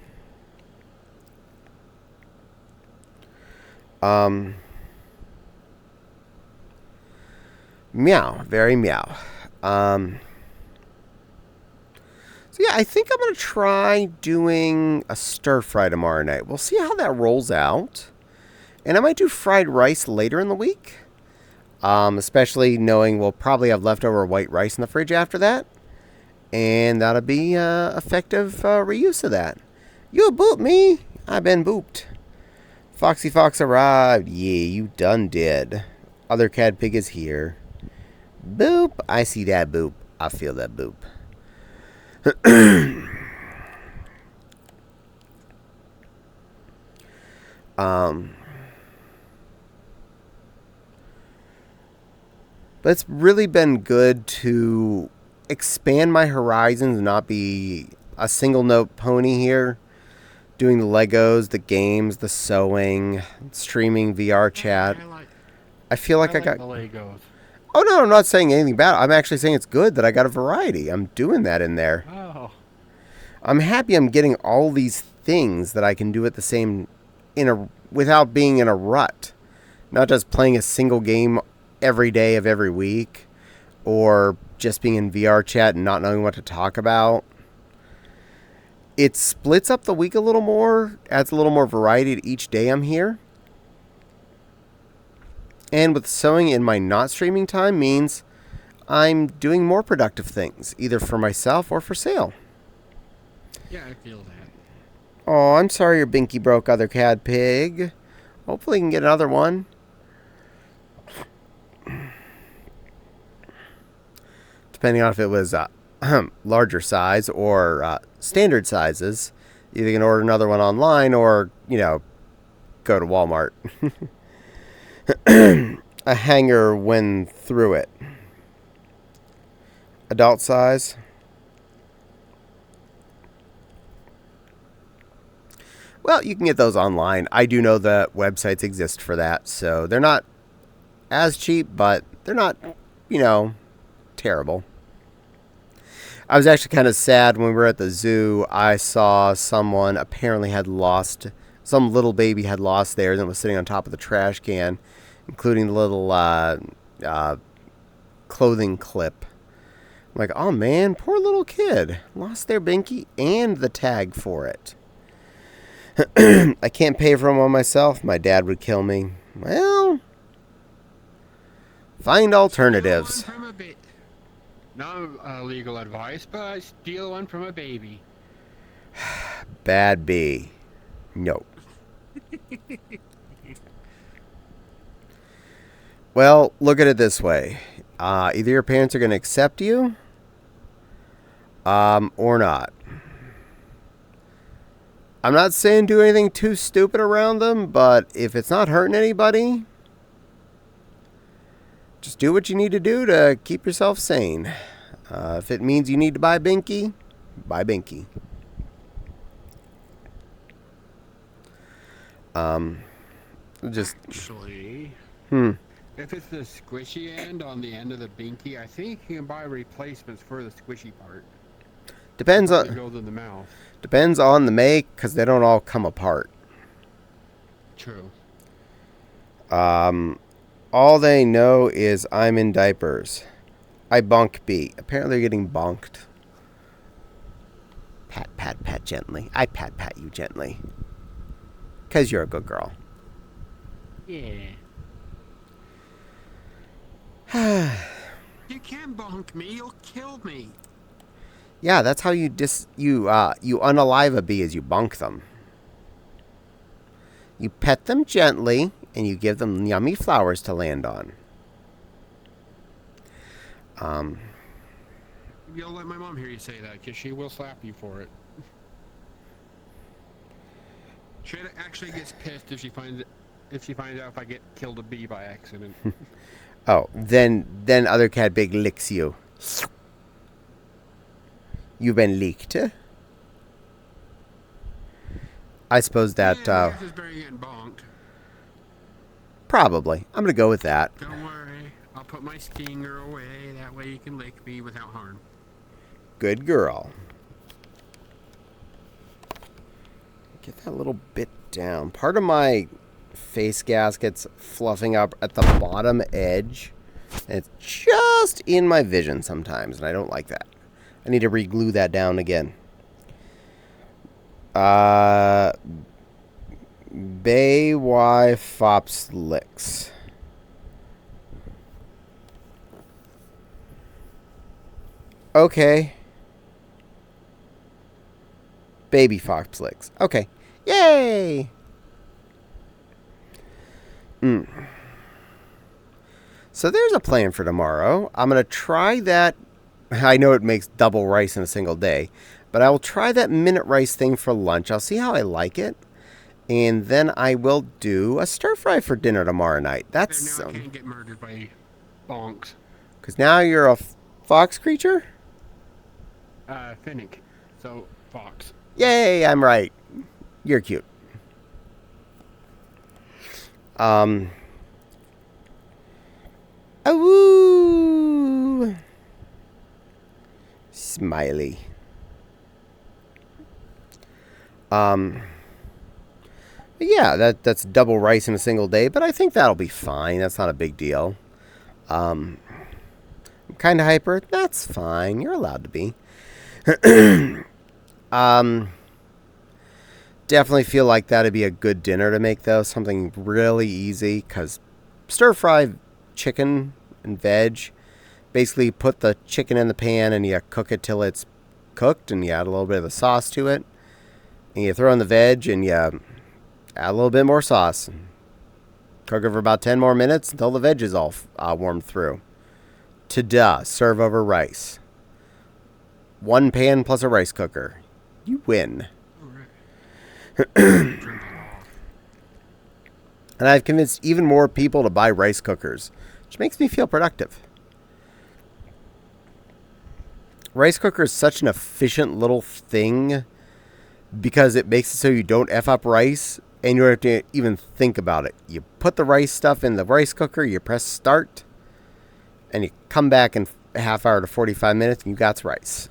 Meow. Very meow. So yeah, I think I'm going to try doing a stir fry tomorrow night. We'll see how that rolls out. And I might do fried rice later in the week. Especially knowing we'll probably have leftover white rice in the fridge after that. And that'll be effective reuse of that. You boot me. I've been booped. Foxy Fox arrived. Yeah, you done did. Other cat pig is here. Boop. I see that boop. I feel that boop. But it's really been good to expand my horizons and not be a single note pony here. Doing the Legos, the games, the sewing, streaming VR chat. I feel like I got the Legos. Oh no, I'm not saying anything bad. I'm actually saying it's good that I got a variety. I'm doing that in there. Oh. I'm happy I'm getting all these things that I can do at the same without being in a rut. Not just playing a single game every day of every week or just being in VR chat and not knowing what to talk about. It splits up the week a little more, adds a little more variety to each day I'm here. And with sewing in my not streaming time means I'm doing more productive things, either for myself or for sale. Yeah, I feel that. Oh, I'm sorry your binky broke, other cat pig. Hopefully you can get another one. Depending on if it was larger size or standard sizes, either you can order another one online or, go to Walmart. A hanger when through it. Adult size. Well, you can get those online. I do know that websites exist for that, so they're not as cheap, but they're not, terrible. I was actually kind of sad when we were at the zoo. I saw someone apparently had lost, some little baby had lost theirs and was sitting on top of the trash can, including the little clothing clip. I'm like, oh man, poor little kid. Lost their binky and the tag for it. I can't pay for them on myself. My dad would kill me. Well, find alternatives. No legal advice, but steal one from a baby. Bad B. No. Well, look at it this way. Either your parents are going to accept you or not. I'm not saying do anything too stupid around them, but if it's not hurting anybody, just do what you need to do to keep yourself sane. If it means you need to buy Binky, buy Binky. Actually, if it's the squishy end on the end of the binky, I think you can buy replacements for the squishy part. Depends on goes in the mouth. Depends on the make, because they don't all come apart. True. All they know is I'm in diapers. I bonk B. Apparently they're getting bonked. Pat, pat, pat gently. I pat, pat you gently. Because you're a good girl. Yeah. You can't bonk me. You'll kill me. Yeah, that's how you unalive a bee, is you bonk them. You pet them gently, and you give them yummy flowers to land on. You'll let my mom hear you say that, because she will slap you for it. She actually gets pissed if she finds out if I get killed a bee by accident. Oh, then other cat big licks you. You've been leaked. I suppose that getting bonked. Probably. I'm gonna go with that. Don't worry, I'll put my stinger away. That way you can lick me without harm. Good girl. Get that little bit down. Part of my face gasket's fluffing up at the bottom edge. And it's just in my vision sometimes, and I don't like that. I need to re-glue that down again. Bay Y Fops Licks. Okay. Baby Fox Licks. Okay. Yay! So there's a plan for tomorrow. I'm going to try that. I know it makes double rice in a single day, but I will try that minute rice thing for lunch. I'll see how I like it. And then I will do a stir fry for dinner tomorrow night. That's Now I can't get murdered by bonks. because now you're a fox creature? Finnick. So, fox. Yay, I'm right. You're cute. Awoo! Smiley. Yeah, that's double rice in a single day, but I think that'll be fine. That's not a big deal. I'm kind of hyper. That's fine. You're allowed to be. Definitely feel like that'd be a good dinner to make, though. Something really easy, because stir-fry chicken and veg. Basically, put the chicken in the pan and you cook it till it's cooked, and you add a little bit of the sauce to it. And you throw in the veg, and you add a little bit more sauce. Cook it for about 10 more minutes until the veg is all warmed through. Ta-da! Serve over rice. One pan plus a rice cooker. You win. And I've convinced even more people to buy rice cookers, which makes me feel productive. Rice cooker is such an efficient little thing because it makes it so you don't F up rice and you don't have to even think about it. You put the rice stuff in the rice cooker, you press start, and you come back in a half hour to 45 minutes and you got rice.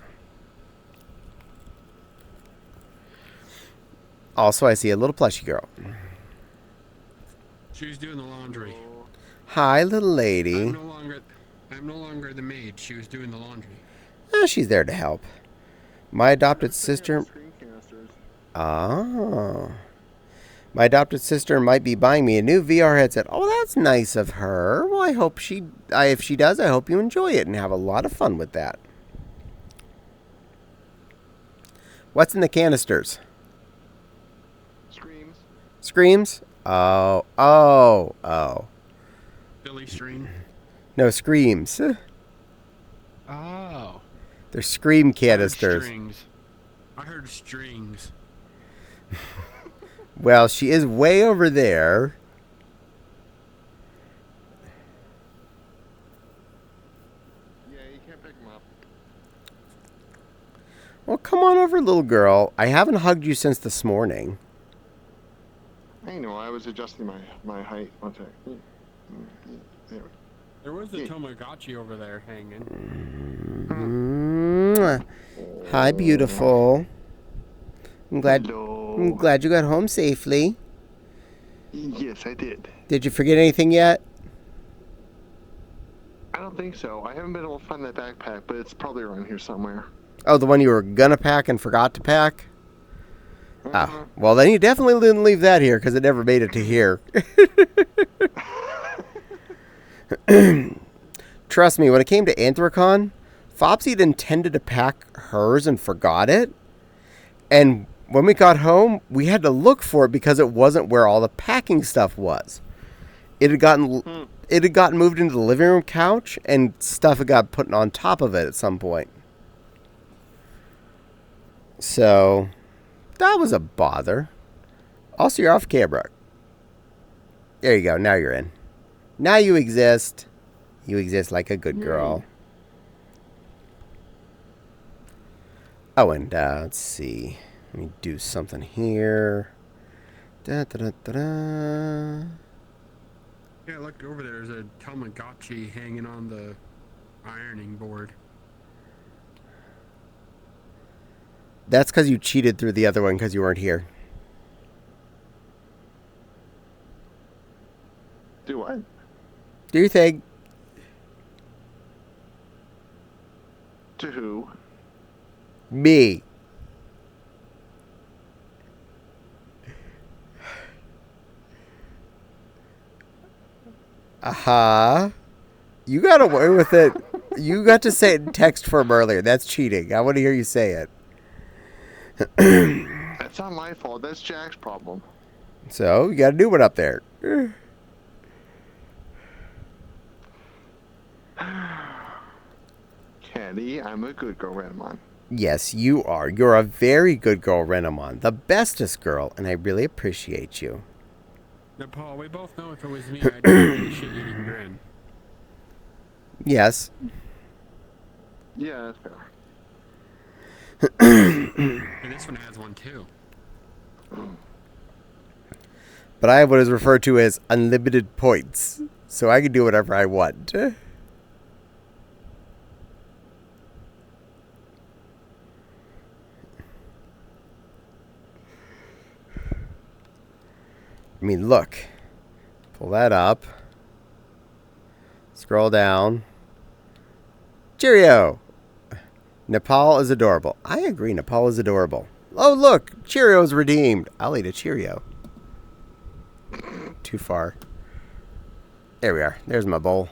Also, I see a little plushy girl. She was doing the laundry. Hi, little lady. I'm no longer the maid. She was doing the laundry. She's there to help. My adopted sister... Oh. My adopted sister might be buying me a new VR headset. Oh, that's nice of her. Well, I hope if she does, I hope you enjoy it and have a lot of fun with that. What's in the canisters? Screams? Oh. Billy Stream. No, screams. Oh. They're scream canisters. I heard strings. Well, she is way over there. Yeah, you can't pick them up. Well, come on over, little girl. I haven't hugged you since this morning. I know, I was adjusting my height. One sec. There. There was a Tamagotchi over there hanging. Hi, beautiful. I'm glad you got home safely. Yes, I did. Did you forget anything yet? I don't think so. I haven't been able to find that backpack, but it's probably around here somewhere. Oh, the one you were gonna pack and forgot to pack? Ah, well, then you definitely didn't leave that here because it never made it to here. Trust me, when it came to Anthrocon, Fopsy had intended to pack hers and forgot it. And when we got home, we had to look for it because it wasn't where all the packing stuff was. It had gotten moved into the living room couch, and stuff had got put on top of it at some point. So that was a bother. Also, you're off camera. There you go. Now you're in. Now you exist. You exist like a good girl. Oh, and let's see. Let me do something here. Da, da, da, da, da. Yeah, look over there. There's a Tamagotchi hanging on the ironing board. That's because you cheated through the other one because you weren't here. Do what? Do your thing. To who? Me. You got away with it. You got to say it in text form earlier. That's cheating. I want to hear you say it. I That's not my fault. That's Jack's problem. So, you got a new one up there. Caddie, I'm a good girl, Renamon. Yes, you are. You're a very good girl, Renamon. The bestest girl, and I really appreciate you. Now, Paul, we both know if it was me, I'd do the shit-eating grin. Yes. Yeah, that's fair. And this one has one, too. But I have what is referred to as unlimited points, so I can do whatever I want. I mean, look. Pull that up. Scroll down. Cheerio! Nepal is adorable. I agree, Nepal is adorable. Oh, look! Cheerio's redeemed. I'll eat a Cheerio. Too far. There we are. There's my bowl.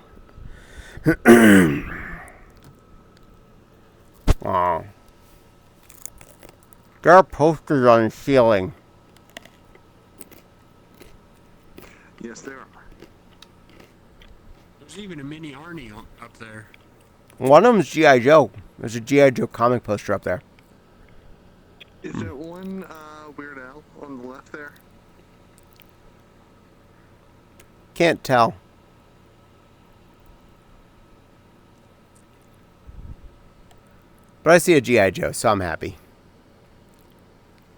Oh. There are posters on the ceiling. Yes, there are. There's even a mini Arnie up there. One of them's G.I. Joe. There's a G.I. Joe comic poster up there. Is there one Weird Al on the left there? Can't tell. But I see a G.I. Joe, so I'm happy.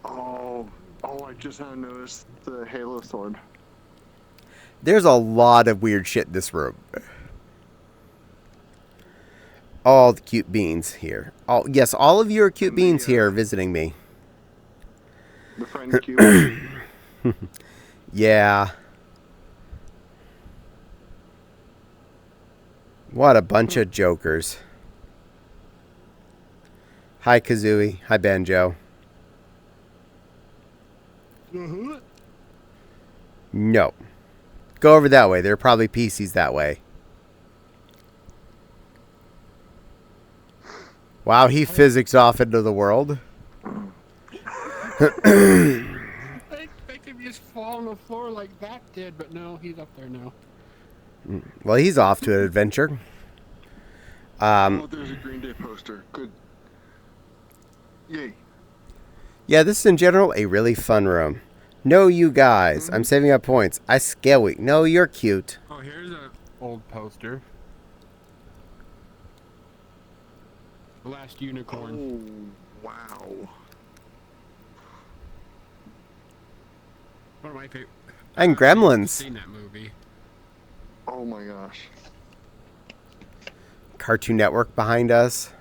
Oh, I just now noticed the Halo sword. There's a lot of weird shit in this room. All the cute beans here. Yes, all of you are cute beans here visiting me. The friend cube. Yeah. What a bunch of jokers. Hi, Kazooie. Hi, Banjo. No. Go over that way. There are probably PCs that way. Wow, he physics off into the world. I expect him to just fall on the floor like that did, but no, he's up there now. Well, he's off to an adventure. Oh, there's a Green Day poster. Good. Yay. Yeah, this is in general a really fun room. No, you guys. I'm saving up points. I scale weak. No, you're cute. Oh, here's an old poster. The Last Unicorn. Oh, wow. One of my favorite. And I've Gremlins. seen that movie. Oh my gosh. Cartoon Network behind us.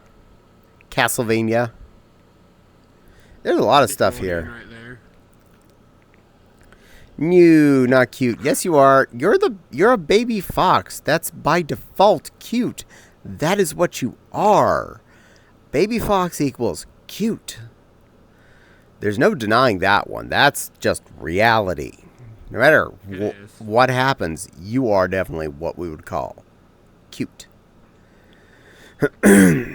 Castlevania. There's a lot of stuff here. Right there. No, not cute. Yes, you are. You're a baby fox. That's by default cute. That is what you are. Baby fox equals cute. There's no denying that one. That's just reality. No matter what happens, you are definitely what we would call cute. I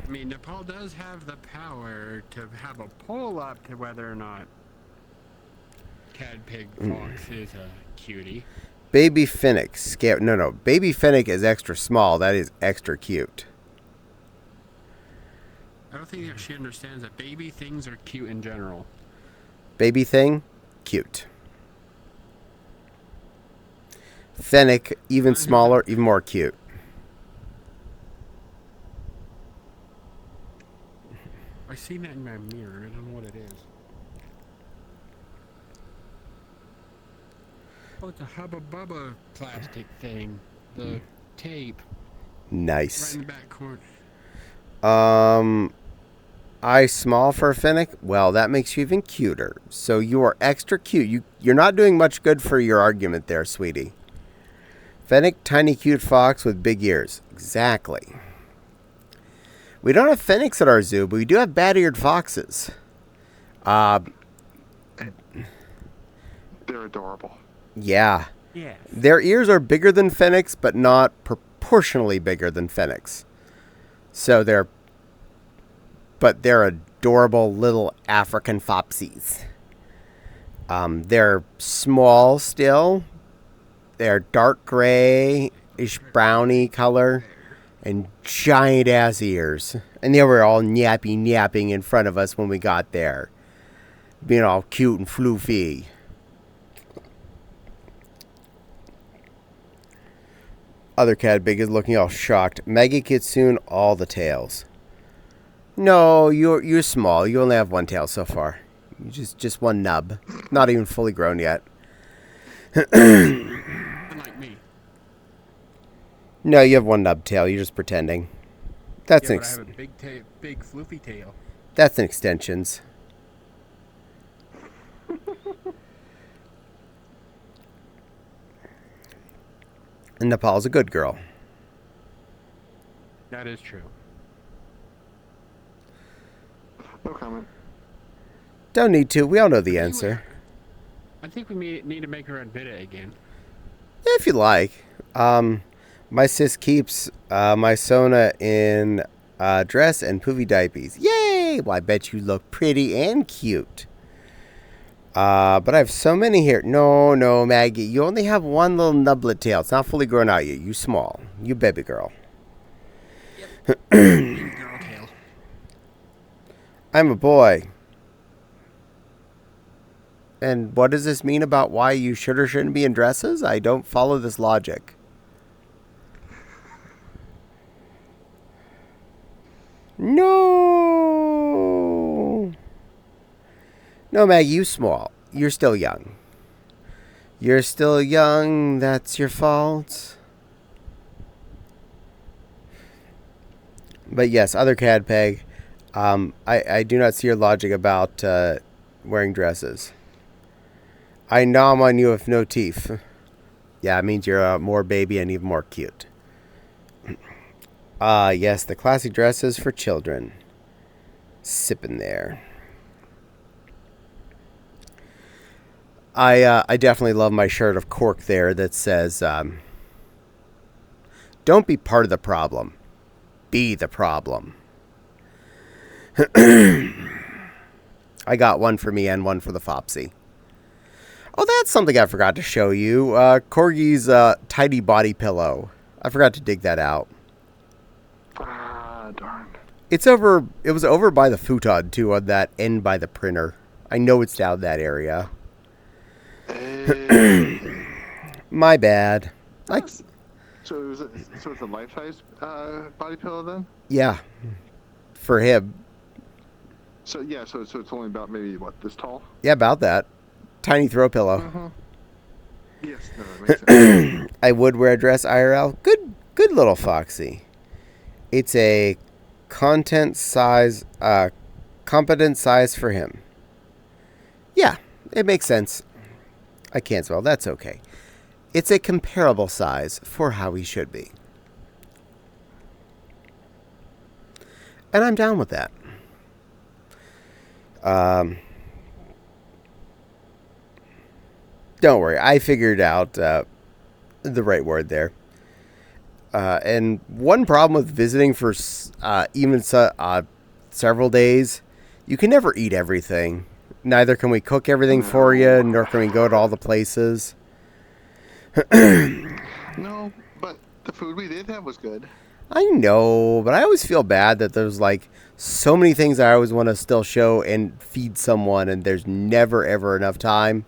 mean, Nepal does have the power to have a poll up to whether or not Cad Pig Fox is a cutie. Baby Finnick. No. Baby Finnick is extra small. That is extra cute. I don't think that she understands that baby things are cute in general. Baby thing, cute. Fennec, even smaller, even more cute. I seen that in my mirror. I don't know what it is. Oh, it's a Hubba Bubba plastic thing. The tape. Nice. Right in the back corner. I small for a Fennec? Well, that makes you even cuter. So you are extra cute. You're not doing much good for your argument there, sweetie. Fennec, tiny cute fox with big ears. Exactly. We don't have Fennecs at our zoo, but we do have bat-eared foxes. They're adorable. Yeah. Yeah. Their ears are bigger than Fennecs, but not proportionally bigger than Fennecs. So they're adorable little African Fopsies. They're small still. They're dark grayish browny color and giant ass ears. And they were all napping in front of us when we got there. Being all cute and floofy. Other cat big is looking all shocked. Maggie gets soon all the tails. No, you're small. You only have one tail so far. You just one nub. Not even fully grown yet. Unlike me. No, you have one nub tail. You're just pretending. That's Yeah, an but I have a big floofy tail. that's an extensions. And Nepal's a good girl. That is true. No comment. Don't need to. We all know the answer. I think we need to make her admit it again. If you like. My sis keeps my Sona in dress and poofy diapers. Yay! Well, I bet you look pretty and cute. But I have so many here. No, Maggie. You only have one little nublet tail. It's not fully grown out yet. You small. You baby girl. Yep. Big girl tail. I'm a boy. And what does this mean about why you should or shouldn't be in dresses? I don't follow this logic. No. No, Maggie, you small. You're still young. You're still young. That's your fault. But yes, other cat peg. I do not see your logic about wearing dresses. I nom on you with no teeth. Yeah, it means you're more baby and even more cute. Yes, the classic dresses for children. Sipping there. I definitely love my shirt of cork there that says, don't be part of the problem. Be the problem. I got one for me and one for the Fopsy. Oh, that's something I forgot to show you. Corgi's tidy body pillow. I forgot to dig that out. Ah, darn. It was over by the futon, too, on that end by the printer. I know it's down that area. My bad. So it's a life-size body pillow then? Yeah. For him. So yeah, so it's only about maybe what, this tall? Yeah, about that. Tiny throw pillow. Uh-huh. Yes, no, that makes sense. I would wear a dress IRL. Good little Foxy. It's a competent size for him. Yeah, it makes sense. I can't spell. That's okay. It's a comparable size for how he should be. And I'm down with that. Don't worry. I figured out the right word there. And one problem with visiting for even several days, you can never eat everything. Neither can we cook everything for you, nor can we go to all the places. No, but the food we did have was good. I know, but I always feel bad that there's like so many things I always want to still show and feed someone, and there's never ever enough time.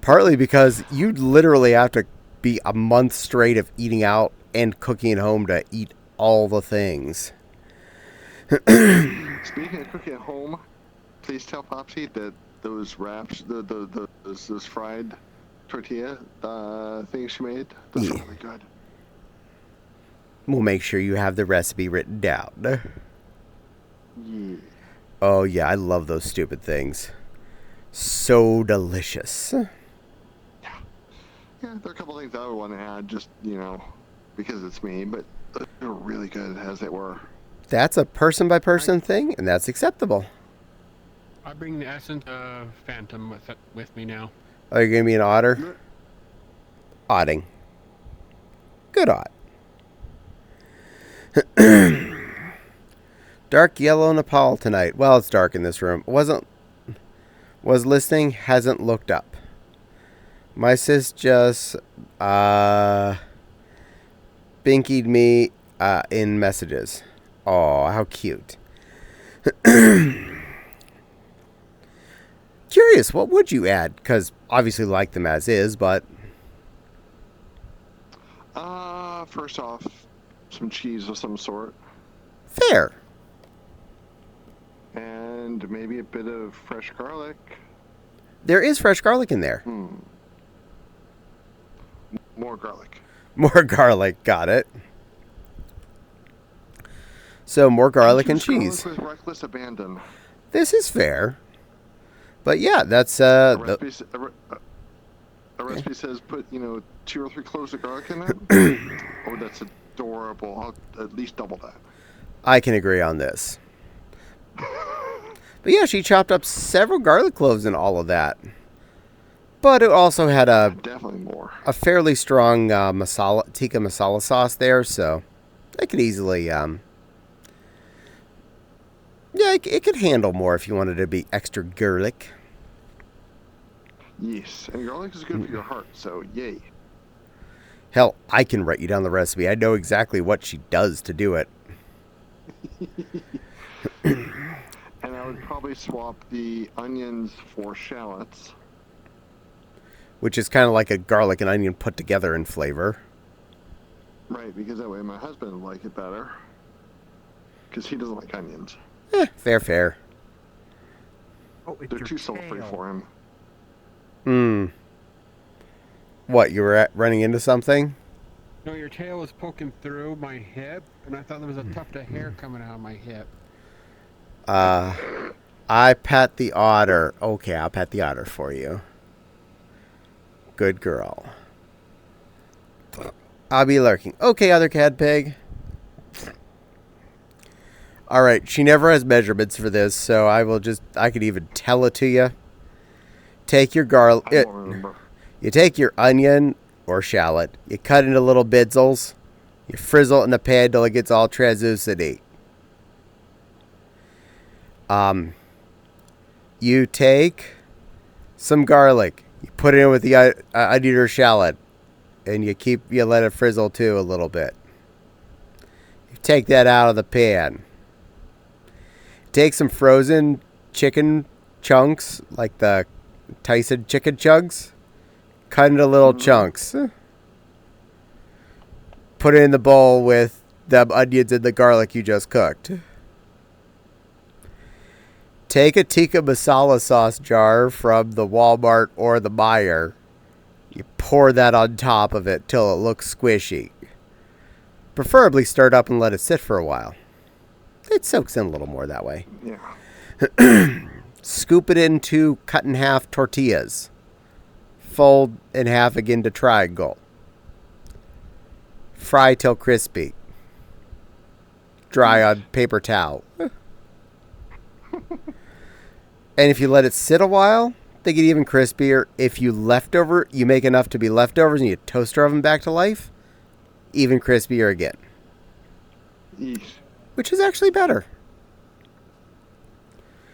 Partly because you literally have to be a month straight of eating out and cooking at home to eat all the things. Speaking of cooking at home, please tell Popsy that those wraps, those fried tortilla things she made, those are really good. We'll make sure you have the recipe written down. Yeah. Oh yeah, I love those stupid things. So delicious. Yeah, there are a couple things I would want to add, just, because it's me, but they're really good as they were. That's a person-by-person thing, and that's acceptable. I bring the essence of Phantom with me now. Are you going to be an otter? Otting. Good odd. Dark yellow Nepal tonight. Well, it's dark in this room. Was listening, hasn't looked up. My sis just binkied me in messages. Oh, how cute. Curious, what would you add? Because obviously like them as is, but... First off, some cheese of some sort. Fair. And maybe a bit of fresh garlic. There is fresh garlic in there. More garlic. More garlic, got it. So more garlic and cheese. Garlic with reckless abandon. This is fair. But yeah, that's A recipe says put 2 or 3 cloves of garlic in it. Oh, that's adorable. I'll at least double that. I can agree on this. But yeah, she chopped up several garlic cloves in all of that. But it also had Definitely more. a fairly strong tikka masala sauce there, so I could easily it could handle more if you wanted to be extra garlic. Yes, and garlic is good for your heart, so yay. Hell, I can write you down the recipe. I know exactly what she does to do it. And I would probably swap the onions for shallots. Which is kind of like a garlic and onion put together in flavor. Right, because that way my husband would like it better. Because he doesn't like onions. Fair. Oh, it's They're your too sulfur tail. for him. What, you were running into something? No, your tail was poking through my hip, and I thought there was a tuft of hair coming out of my hip. I pet the otter. Okay, I'll pet the otter for you. Good girl. I'll be lurking. Okay, other cat pig. Alright, she never has measurements for this, so I could even tell it to you. Take your garlic. I don't remember. You take your onion or shallot, you cut into little bidzels, you frizzle it in a pan till it gets all translucent. You take some garlic, you put it in with the onion or shallot, and you let it frizzle too a little bit. You take that out of the pan. Take some frozen chicken chunks, like the Tyson chicken chunks, cut into little chunks. Put it in the bowl with the onions and the garlic you just cooked. Take a tikka masala sauce jar from the Walmart or the Meijer. You pour that on top of it till it looks squishy. Preferably stir it up and let it sit for a while. It soaks in a little more that way. Yeah. Scoop it into cut in half tortillas. Fold in half again to triangle. Fry till crispy. Dry on paper towel. And if you let it sit a while, they get even crispier. If you make enough to be leftovers and you toaster oven back to life, even crispier again. Yeesh. Which is actually better.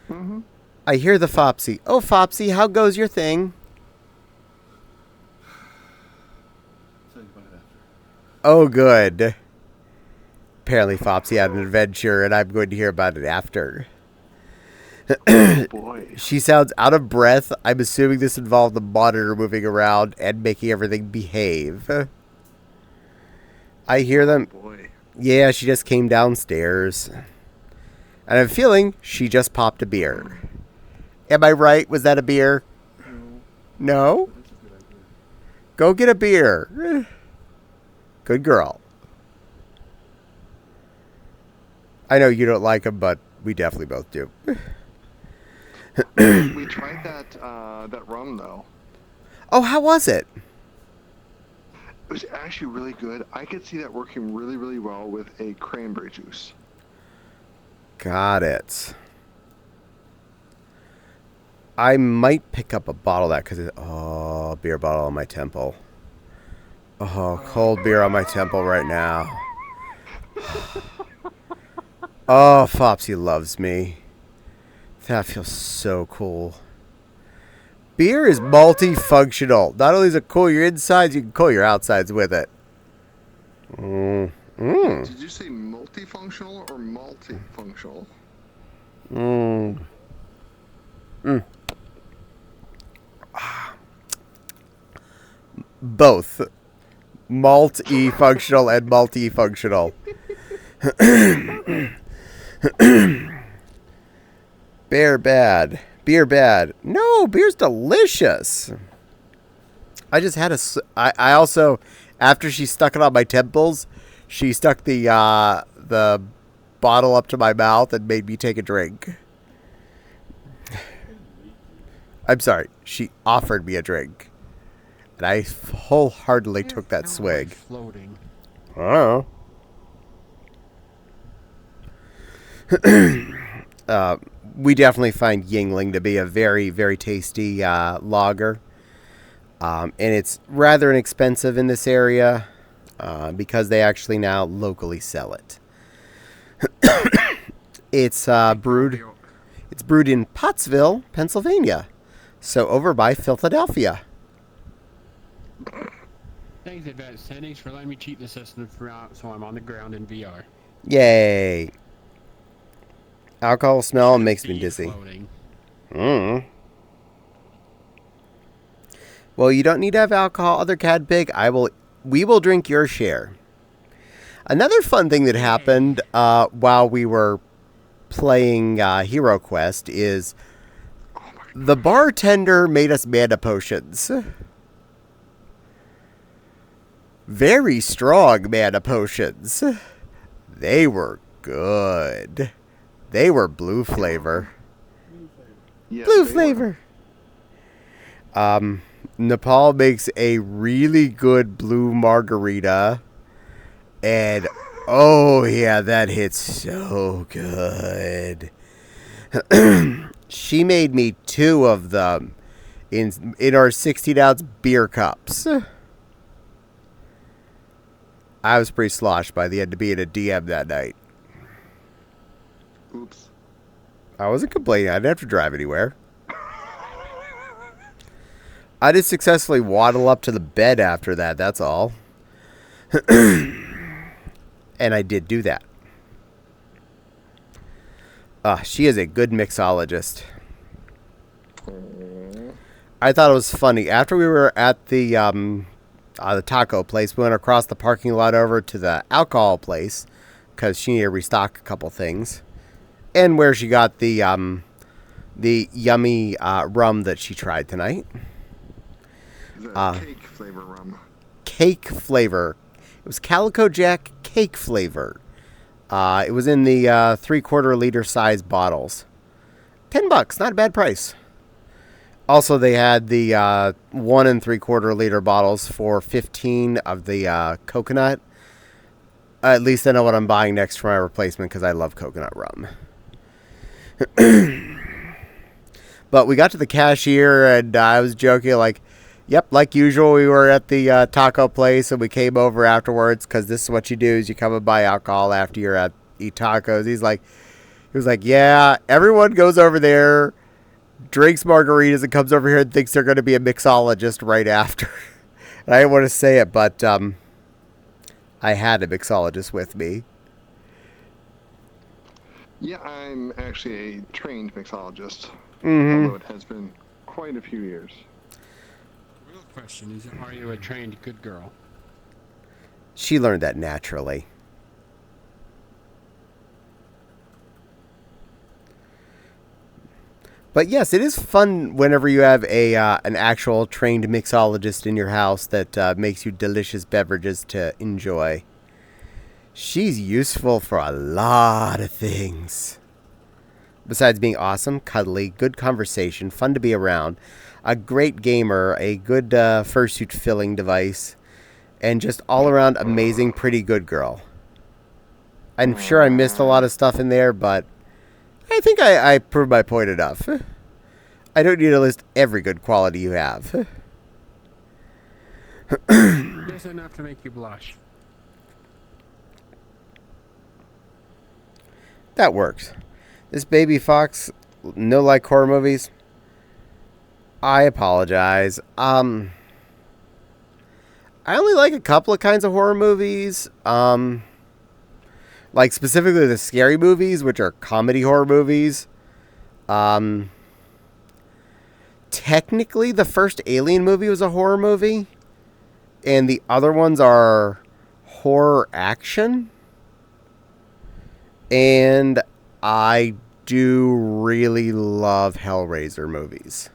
Mm-hmm. I hear the Fopsy. Oh, Fopsy, how goes your thing? Oh, good. Apparently Fopsy had an adventure, and I'm going to hear about it after. Oh boy. She sounds out of breath. I'm assuming this involved the monitor moving around and making everything behave. I hear them. Oh boy. Yeah, she just came downstairs. And I'm feeling she just popped a beer. Am I right? Was that a beer? No? Go get a beer. Good girl. I know you don't like them, but we definitely both do. We tried that rum though. Oh, how was it? It was actually really good. I could see that working really, really well with a cranberry juice. Got it. I might pick up a bottle of that because a beer bottle on my temple. Oh, cold beer on my temple right now. Oh, Flopsy loves me. That feels so cool. Beer is multifunctional. Not only is it cool your insides, you can cool your outsides with it. Did you say multifunctional or multifunctional? Both. Multi-functional and multifunctional. Beer bad. Beer bad. No, beer's delicious. I just had I also, after she stuck it on my temples, she stuck the bottle up to my mouth and made me take a drink. I'm sorry. She offered me a drink. And I wholeheartedly took that swig. Floating. Oh. We definitely find Yingling to be a very, very tasty lager. And it's rather inexpensive in this area because they actually now locally sell it. It's brewed in Pottsville, Pennsylvania. So over by Philadelphia. Thanks, Advanced Settings, for letting me cheat the system throughout, so I'm on the ground in VR. Yay. Alcohol smell makes me dizzy. Floating. Well, you don't need to have alcohol, other Cad Pig. We will drink your share. Another fun thing that happened while we were playing Hero Quest is the bartender made us mana potions. Very strong mana potions. They were good. They were blue flavor. Yes, Blue they flavor. Nepal makes a really good blue margarita. And, oh yeah, that hits so good. She made me 2 of them in our 16-ounce beer cups. I was pretty sloshed by the end of being a DM that night. were. Oops. I wasn't complaining. I didn't have to drive anywhere. I just successfully waddle up to the bed after that, that's all. And I did do that. She is a good mixologist. I thought it was funny. After we were at the taco place, we went across the parking lot over to the alcohol place because she needed to restock a couple things, and where she got the yummy rum that she tried tonight. The cake flavor rum. Cake flavor. It was Calico Jack cake flavor. It was in the 3/4 liter size bottles. $10, not a bad price. Also, they had the 1 3/4 liter bottles for 15 of the coconut. At least I know what I'm buying next for my replacement because I love coconut rum. But we got to the cashier and I was joking like, yep, like usual, we were at the taco place and we came over afterwards because this is what you do is you come and buy alcohol after you're at eat tacos. He was like, yeah, everyone goes over there, drinks margaritas and comes over here and thinks they're going to be a mixologist right after. And I didn't want to say it, but I had a mixologist with me. Yeah, I'm actually a trained mixologist. Mm-hmm. Although it has been quite a few years. Real question is, are you a trained good girl? She learned that naturally. But yes, it is fun whenever you have an actual trained mixologist in your house that makes you delicious beverages to enjoy. She's useful for a lot of things. Besides being awesome, cuddly, good conversation, fun to be around, a great gamer, a good fursuit filling device, and just all around amazing, pretty good girl. I'm sure I missed a lot of stuff in there, but I think I proved my point enough. I don't need to list every good quality you have. Just enough to make you blush. That works. This baby fox, no like horror movies. I apologize. I only like a couple of kinds of horror movies. Like specifically the scary movies, which are comedy horror movies. Technically, the first Alien movie was a horror movie, and the other ones are horror action. And I do really love Hellraiser movies.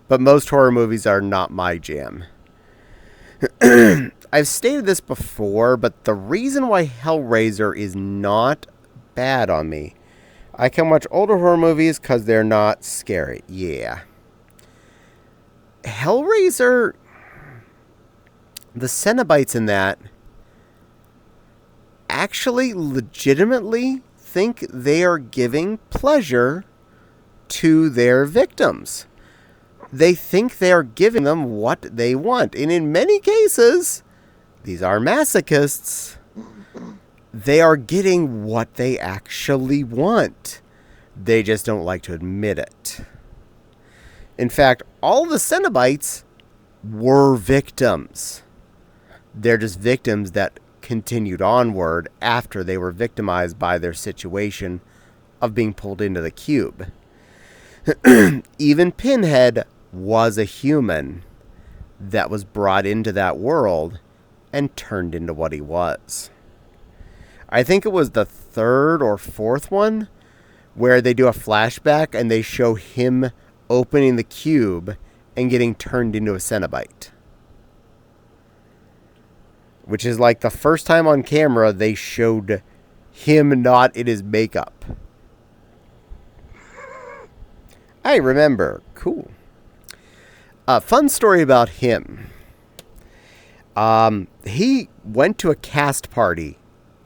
But most horror movies are not my jam. I've stated this before, but the reason why Hellraiser is not bad on me, I can watch older horror movies because they're not scary. Yeah. Hellraiser, the Cenobites in that actually legitimately think they are giving pleasure to their victims. They think they are giving them what they want. And in many cases, these are masochists. They are getting what they actually want. They just don't like to admit it. In fact, all the Cenobites were victims. They're just victims that continued onward after they were victimized by their situation of being pulled into the cube. Even Pinhead was a human that was brought into that world and turned into what he was. I think it was the third or fourth one where they do a flashback and they show him opening the cube and getting turned into a Cenobite. Which is like the first time on camera they showed him not in his makeup. I remember. Cool. A fun story about him. He went to a cast party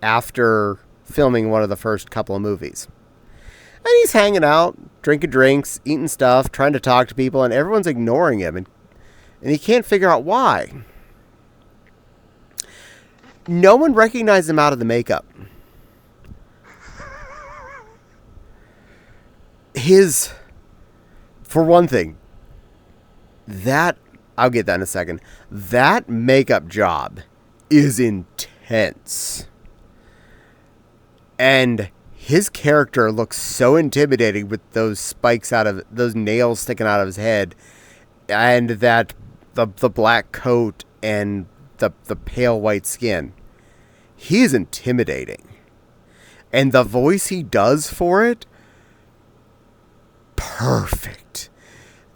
after filming one of the first couple of movies. And he's hanging out, drinking drinks, eating stuff, trying to talk to people, and everyone's ignoring him. And he can't figure out why. No one recognized him out of the makeup. For one thing, I'll get that in a second. That makeup job is intense. And his character looks so intimidating with those those nails sticking out of his head, and that the black coat and the pale white skin. He is intimidating. And the voice he does for it, perfect.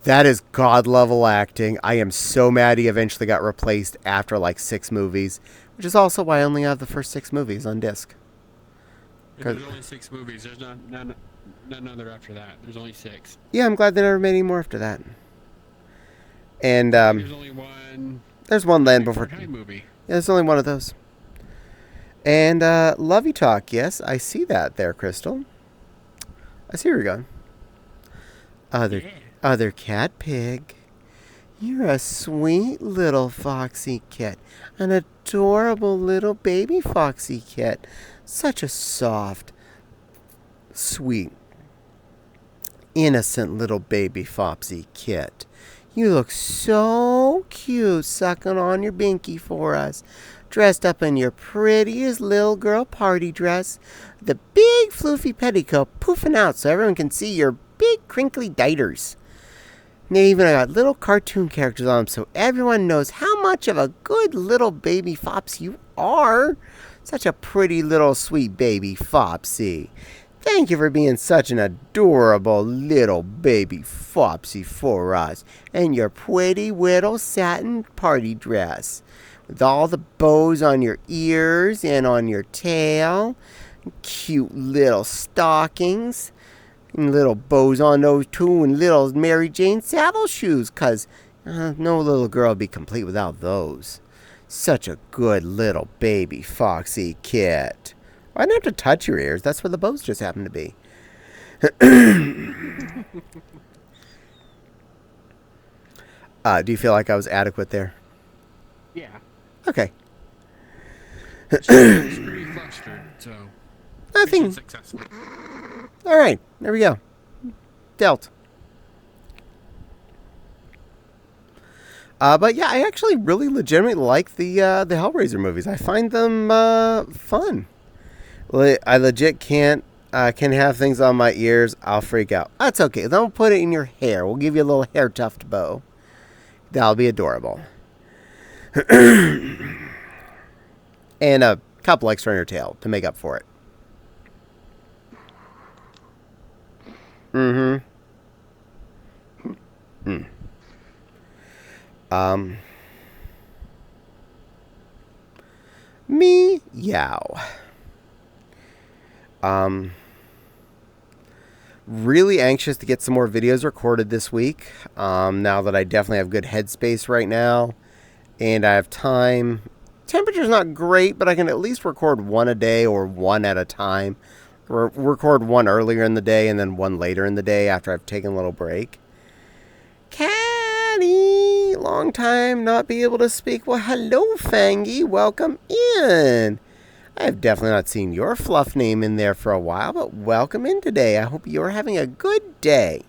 That is God level acting. I am so mad he eventually got replaced after like 6 movies, which is also why I only have the first 6 movies on disc. There's only 6 movies. There's none other after that. There's only 6. Yeah, I'm glad they never made any more after that. And there's only one. There's one Land Before Time movie. Yeah, there's only one of those. And Lovey Talk, yes, I see that there, Crystal. I see where you're going. Other cat pig. You're a sweet little foxy cat. An adorable little baby foxy cat. Such a soft, sweet, innocent little baby foxy kit. You look so cute sucking on your binky for us. Dressed up in your prettiest little girl party dress. The big floofy petticoat poofing out so everyone can see your big crinkly diters. And they even got little cartoon characters on them so everyone knows how much of a good little baby fops you are. Such a pretty little sweet baby Fopsy. Thank you for being such an adorable little baby Fopsy for us. And your pretty little satin party dress. With all the bows on your ears and on your tail. Cute little stockings. And little bows on those too. And little Mary Jane saddle shoes. 'Cause no little girl would be complete without those. Such a good little baby foxy kit. I don't have to touch your ears. That's where the bows just happen to be. Do you feel like I was adequate there? Yeah. Okay. She's pretty flustered, so. Nothing. Mission successful. All right, there we go. Dealt. But yeah, I actually really legitimately like the Hellraiser movies. I find them fun. I legit can have things on my ears. I'll freak out. That's okay. Don't put it in your hair. We'll give you a little hair tuft bow. That'll be adorable. And a couple extra on your tail to make up for it. Mm-hmm. Meow. Really anxious to get some more videos recorded this week. Now that I definitely have good headspace right now, and I have time. Temperature's not great, but I can at least record one a day or one at a time. Record one earlier in the day and then one later in the day after I've taken a little break. Caddie, long time not be able to speak. Well, hello, Fangy. Welcome in. I have definitely not seen your fluff name in there for a while, but welcome in today. I hope you're having a good day.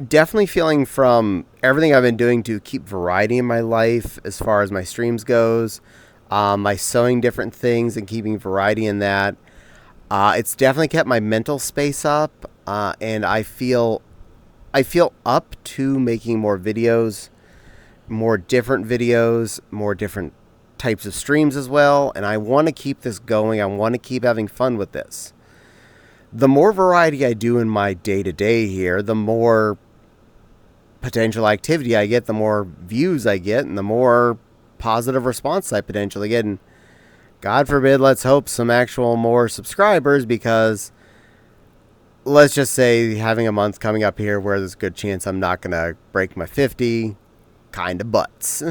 Definitely feeling from everything I've been doing to keep variety in my life as far as my streams goes, my sewing different things and keeping variety in that. It's definitely kept my mental space up, and I feel up to making more videos, more different types of streams as well, and I want to keep this going. I want to keep having fun with this. The more variety I do in my day-to-day here, the more potential activity I get, the more views I get, and the more positive response I potentially get. And God forbid, let's hope some actual more subscribers, because let's just say having a month coming up here where there's a good chance I'm not going to break my 50 kind of butts.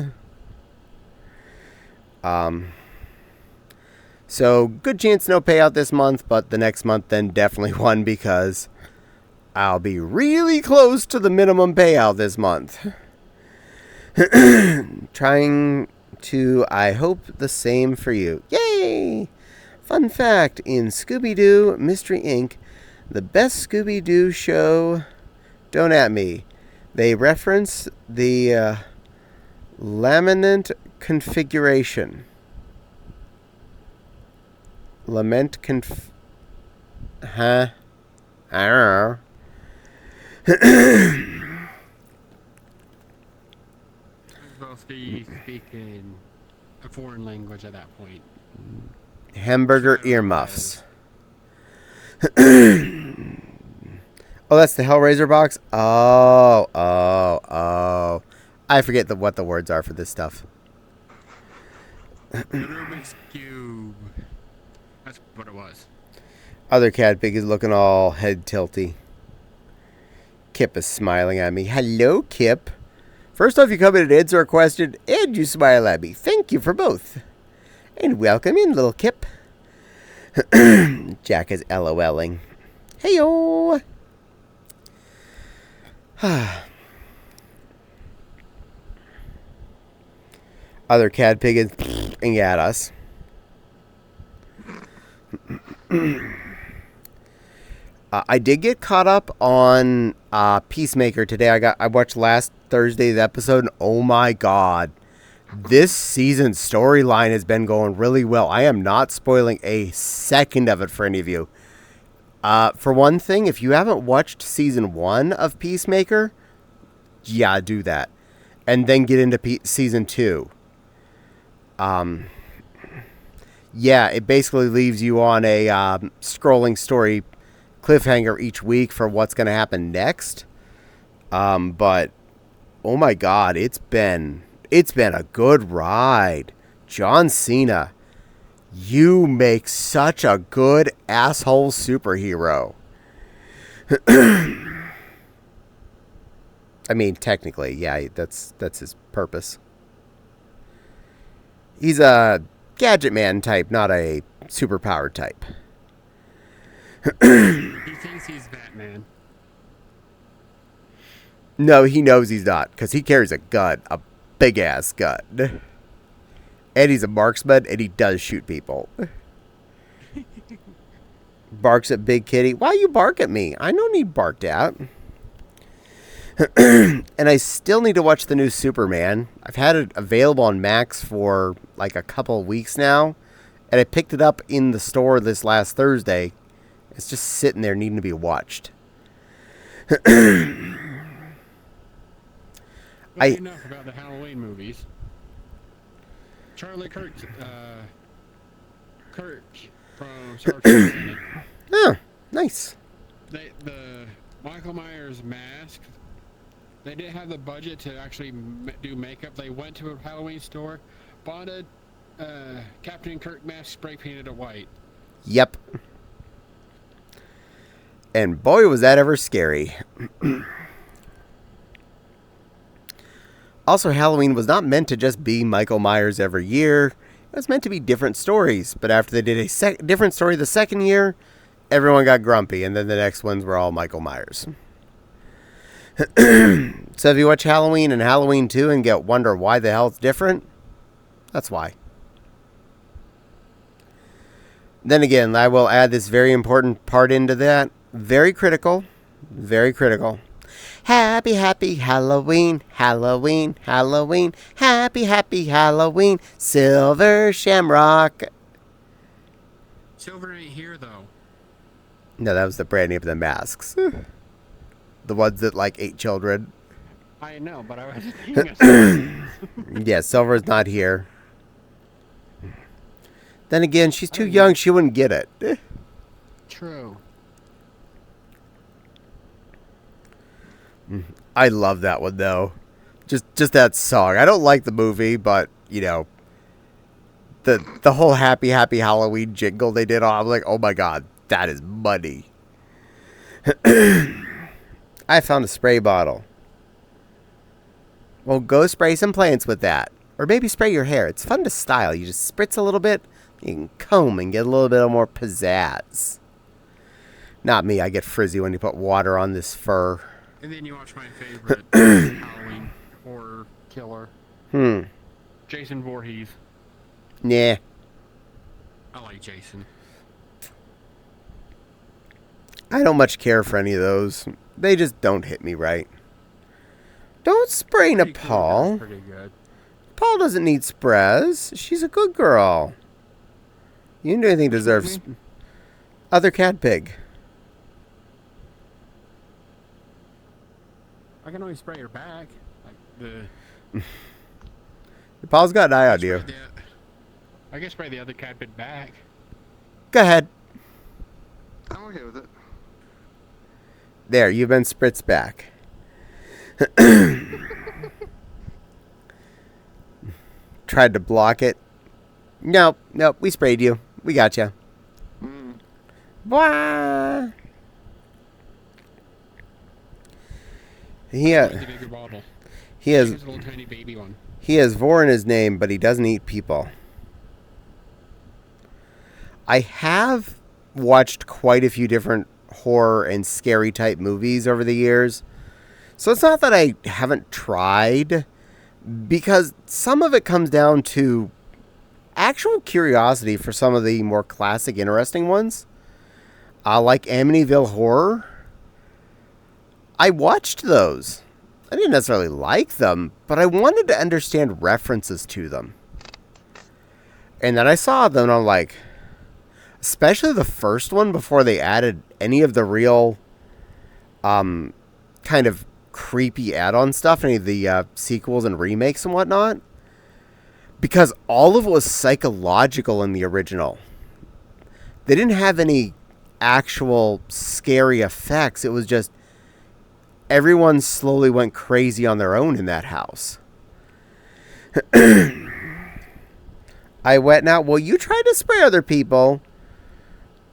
So good chance no payout this month, but the next month then definitely one, because I'll be really close to the minimum payout this month. Trying to, I hope the same for you. Yay! Fun fact, in Scooby-Doo Mystery Inc., the best Scooby-Doo show, don't at me, they reference the laminate configuration. Huh? I don't know. I'm supposed to be speaking a foreign language at that point. Hamburger earmuffs. Oh, that's the Hellraiser box? Oh. I forget what the words are for this stuff. The Rubik's Cube. That's what it was. Other cat pig is looking all head tilty. Kip is smiling at me. Hello, Kip. First off, you come in and answer a question, and you smile at me. Thank you for both. And welcome in, little Kip. Jack is LOLing. Heyo. Other cat pig is at us. I did get caught up on Peacemaker today. I watched last Thursday's episode, and oh my god, this season's storyline has been going really well. I am not spoiling a second of it for any of you. For one thing, if you haven't watched season 1 of Peacemaker, yeah, do that, and then get into season 2. Yeah, it basically leaves you on a scrolling story cliffhanger each week for what's going to happen next. But oh my god, it's been a good ride. John Cena, you make such a good asshole superhero. I mean, technically, yeah, that's his purpose. He's a gadget man type, not a superpowered type. He thinks he's Batman. No, he knows he's not, because he carries a gun, a big ass gun. And he's a marksman, and he does shoot people. Barks at Big Kitty. Why you bark at me? I don't need barked at. And I still need to watch the new Superman. I've had it available on Max for like a couple of weeks now. And I picked it up in the store this last Thursday. It's just sitting there needing to be watched. Enough about the Halloween movies. Charlie Kirk from Star Trek. Oh, nice. The Michael Myers mask. They didn't have the budget to actually do makeup. They went to a Halloween store, bought a Captain Kirk mask, spray painted it white. Yep. And boy, was that ever scary. Also, Halloween was not meant to just be Michael Myers every year. It was meant to be different stories. But after they did a different story the second year, everyone got grumpy. And then the next ones were all Michael Myers. So if you watch Halloween and Halloween 2 and wonder why the hell it's different, that's why. Then again, I will add this very important part into that. Very critical. Very critical. Happy, happy Halloween, Halloween, Halloween. Happy, happy Halloween, Silver Shamrock. Silver ain't here, though. No, that was the brand name of the masks. The ones that, like, ate children. I know, but I was thinking of something. Yeah, Silver's not here. Then again, she's too young. She wouldn't get it. True. I love that one, though. Just that song. I don't like the movie, but, you know, the whole Happy, Happy Halloween jingle they did, I'm like, oh my god, that is money. I found a spray bottle. Well, go spray some plants with that. Or maybe spray your hair. It's fun to style. You just spritz a little bit, you can comb and get a little bit more pizzazz. Not me, I get frizzy when you put water on this fur. And then you watch my favorite Halloween horror killer. Jason Voorhees. Nah. I like Jason. I don't much care for any of those. They just don't hit me right. Don't spray Nepal. That's pretty good. Paul doesn't need sprays. She's a good girl. You didn't do anything deserves. Other cat pig. I can only spray her back. Like Paul's got an eye on you. I can spray the other cat pig back. Go ahead. I'm okay with it. There, you've been spritzed back. Tried to block it. Nope, we sprayed you. We got you. Blah. He The bigger bottle. he has a little tiny baby one. he has Vor in his name, but he doesn't eat people. I have watched quite a few different horror and scary type movies over the years. So it's not that I haven't tried, because some of it comes down to actual curiosity for some of the more classic, interesting ones. Like Amityville Horror. I watched those. I didn't necessarily like them, but I wanted to understand references to them. And then I saw them and I'm like, especially the first one before they added any of the real kind of creepy add-on stuff, any of the sequels and remakes and whatnot, because all of it was psychological in the original. They didn't have any actual scary effects. It was just everyone slowly went crazy on their own in that house. I went out, well, you tried to spray other people.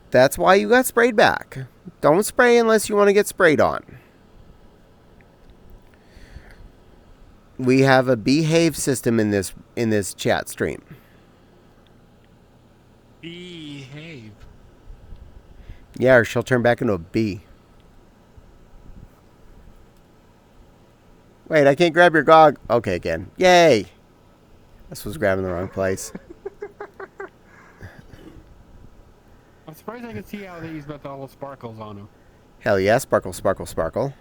That's why you got sprayed back. Don't spray unless you want to get sprayed on. We have a behave system in this chat stream. Behave. Yeah, or she'll turn back into a bee. Wait, I can't grab your gog. Okay, again. Yay! This was grabbing the wrong place. I'm surprised I can see how these with all the sparkles on them. Hell yeah, sparkle, sparkle, sparkle.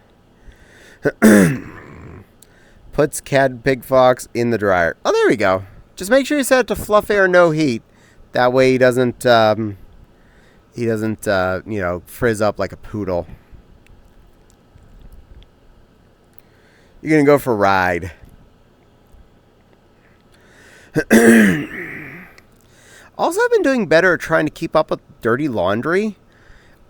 Puts Cad Pig Fox in the dryer. Oh, there we go. Just make sure you set it to fluff air, no heat. That way he doesn't, frizz up like a poodle. You're going to go for a ride. Also, I've been doing better at trying to keep up with dirty laundry.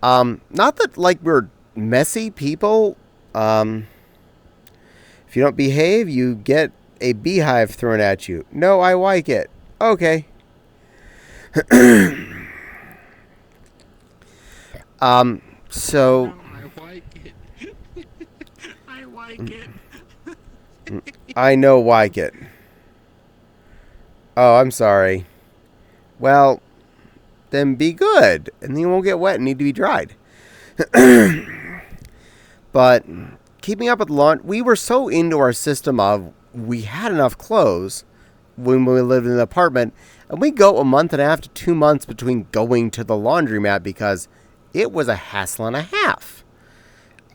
Not that, like, we're messy people. If you don't behave, you get a beehive thrown at you. No, I like it. Okay. So... No, I like it. I like it. I know like it. Oh, I'm sorry. Well, then be good, and then you won't get wet and need to be dried. But keeping up with laundry, we were so into our system of we had enough clothes when we lived in the apartment, and we go a month and a half to 2 months between going to the laundromat because it was a hassle and a half.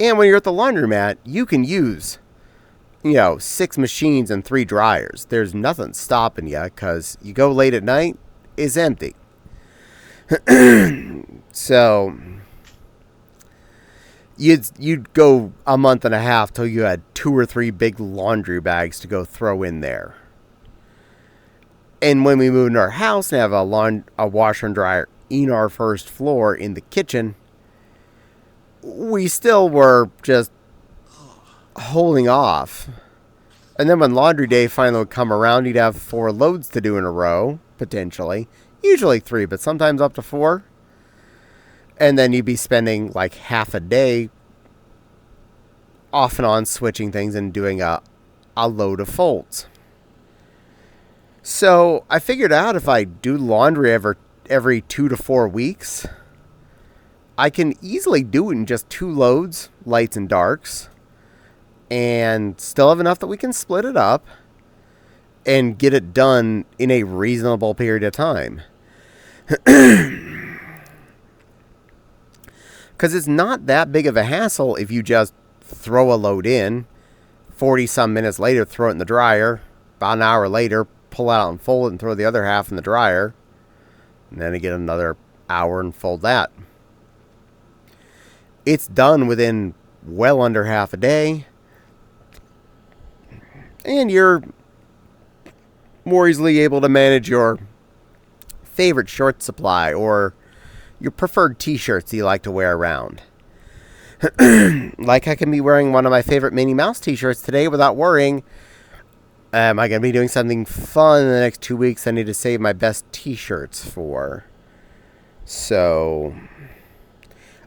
And when you're at the laundromat, you can use 6 machines and 3 dryers. There's nothing stopping you because you go late at night, it's empty. So you'd go a month and a half till you had 2 or 3 big laundry bags to go throw in there. And when we moved into our house and have a washer and dryer in our first floor in the kitchen, we still were just holding off. And then when laundry day finally would come around, you'd have 4 loads to do in a row, potentially. Usually 3, but sometimes up to 4. And then you'd be spending like half a day off and on switching things and doing a load of folds. So I figured out if I do laundry every 2 to 4 weeks, I can easily do it in just 2 loads, lights and darks, and still have enough that we can split it up and get it done in a reasonable period of time. Because it's not that big of a hassle if you just throw a load in, 40-some minutes later, throw it in the dryer, about an hour later, pull it out and fold it and throw the other half in the dryer, and then again another hour and fold that. It's done within well under half a day, and you're more easily able to manage your favorite short supply or your preferred t-shirts you like to wear around. Like I can be wearing one of my favorite Minnie Mouse t-shirts today without worrying, am I going to be doing something fun in the next 2 weeks I need to save my best t-shirts for? So,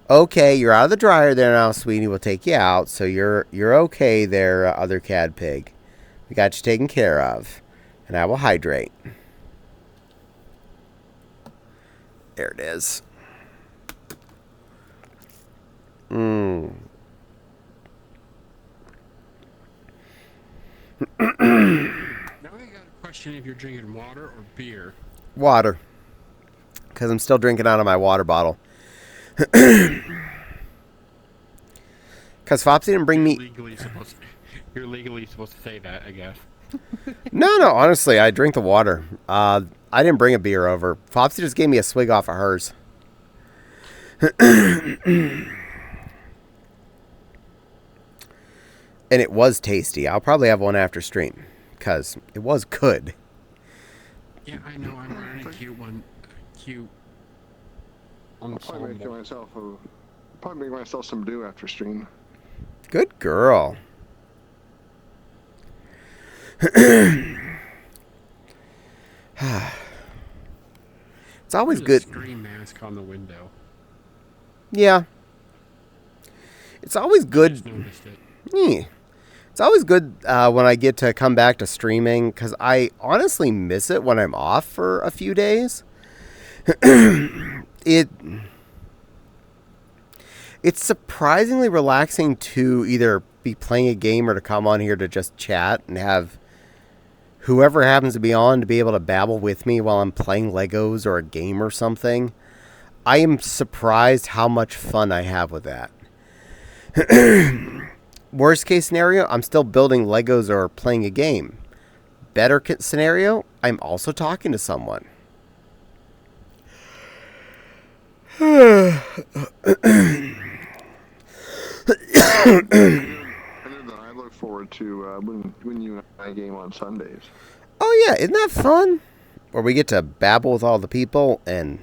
okay, you're out of the dryer there now, sweetie. We'll take you out. So you're okay there, other Cad Pig. We got you taken care of. And I will hydrate. There it is. Now I got a question if you're drinking water or beer. Water. Because I'm still drinking out of my water bottle. Because Fopsy didn't bring me... You're legally supposed to say that, I guess. No, honestly, I drink the water. I didn't bring a beer over. Fopsy just gave me a swig off of hers. And it was tasty. I'll probably have one after stream. Because it was good. Yeah, I know. I'm running a cute one. Cute. I'll probably make myself some dew after stream. Good girl. It's always There's good. a screen mask on the window. Yeah. It's always good. Just noticed it. Yeah. It's always good when I get to come back to streaming because I honestly miss it when I'm off for a few days. It's surprisingly relaxing to either be playing a game or to come on here to just chat and have whoever happens to be on to be able to babble with me while I'm playing Legos or a game or something. I am surprised how much fun I have with that. Worst case scenario, I'm still building Legos or playing a game. Better scenario, I'm also talking to someone. I know that I look forward to when you and I game on Sundays. Oh yeah, isn't that fun? Where we get to babble with all the people and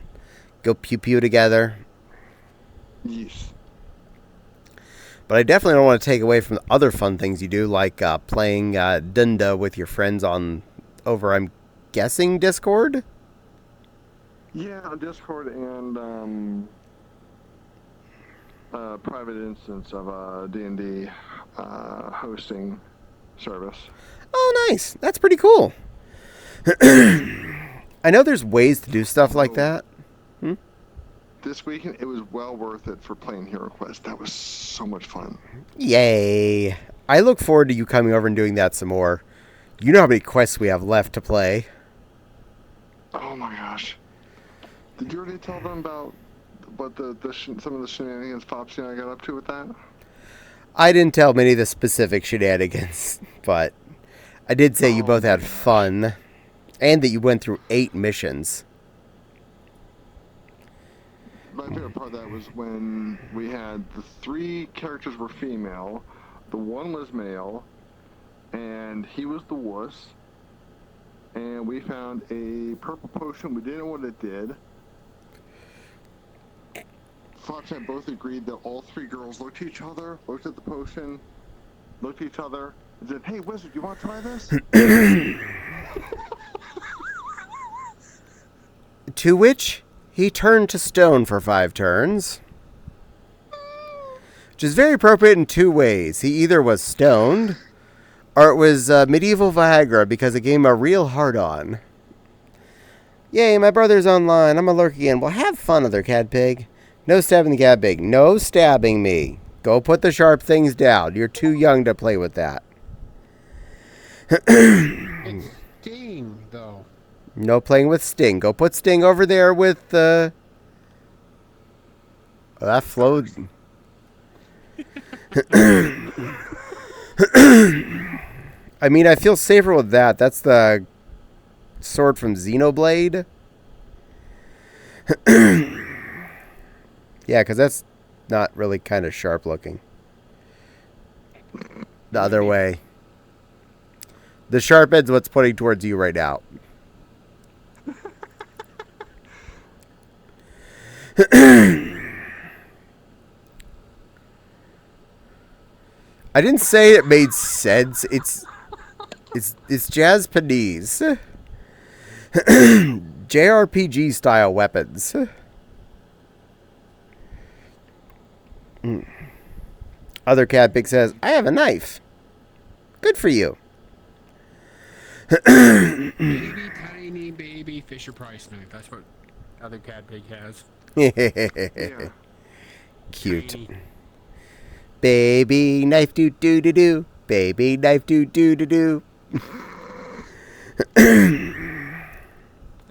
go pew-pew together. Yes. But I definitely don't want to take away from the other fun things you do, like playing Dunda with your friends over, I'm guessing, Discord? Yeah, on Discord and private instance of a D&D hosting service. Oh, nice. That's pretty cool. I know there's ways to do stuff like that. This weekend, it was well worth it for playing Hero Quest. That was so much fun. Yay. I look forward to you coming over and doing that some more. You know how many quests we have left to play. Oh my gosh. Did you already tell them about what some of the shenanigans Popsy and I got up to with that? I didn't tell many of the specific shenanigans, but I did say you both had fun, and that you went through 8 missions. My favorite part of that was when we had the 3 characters were female, the one was male, and he was the wuss, and we found a purple potion. We didn't know what it did. Fox and I both agreed that all 3 girls looked at each other, looked at the potion, looked at each other, and said, "Hey, wizard, you want to try this?" To which he turned to stone for 5 turns. Which is very appropriate in 2 ways. He either was stoned, or it was medieval Viagra because it gave him a real hard-on. Yay, my brother's online. I'm a lurk again. Well, have fun, other cat pig. No stabbing the cat pig. No stabbing me. Go put the sharp things down. You're too young to play with that. It's Sting, though. No playing with Sting. Go put Sting over there with the... Oh, that flowed. I mean, I feel safer with that. That's the sword from Xenoblade. Yeah, because that's not really kind of sharp looking. The other way. The sharp edge's what's pointing towards you right now. I didn't say it made sense. It's Japanese. JRPG style weapons. Other cat pig says, "I have a knife." Good for you. Baby, tiny baby Fisher Price knife. That's what other cat pig has. Yeah. Cute. Tiny. Baby knife doo doo doo doo. Baby knife doo doo doo doo.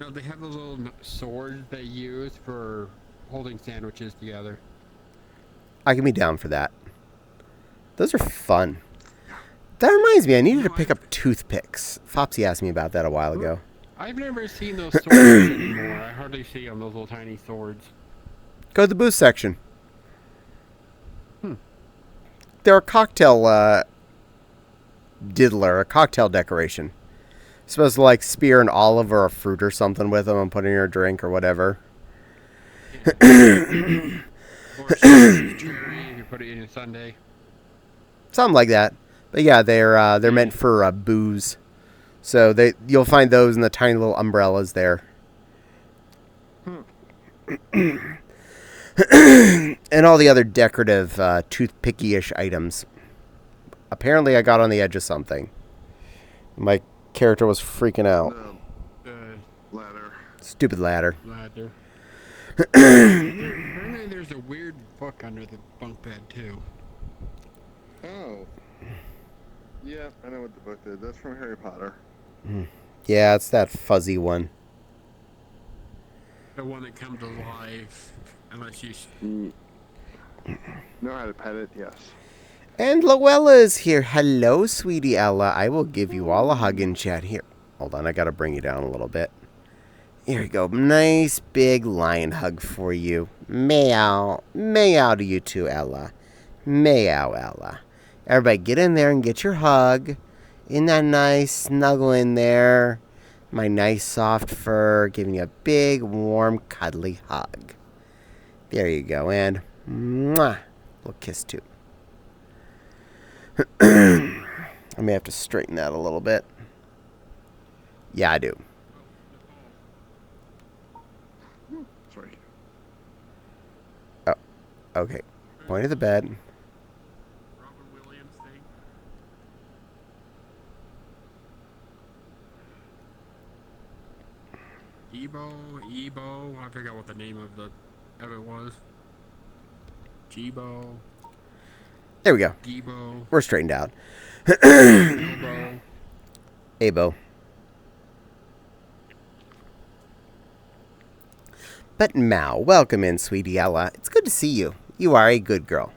No, they have those little swords they use for holding sandwiches together. I can be down for that. Those are fun. That reminds me, I needed to pick up toothpicks. Fopsy asked me about that a while ago. I've never seen those swords anymore. I hardly see them, those little tiny swords. Go to the booth section. They're a cocktail diddler, a cocktail decoration. Supposed to like spear an olive or a fruit or something with them and put in your drink or whatever. Yeah. Or cherry, if you put it in a sundae. Something like that. But yeah, they're meant for booze. So you'll find those in the tiny little umbrellas there. And all the other decorative toothpicky-ish items. Apparently I got on the edge of something. My character was freaking out. Ladder. Stupid ladder. Apparently there's a weird book under the bunk bed, too. Oh. Yeah, I know what the book did. That's from Harry Potter. Yeah, it's that fuzzy one. The one that comes to life, unless you. You know how to pet it? Yes. And Luella is here. Hello, sweetie Ella. I will give you all a hug in chat. Here, hold on. I got to bring you down a little bit. Here you go. Nice big lion hug for you. Meow. Meow to you too, Ella. Meow, Ella. Everybody get in there and get your hug. Isn't that nice? Snuggle in there. My nice soft fur. Giving you a big, warm, cuddly hug. There you go. And mwah. Little kiss too. I may have to straighten that a little bit. Yeah, I do. Sorry. Oh, okay. Point of the bed. Robin Williams thing. Ebo, I forgot what the name of it was. Jibo, There we go. Gibo, We're straightened out. Bilbo. Abo. But Mao, welcome in, sweetie Ella. It's good to see you. You are a good girl.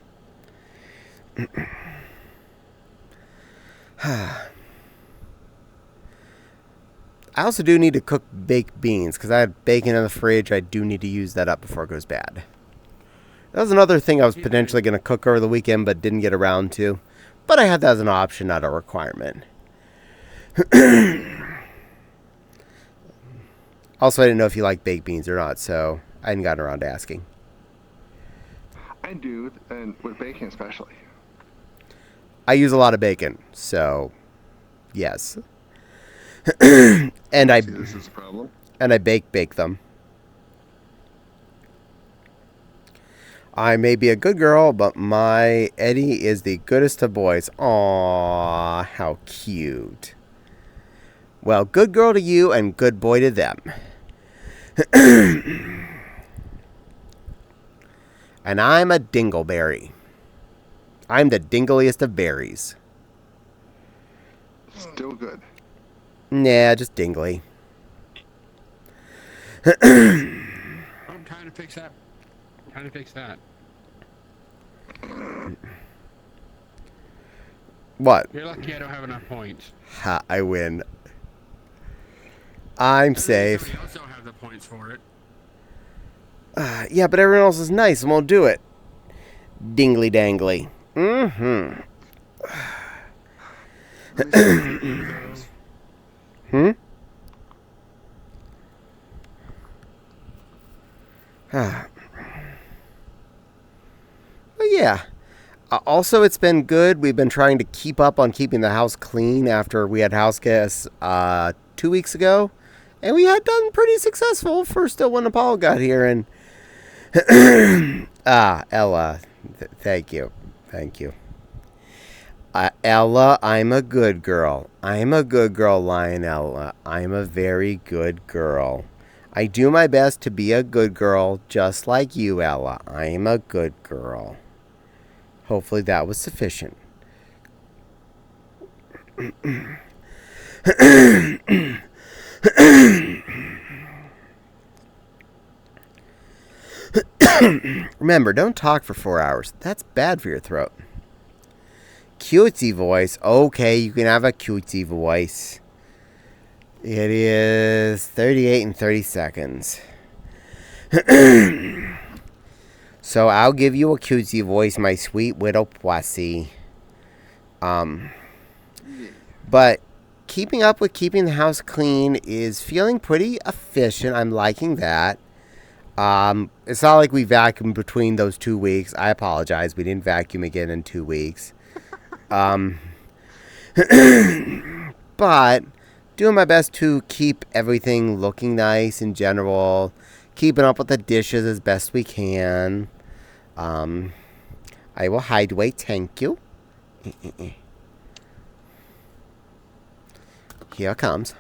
I also do need to cook baked beans because I have bacon in the fridge. I do need to use that up before it goes bad. That was another thing I was potentially going to cook over the weekend but didn't get around to. But I had that as an option, not a requirement. Also, I didn't know if you like baked beans or not, so I hadn't gotten around to asking. I do, and with bacon especially. I use a lot of bacon, so yes. and I See, this is a problem. and I bake them. I may be a good girl, but my Eddie is the goodest of boys. Aww, how cute. Well, good girl to you and good boy to them. And I'm a dingleberry. I'm the dingliest of berries. Still good. Nah, just dingly. I'm trying to fix that. What? You're lucky I don't have enough points. Ha, I win. I'm safe. Somebody else don't have the points for it. Yeah, but everyone else is nice and won't do it. Dingly dangly. Mm-hmm. Hmm? But yeah. Also, it's been good. We've been trying to keep up on keeping the house clean after we had house guests 2 weeks ago. And we had done pretty successful for still when Paul got here. And Ella, thank you. Thank you. Ella, I'm a good girl. I'm a good girl, Lionella. I'm a very good girl. I do my best to be a good girl, just like you, Ella. I am a good girl. Hopefully that was sufficient. Remember, don't talk for 4 hours. That's bad for your throat. Cutesy voice. Okay, you can have a cutesy voice. It is 38 and 30 seconds. So I'll give you a cutesy voice, my sweet widow pussy. But keeping up with keeping the house clean is feeling pretty efficient. I'm liking that. It's not like we vacuumed between those 2 weeks. I apologize. We didn't vacuum again in 2 weeks. But doing my best to keep everything looking nice in general. Keeping up with the dishes as best we can. I will hydrate. Thank you. Here it comes.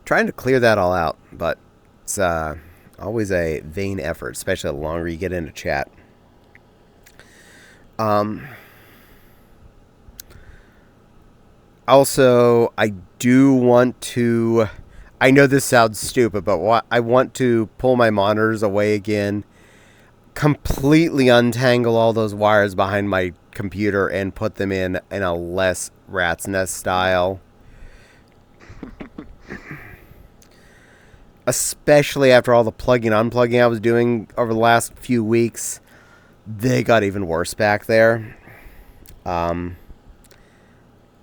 Trying to clear that all out, but it's always a vain effort, especially the longer you get into chat. Also, I do want to... I know this sounds stupid, but I want to pull my monitors away again, completely untangle all those wires behind my computer, and put them in a less rat's nest style. Especially after all the plugging and unplugging I was doing over the last few weeks. They got even worse back there. Oh,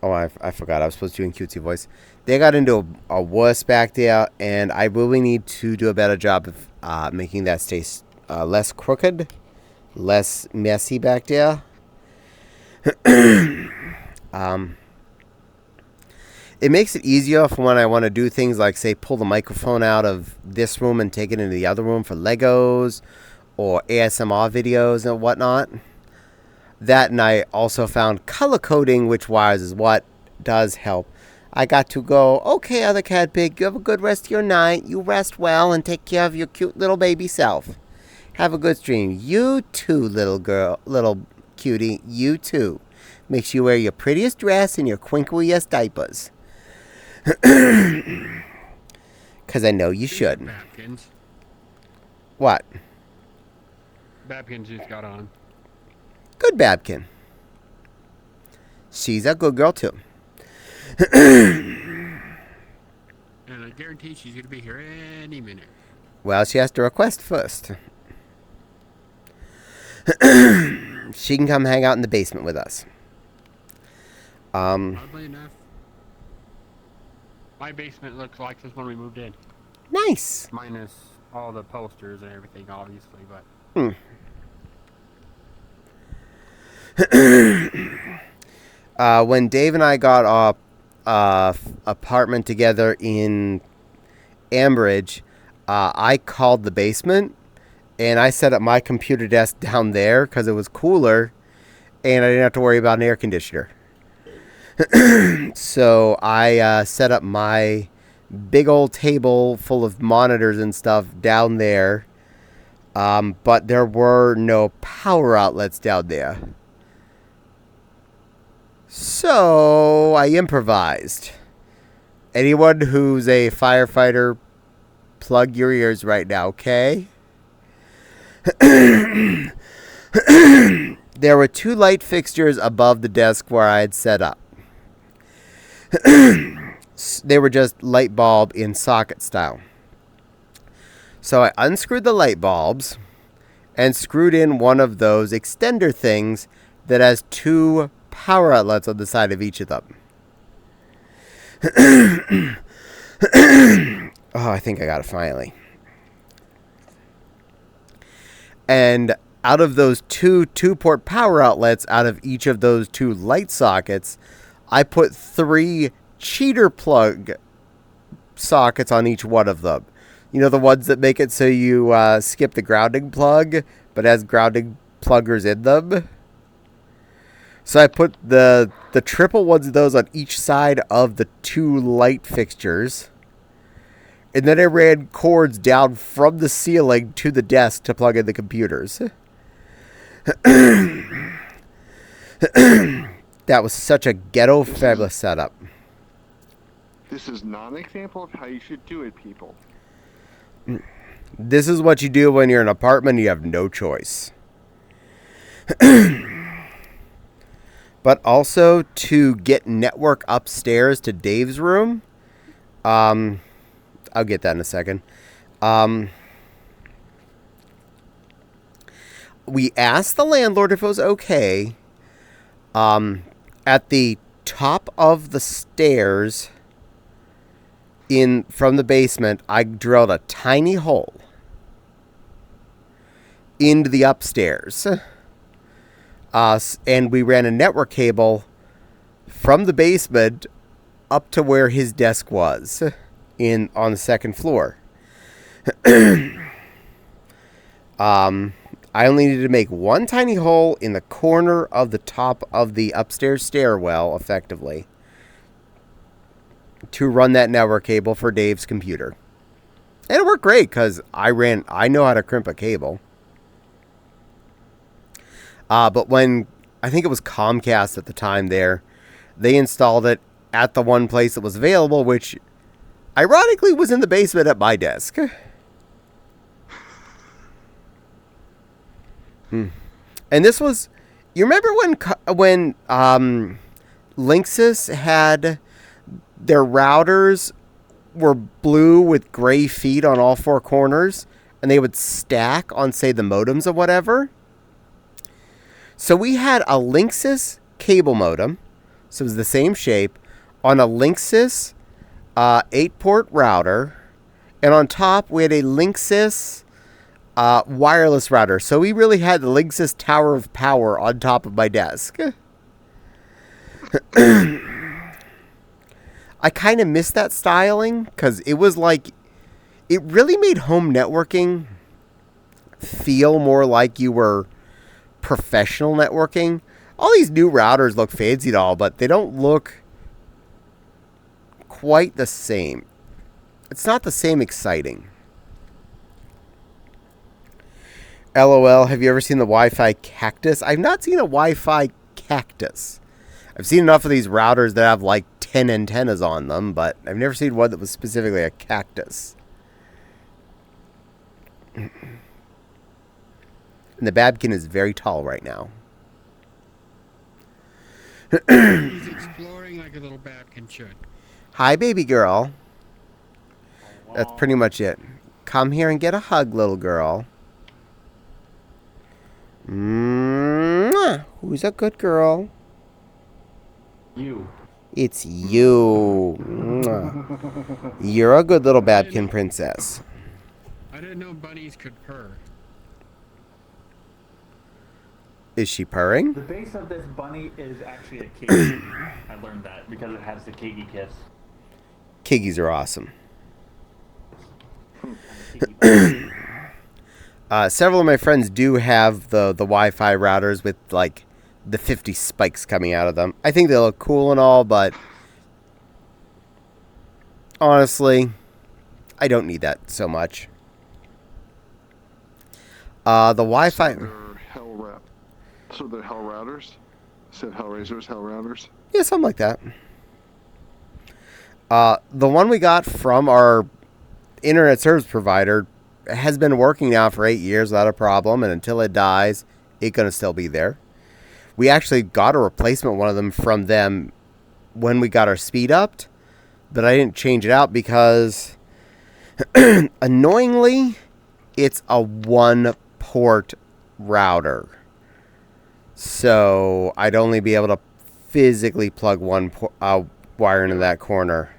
I forgot. I was supposed to do in cutesy voice. They got into a wuss back there, and I really need to do a better job of making that stay less crooked, less messy back there. It makes it easier for when I want to do things like, say, pull the microphone out of this room and take it into the other room for Legos or ASMR videos and whatnot. That, and I also found color coding which wires is what does help. I got to go, okay, other cat pig, you have a good rest of your night. You rest well and take care of your cute little baby self. Have a good stream. You too, little girl, little cutie, you too. Make sure you wear your prettiest dress and your crinkliest diapers. Because I know you should. Babkins. What? Babkins just got on. Good Babkin. She's a good girl too. And I guarantee she's going to be here any minute. Well, she has to request first. She can come hang out in the basement with us. Oddly enough, my basement looks like this when we moved in. Nice. Minus all the posters and everything, obviously, but... When Dave and I got our apartment together in Ambridge, I called the basement, and I set up my computer desk down there because it was cooler, and I didn't have to worry about an air conditioner. So I set up my big old table full of monitors and stuff down there, but there were no power outlets down there. So I improvised. Anyone who's a firefighter, plug your ears right now, okay? There were 2 light fixtures above the desk where I had set up. They were just light bulb in socket style. So I unscrewed the light bulbs and screwed in one of those extender things that has 2 power outlets on the side of each of them. Oh, I think I got it finally. And out of those 2 2-port power outlets, out of each of those 2 light sockets, I put 3 cheater plug sockets on each one of them. You know, the ones that make it so you skip the grounding plug, but has grounding pluggers in them? So I put the triple ones of those on each side of the 2 light fixtures. And then I ran cords down from the ceiling to the desk to plug in the computers. That was such a ghetto fabulous setup. This is not an example of how you should do it, people. This is what you do when you're in an apartment and you have no choice. But also to get network upstairs to Dave's room. I'll get that in a second. We asked the landlord if it was okay. At the top of the stairs from the basement, I drilled a tiny hole into the upstairs. And we ran a network cable from the basement up to where his desk was on the second floor. I only needed to make one tiny hole in the corner of the top of the upstairs stairwell, effectively, to run that network cable for Dave's computer. And it worked great because I know how to crimp a cable. But when, I think it was Comcast at the time there, they installed it at the one place that was available, which ironically was in the basement at my desk. And this was, you remember when Linksys had their routers were blue with gray feet on all four corners, and they would stack on, say, the modems or whatever? So we had a Linksys cable modem, so it was the same shape, on a Linksys 8-port router, and on top we had a Linksys wireless router. So we really had the Linksys Tower of Power on top of my desk. I kind of miss that styling because it was like, it really made home networking feel more like you were professional networking. All these new routers look fancy and all, but they don't look quite the same. It's not the same exciting. LOL, have you ever seen the Wi-Fi cactus? I've not seen a Wi-Fi cactus. I've seen enough of these routers that have like 10 antennas on them, but I've never seen one that was specifically a cactus. And the Babkin is very tall right now. He's exploring like a little Babkin should. Hi, baby girl. That's pretty much it. Come here and get a hug, little girl. Mwah. Who's a good girl? You. It's you. Mwah. You're a good little Babkin princess. I didn't know bunnies could purr. Is she purring? The base of this bunny is actually a kiggy. I learned that because it has the kiggy kiss. Kiggies are awesome. Several of my friends do have the Wi-Fi routers with like the 50 spikes coming out of them. I think they look cool and all, but honestly, I don't need that so much. The Wi-Fi... So they're hell routers? Said Hellraisers, hell routers? Yeah, something like that. The one we got from our internet service provider has been working now for 8 years without a problem, and until it dies, it's going to still be there. We actually got a replacement one of them from them when we got our speed upped, but I didn't change it out because, annoyingly, it's a one-port router. So I'd only be able to physically plug one wire into that corner.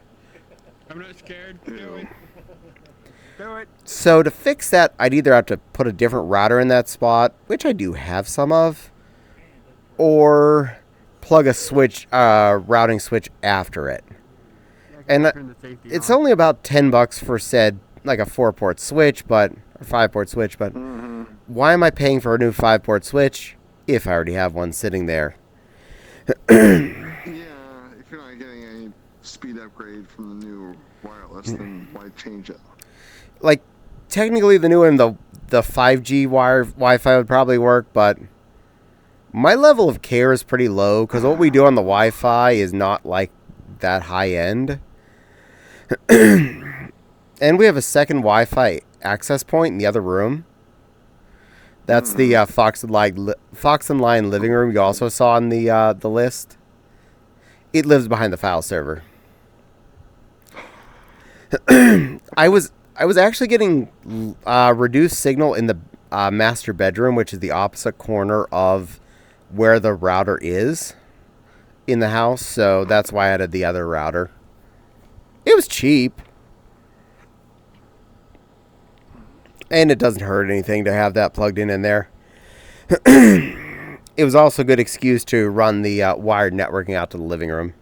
I'm not scared. Do it. Do it. So to fix that, I'd either have to put a different router in that spot, which I do have some of, or plug a switch, routing switch after it. And it's only about $10 for said, like a 4-port switch, or 5-port switch, but why am I paying for a new 5-port switch if I already have one sitting there? Yeah, if you're not getting any speed upgrade from the new wireless, then why change it? Like, technically the new one, the 5G Wi-Fi would probably work, but my level of care is pretty low because what we do on the Wi-Fi is not like that high end. And we have a second Wi-Fi access point in the other room. That's the Fox and Lion living room you also saw on the list. It lives behind the file server. I was actually getting reduced signal in the master bedroom, which is the opposite corner of where the router is in the house. So that's why I added the other router. It was cheap. And it doesn't hurt anything to have that plugged in there. It was also a good excuse to run the wired networking out to the living room.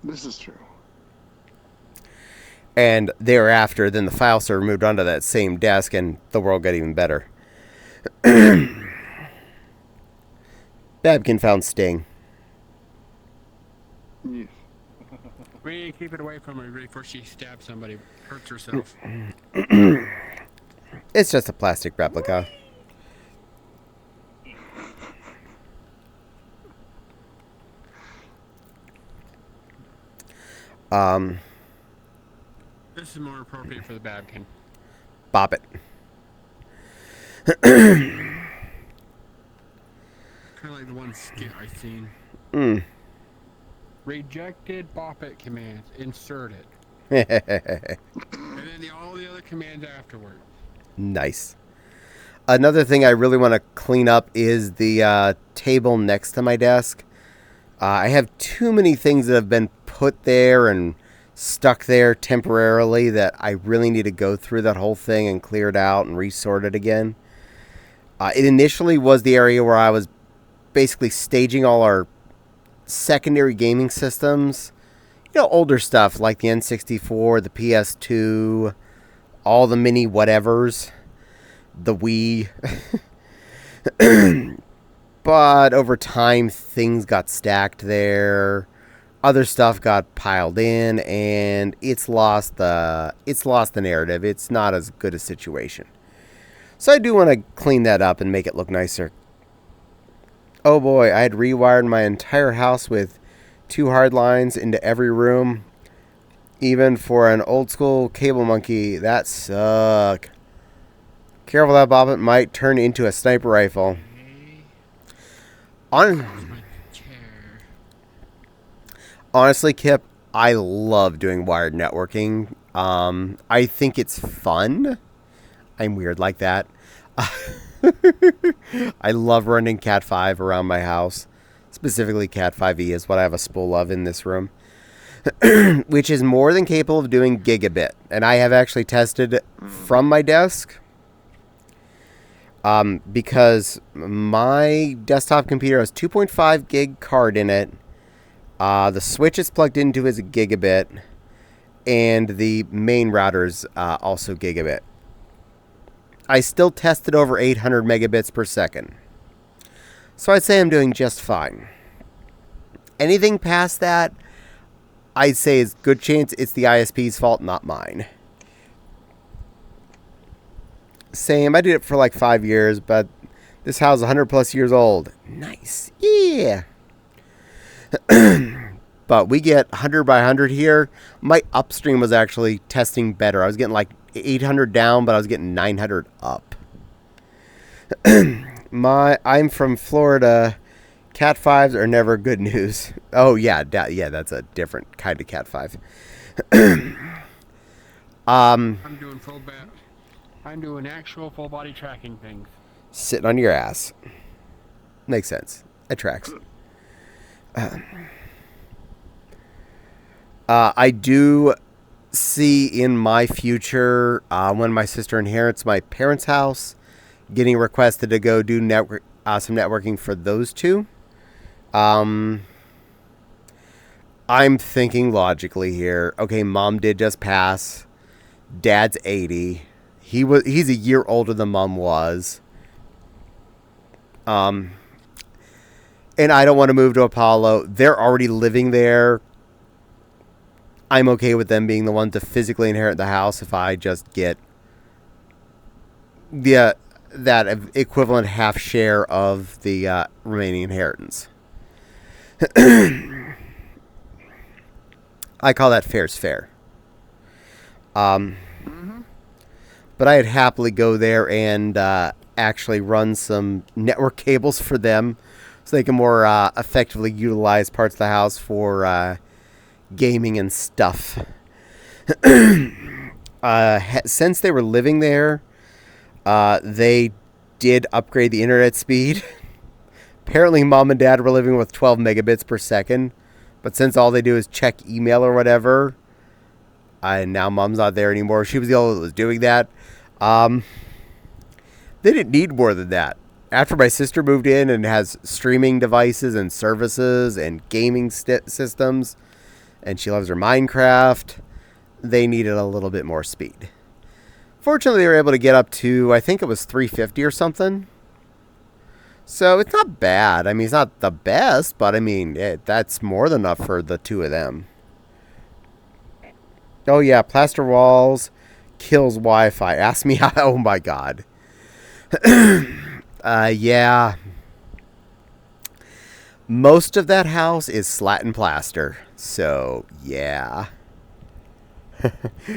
This is true. And thereafter, then the file server moved onto that same desk, and the world got even better. Babkin found Sting. Yes. We need to keep it away from her before she stabs somebody, hurts herself. It's just a plastic replica. This is more appropriate for the Babkin. Bop it. Kind of like the one skit I seen. Rejected bop it commands. Insert it. And then all the other commands afterward. Nice. Another thing I really want to clean up is the table next to my desk. I have too many things that have been put there and stuck there temporarily that I really need to go through that whole thing and clear it out and resort it again. It initially was the area where I was basically staging all our secondary gaming systems. You know, older stuff like the N64, the PS2, all the mini whatevers, the Wii. But over time, things got stacked there. Other stuff got piled in, and it's lost the narrative. It's not as good a situation. So I do want to clean that up and make it look nicer. Oh boy, I had rewired my entire house with 2 hard lines into every room. Even for an old school cable monkey, that suck. Careful, that bobbin might turn into a sniper rifle. Honestly, Kip, I love doing wired networking. I think it's fun. I'm weird like that. I love running Cat 5 around my house. Specifically, Cat 5e is what I have a spool of in this room. Which is more than capable of doing gigabit. And I have actually tested from my desk. Because my desktop computer has 2.5 gig card in it. The switch is plugged into is a gigabit. And the main router is also gigabit. I still tested over 800 megabits per second. So I'd say I'm doing just fine. Anything past that, I'd say is good chance it's the ISP's fault, not mine. Same, I did it for like 5 years, but this house is 100 plus years old. Nice. Yeah. But we get 100 by 100 here. My upstream was actually testing better. I was getting like 800 down, but I was getting 900 up. I'm from Florida. Cat 5s are never good news. Oh, yeah, that's a different kind of Cat 5. I'm doing actual full body tracking things. Sitting on your ass. Makes sense. It tracks. I do see in my future, when my sister inherits my parents' house, getting requested to go do some networking for those two. I'm thinking logically here. Okay, mom did just pass. Dad's 80. He's a year older than mom was. And I don't want to move to Apollo. They're already living there. I'm okay with them being the one to physically inherit the house if I just get that equivalent half share of the remaining inheritance. I call that fair's fair. But I'd happily go there and actually run some network cables for them so they can more effectively utilize parts of the house for gaming and stuff. Since they were living there, they did upgrade the internet speed. Apparently, mom and dad were living with 12 megabits per second. But since all they do is check email or whatever, and now mom's not there anymore. She was the only one that was doing that. They didn't need more than that. After my sister moved in and has streaming devices and services and gaming systems, and she loves her Minecraft, they needed a little bit more speed. Fortunately, they were able to get up to, I think it was 350 or something. So it's not bad. I mean, it's not the best, but I mean, that's more than enough for the two of them. Oh yeah, plaster walls kills Wi-Fi. Ask me how. Oh my god. Yeah. Most of that house is slat and plaster. So, yeah.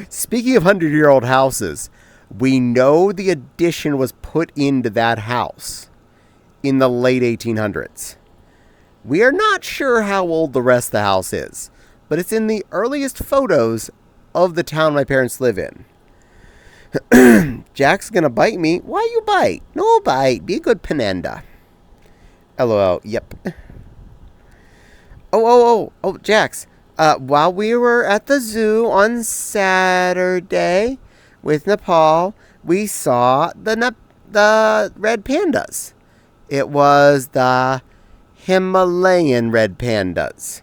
Speaking of 100-year-old houses, we know the addition was put into that house in the late 1800s. We are not sure how old the rest of the house is, but it's in the earliest photos of the town my parents live in. Jack's gonna bite me. Why you bite? No bite. Be a good Penenda. LOL. Yep. Oh, Jax. While we were at the zoo on Saturday with Nepal, we saw the red pandas. It was the Himalayan red pandas.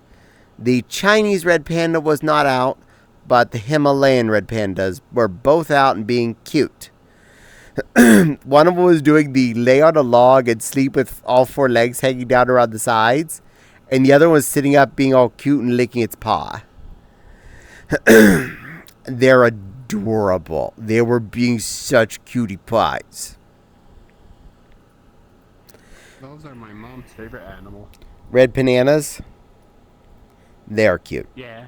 The Chinese red panda was not out, but the Himalayan red pandas were both out and being cute. One of them was doing the lay on a log and sleep with all four legs hanging down around the sides. And the other one was sitting up being all cute and licking its paw. They're adorable. They were being such cutie pies. Those are my mom's favorite animal. Red bananas. They're cute. Yeah.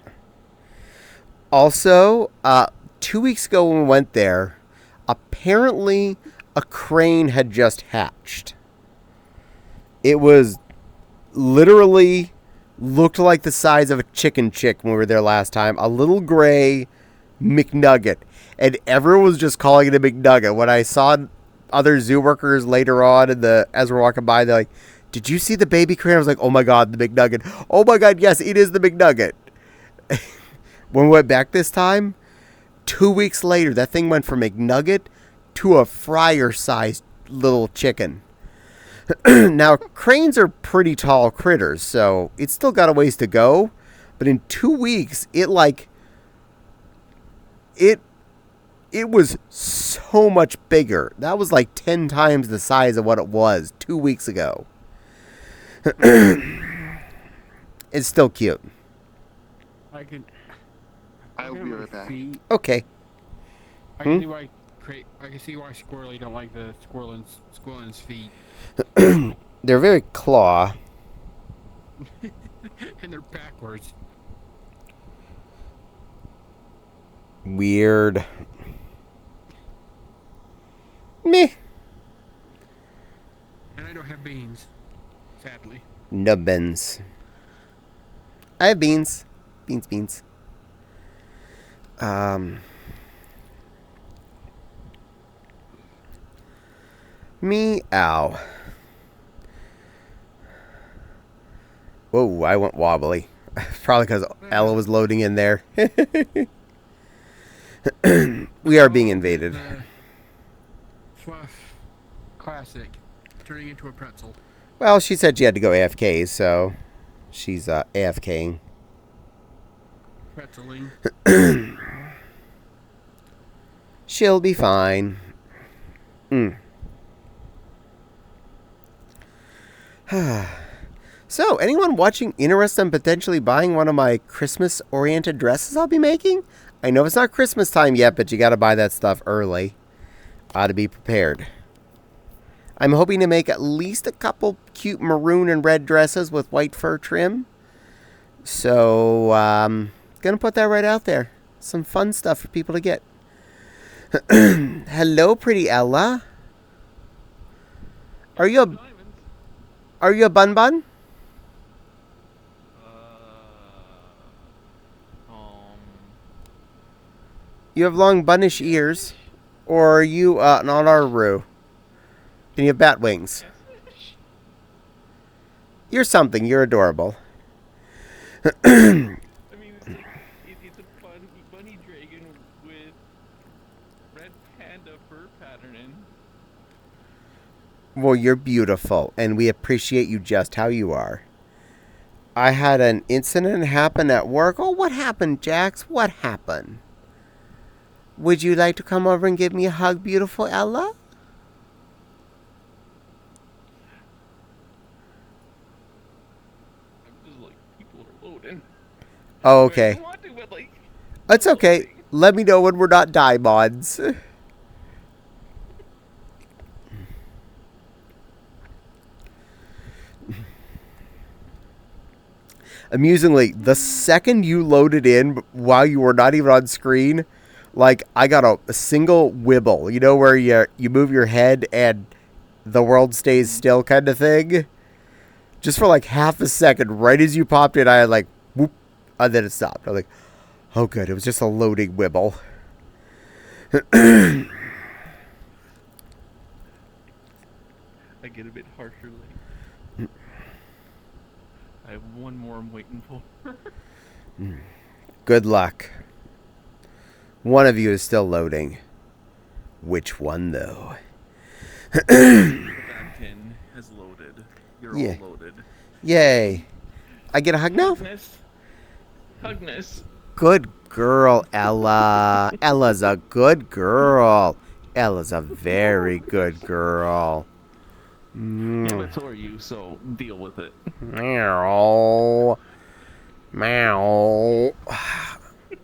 Also, 2 weeks ago when we went there, apparently a crane had just hatched. It was literally looked like the size of a chicken chick when we were there last time. A little gray McNugget. And everyone was just calling it a McNugget. When I saw other zoo workers later on as we're walking by, they're like, "Did you see the baby crane?" I was like, "Oh my god, the McNugget. Oh my god, yes, it is the McNugget." When we went back this time, 2 weeks later, that thing went from McNugget to a fryer-sized little chicken. Now, cranes are pretty tall critters, so it's still got a ways to go. But in 2 weeks, it was so much bigger. That was like 10 times the size of what it was 2 weeks ago. It's still cute. I'll be right back. Okay. I can see why Squirrely don't like the squirrelin's feet. They're very claw. And they're backwards. Weird. Meh. And I don't have beans, sadly. Nubbins. I have beans. Beans. Meow. Whoa, I went wobbly. Probably because Ella was loading in there. We are being invaded. Fluff Classic. Turning into a pretzel. Well, she said she had to go AFK, so she's AFKing. Pretzeling. She'll be fine. So, anyone watching interested in potentially buying one of my Christmas-oriented dresses I'll be making? I know it's not Christmas time yet, but you gotta buy that stuff early. Ought to be prepared. I'm hoping to make at least a couple cute maroon and red dresses with white fur trim. So, gonna put that right out there. Some fun stuff for people to get. Hello, pretty Ella. Are you a bun bun? You have long bunnish ears, or are you an Onaru? And you have bat wings. You're something. You're adorable. I mean, it's a bunny dragon with red panda fur patterning. Well, you're beautiful, and we appreciate you just how you are. I had an incident happen at work. Oh, what happened, Jax? What happened? Would you like to come over and give me a hug, beautiful Ella? I'm just like, people are loading. Oh, I okay. don't want to, but like, It's okay. Let me know when we're not diamonds. Amusingly, the second you loaded in while you were not even on screen, like I got a single wibble. You know where you move your head and the world stays still kind of thing? Just for like half a second, right as you popped in, I had like whoop, and then it stopped. I was like, oh good, it was just a loading wibble. I get a bit harsher. Like, I have one more I'm waiting for. Good luck. One of you is still loading. Which one, though? That 10 has loaded. You're Yeah. all loaded. Yay. I get a hug now? Hugness. Good girl, Ella. Ella's a good girl. Ella's a very good girl. Yeah, but so are you, so deal with it. Meow. Meow.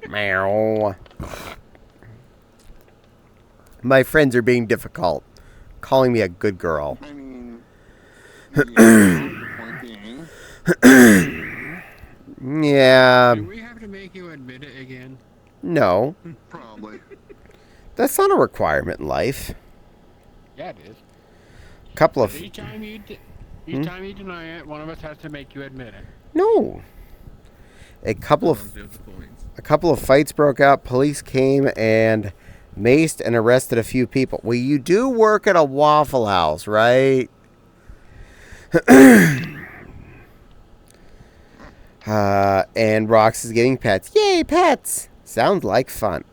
Meow. My friends are being difficult, calling me a good girl. I mean, the point being, Yeah, Do we have to make you admit it again? no. probably. That's not a requirement in life. Yeah, it is. Couple of... Each time you deny it, one of us has to make you admit it. No. A couple of fights broke out. Police came and maced and arrested a few people. Well, you do work at a Waffle House, right? And Rox is getting pets. Yay, pets! Sounds like fun.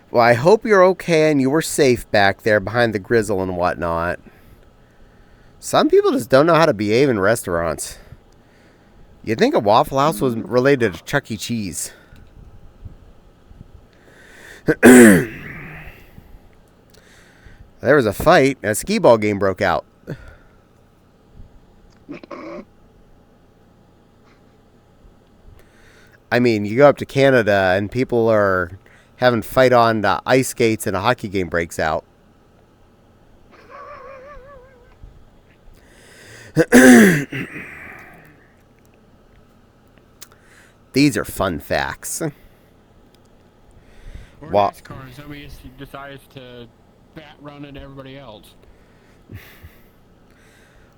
Well, I hope you're okay and you were safe back there behind the grizzle and whatnot. Some people just don't know how to behave in restaurants. You'd think a Waffle House was related to Chuck E. Cheese. There was a fight, and a skee-ball game broke out. I mean, you go up to Canada, and people are having fight on ice skates, and a hockey game breaks out. These are fun facts. Or Wa- NASCAR, somebody just decides to bat run at everybody else.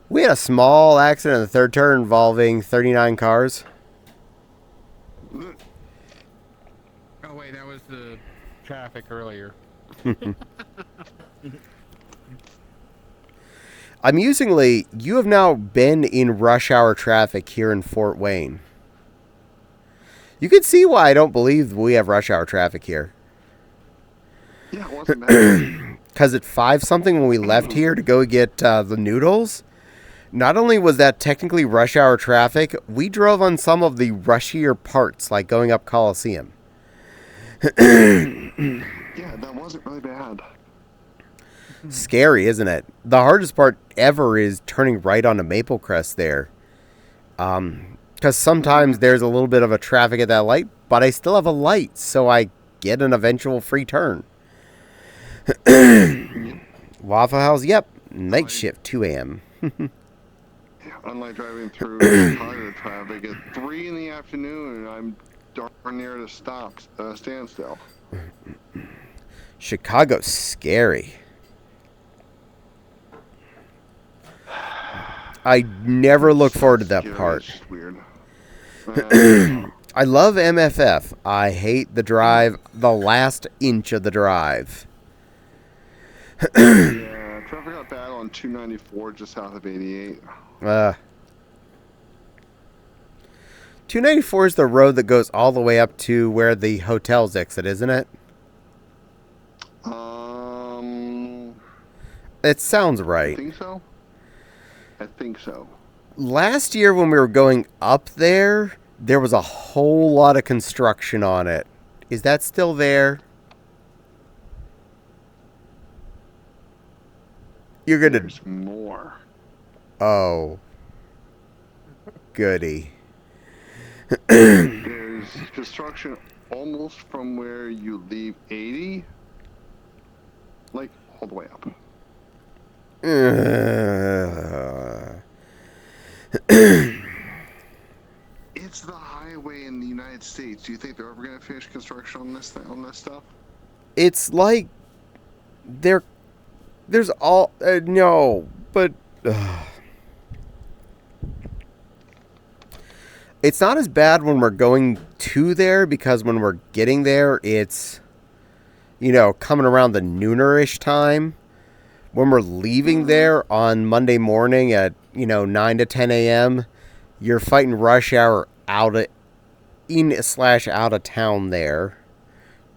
We had a small accident in the third turn involving 39 cars. Oh wait, that was the traffic earlier. Amusingly, you have now been in rush hour traffic here in Fort Wayne. You can see why I don't believe we have rush hour traffic here. Yeah, it wasn't bad. Because at 5-something when we left here to go get the noodles, not only was that technically rush hour traffic, we drove on some of the rushier parts, like going up Coliseum. Yeah, that wasn't really bad. Scary, isn't it? The hardest part ever is turning right onto Maple Crest there. Because sometimes there's a little bit of a traffic at that light, but I still have a light, so I get an eventual free turn. Waffle House, yep. Night shift, 2 a.m. Unlike driving through Chicago traffic at 3 in the afternoon, and I'm darn near to standstill. Chicago's scary. I never look forward to that Scary, part. it's just weird. I love MFF. I hate the drive, the last inch of the drive. Yeah, traffic got bad on 294 just south of 88. 294 is the road that goes all the way up to where the hotels exit, isn't it? It sounds I right. think so. I think so. Last year when we were going up there, there was a whole lot of construction on it. Is that still there? You're gonna... There's more. Oh. Goody. There's construction almost from where you leave 80, like all the way up. It's the highway in the United States. Do you think they're ever going to finish construction on this stuff? It's like there's all no, but it's not as bad when we're going to there, because when we're getting there, it's, you know, coming around the noonerish time. When we're leaving there on Monday morning at, you know, 9 to 10 a.m., you're fighting rush hour out of town there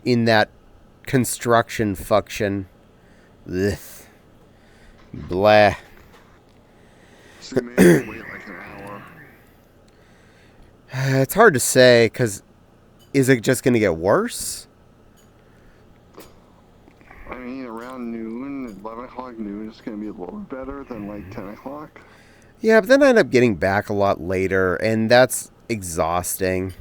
in that construction function. Ugh. Blah. So you may have to wait like an hour. It's hard to say, because is it just going to get worse? I mean, around noon, 11 o'clock noon, it's going to be a little better than like 10 o'clock. Yeah, but then I end up getting back a lot later, and that's exhausting.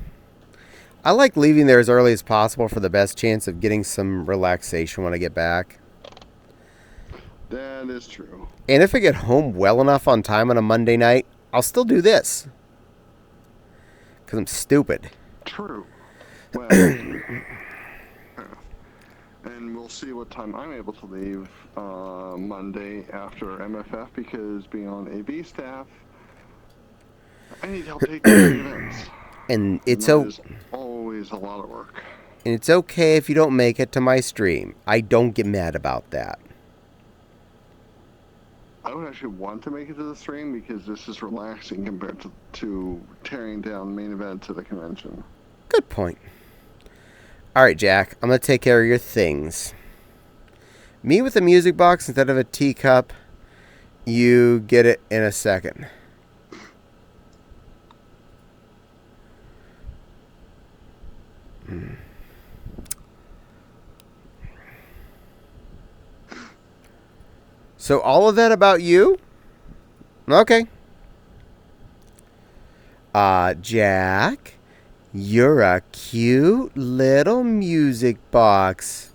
I like leaving there as early as possible for the best chance of getting some relaxation when I get back. That is true. And if I get home well enough on time on a Monday night, I'll still do this. Because I'm stupid. True. Well, and we'll see what time I'm able to leave Monday after MFF, because being on AV staff, I need help taking care of events. And it's always a lot of work. And it's okay if you don't make it to my stream. I don't get mad about that. I would actually want to make it to the stream, because this is relaxing compared to tearing down the main event to the convention. Good point. Alright, Jack. I'm going to take care of your things. Me with a music box instead of a teacup. You get it in a second. So all of that about you? Okay. Jack, you're a cute little music box.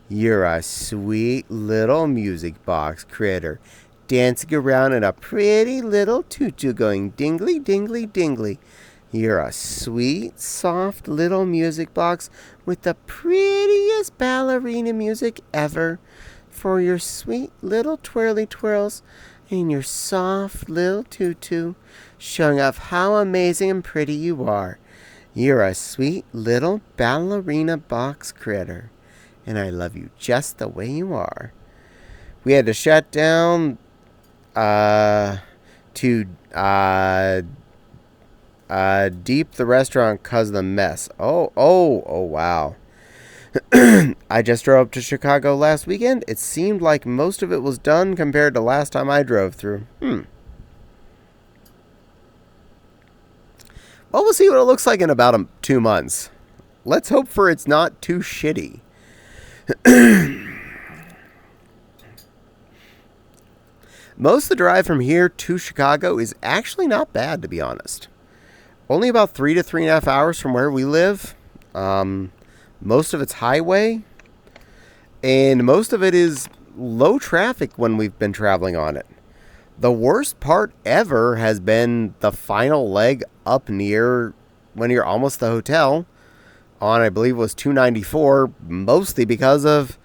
You're a sweet little music box critter, dancing around in a pretty little tutu going dingly, dingly, dingly. You're a sweet, soft little music box with the prettiest ballerina music ever for your sweet little twirly twirls and your soft little tutu, showing off how amazing and pretty you are. You're a sweet little ballerina box critter, and I love you just the way you are. We had to shut down to deep the restaurant because of the mess. Oh, wow. I just drove up to Chicago last weekend. It seemed like most of it was done compared to last time I drove through. Well, we'll see what it looks like in about 2 months. Let's hope for it's not too shitty. Most of the drive from here to Chicago is actually not bad, to be honest. Only about 3 to 3.5 hours from where we live. Most of it's highway, and most of it is low traffic when we've been traveling on it. The worst part ever has been the final leg up near when you're almost the hotel on, I believe it was 294, mostly because of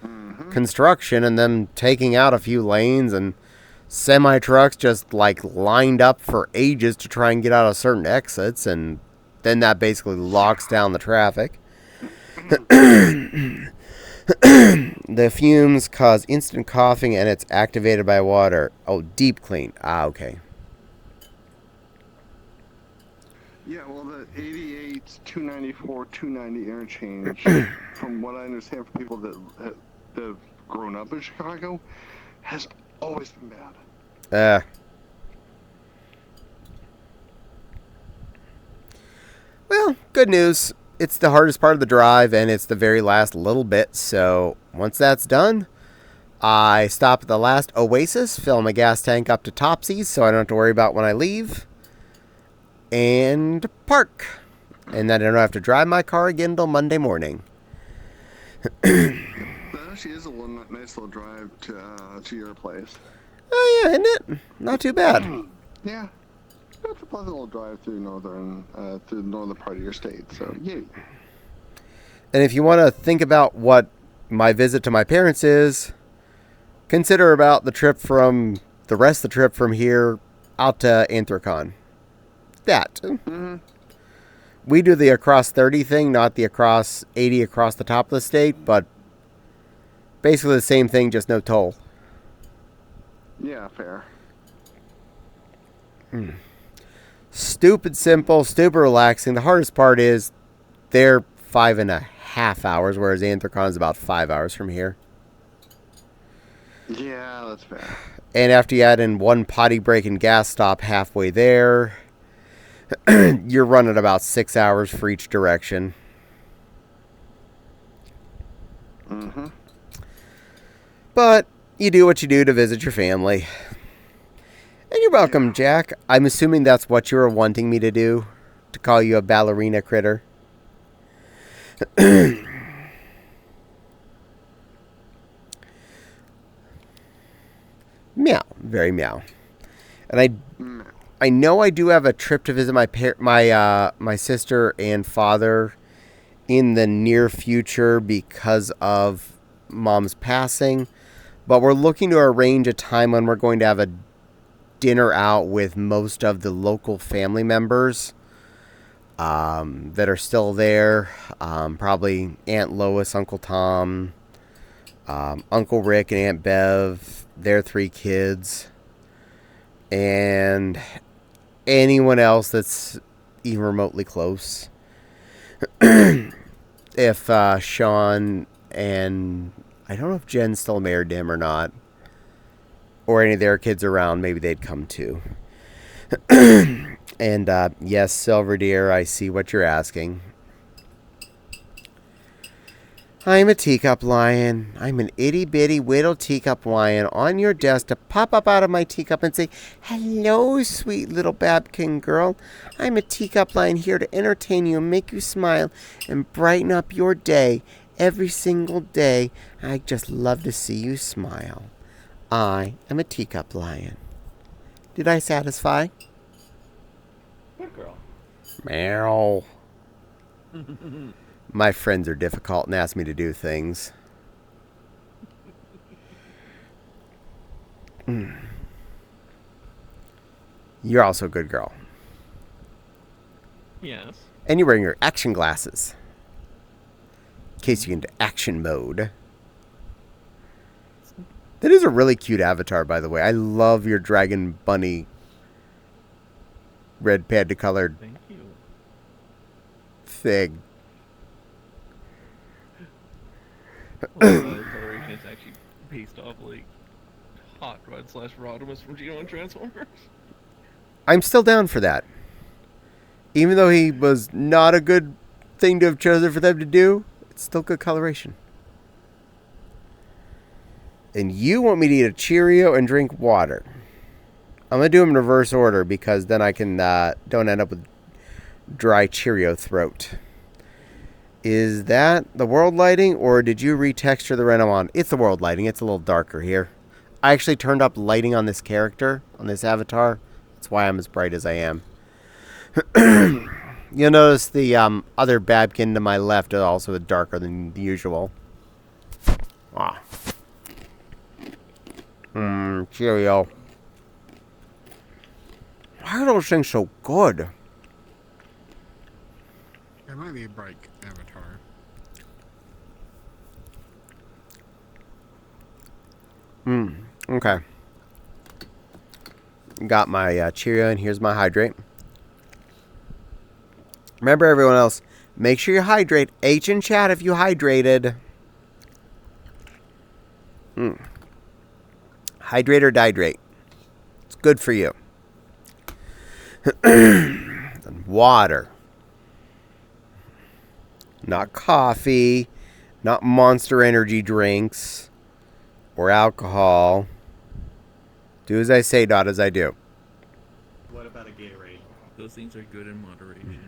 construction and them taking out a few lanes and semi-trucks just like lined up for ages to try and get out of certain exits, and then that basically locks down the traffic. The fumes cause instant coughing and it's activated by water. Oh, deep clean. Ah, okay. Yeah, well, the 88, 294, 290 interchange, from what I understand from people that have grown up in Chicago, has always been bad. good news. It's the hardest part of the drive, and it's the very last little bit. So once that's done, I stop at the last oasis, fill my gas tank up to topsies so I don't have to worry about when I leave, and park. And then I don't have to drive my car again until Monday morning. That actually is a nice little drive to your place. Oh, yeah, isn't it? Not too bad. Yeah. It's a pleasant little drive through the northern part of your state, so yay. And if you want to think about what my visit to my parents is, consider about the rest of the trip from here out to Anthracon. That. Mm-hmm. We do the across 30 thing, not the across 80 across the top of the state, but basically the same thing, just no toll. Yeah, fair. Stupid simple, stupid relaxing. The hardest part is they're 5.5 hours, whereas Anthracon's about 5 hours from here. Yeah, that's fair. And after you add in one potty break and gas stop halfway there, you're running about 6 hours for each direction. Mm-hmm. But you do what you do to visit your family. And you're welcome, Jack. I'm assuming that's what you were wanting me to do, to call you a ballerina critter. Meow, very meow. And I know I do have a trip to visit my sister and father in the near future because of Mom's passing, but we're looking to arrange a time when we're going to have a dinner out with most of the local family members that are still there. Probably Aunt Lois, Uncle Tom, Uncle Rick, and Aunt Bev, their 3 kids, and anyone else that's even remotely close. If Sean and I don't know if Jen's still married to him or not, or any of their kids around, maybe they'd come too. And yes, Silver Deer, I see what you're asking. I'm a teacup lion. I'm an itty-bitty little teacup lion on your desk to pop up out of my teacup and say, "Hello, sweet little Babkin girl. I'm a teacup lion here to entertain you and make you smile and brighten up your day every single day. I just love to see you smile. I am a teacup lion." Did I satisfy? Good girl. Meow. My friends are difficult and ask me to do things. You're also a good girl. Yes. And you're wearing your action glasses. In case you get into action mode. That is a really cute avatar, by the way. I love your dragon bunny red panda colored Thank you. thing. Well, the coloration is actually based off like Hot Rod / Rodimus from G1 Transformers. I'm still down for that. Even though he was not a good thing to have chosen for them to do, it's still good coloration. And you want me to eat a Cheerio and drink water. I'm going to do them in reverse order because then I can don't end up with dry Cheerio throat. Is that the world lighting, or did you retexture the random on? It's the world lighting. It's a little darker here. I actually turned up lighting on this character, on this avatar. That's why I'm as bright as I am. You'll notice the other Babkin to my left is also darker than usual. Ah. Cheerio. Why are those things so good? It might be a bright avatar. Okay. Got my Cheerio, and here's my hydrate. Remember, everyone else, make sure you hydrate. H in chat if you hydrated. Hydrate or dihydrate. It's good for you. And water. not coffee, not Monster Energy drinks, or alcohol. Do as I say, not as I do. What about a Gatorade? Those things are good in moderation.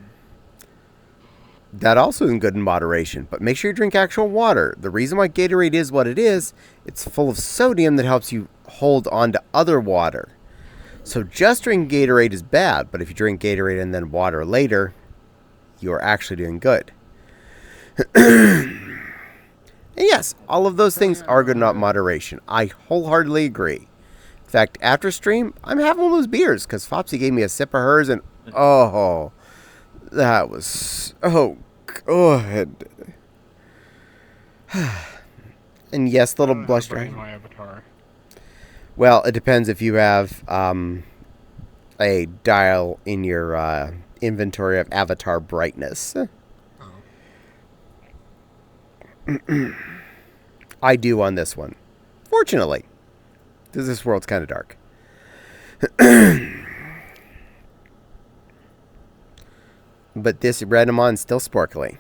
That also is good in moderation, but make sure you drink actual water. The reason why Gatorade is what it is, it's full of sodium that helps you hold on to other water. So just drinking Gatorade is bad, but if you drink Gatorade and then water later, you are actually doing good. And yes, all of those things are good in moderation. I wholeheartedly agree. In fact, after stream, I'm having one of those beers because Fopsy gave me a sip of hers and oh, that was so good. And yes, the little blush dragon. My avatar. Well, it depends if you have a dial in your inventory of avatar brightness. I do on this one. Fortunately. Because this world's kind of dark. But this Renamon's still sparkly.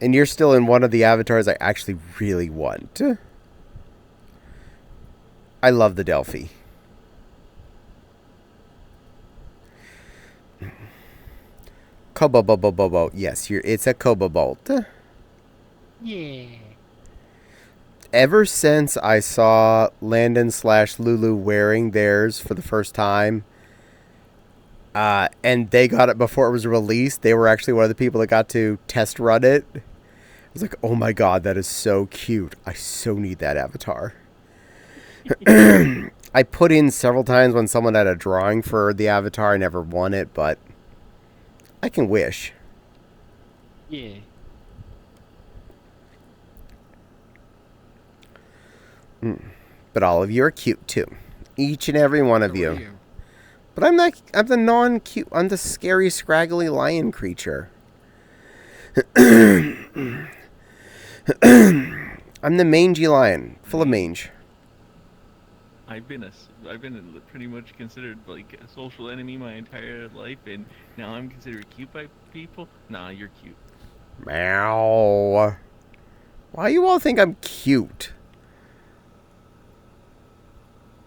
And you're still in one of the avatars I actually really want. I love the Delphi. Kobobobobobo. Yes, it's a Kobobolt. Yeah. Ever since I saw Landon/Lulu wearing theirs for the first time, and they got it before it was released, they were actually one of the people that got to test run it. I was like, oh my god, that is so cute. I so need that avatar. I put in several times when someone had a drawing for the avatar. I never won it, but I can wish. Yeah. But all of you are cute too. Each and every one of you. But I'm the non-cute, I'm the scary, scraggly lion creature. I'm the mangy lion, full of mange. I've been pretty much considered like a social enemy my entire life, and now I'm considered cute by people. Nah, you're cute. Meow. Why you all think I'm cute?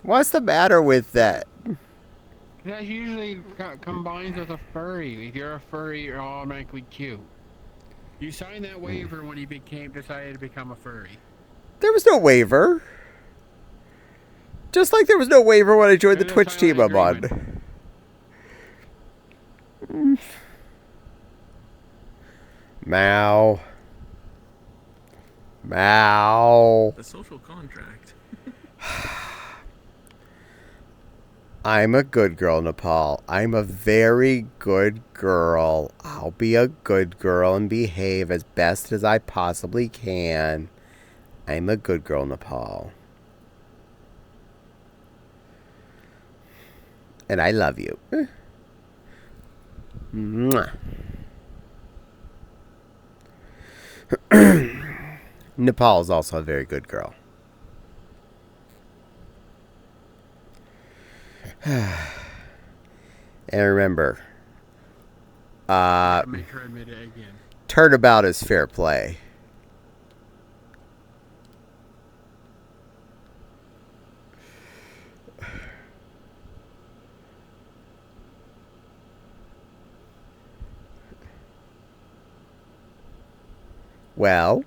What's the matter with that? That usually combines with a furry. If you're a furry, you're automatically cute. You signed that waiver when you decided to become a furry. There was no waiver. Just like there was no waiver when I joined the There's a Twitch team I'm silent on. Meow. Meow. A social contract. I'm a good girl, Nepal. I'm a very good girl. I'll be a good girl and behave as best as I possibly can. I'm a good girl, Nepal. And I love you. Mwah. Nepal is also a very good girl. And remember, Make her admit it again. turnabout is fair play. Well,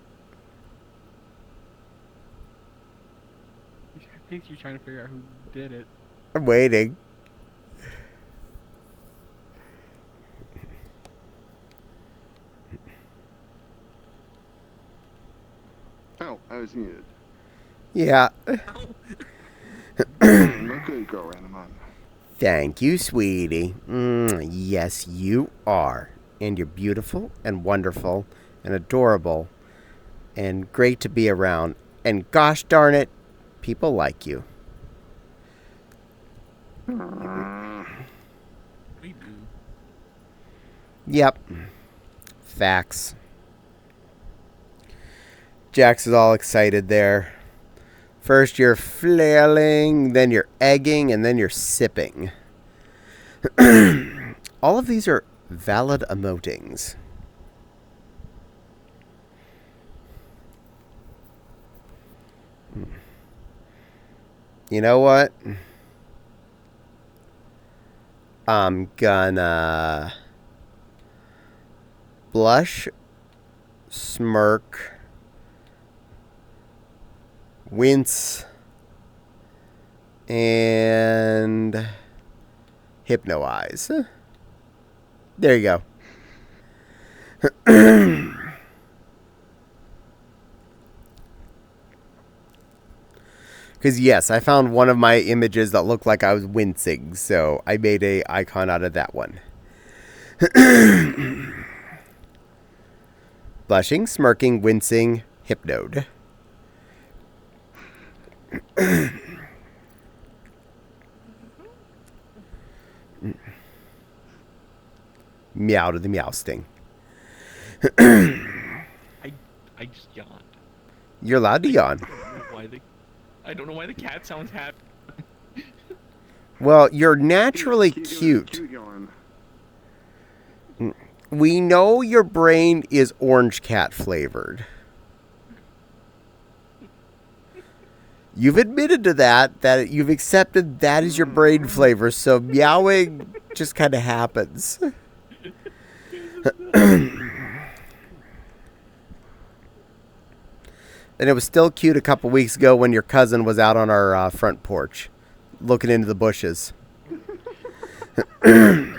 I think she's trying to figure out who did it. I'm waiting. Oh, I was muted. Yeah. I'm a good girl, Ranamon. Thank you, sweetie. Yes, you are. And you're beautiful and wonderful and adorable and great to be around. And gosh darn it, people like you. We do. Yep. Facts. Jax is all excited there. First you're flailing, then you're egging, and then you're sipping. All of these are valid emotings. You know what? I'm gonna blush, smirk, wince, and hypnotize. There you go. Because, yes, I found one of my images that looked like I was wincing, so I made a icon out of that one. Blushing, smirking, wincing, hypnode. Meow to the meow sting. I just yawned. You're allowed to yawn. I don't know why the cat sounds happy. Well, you're naturally Keep doing cute. the cute yawn. We know your brain is orange cat flavored. You've admitted to that you've accepted that is your brain flavor, so meowing just kind of happens. And it was still cute a couple weeks ago when your cousin was out on our front porch looking into the bushes. And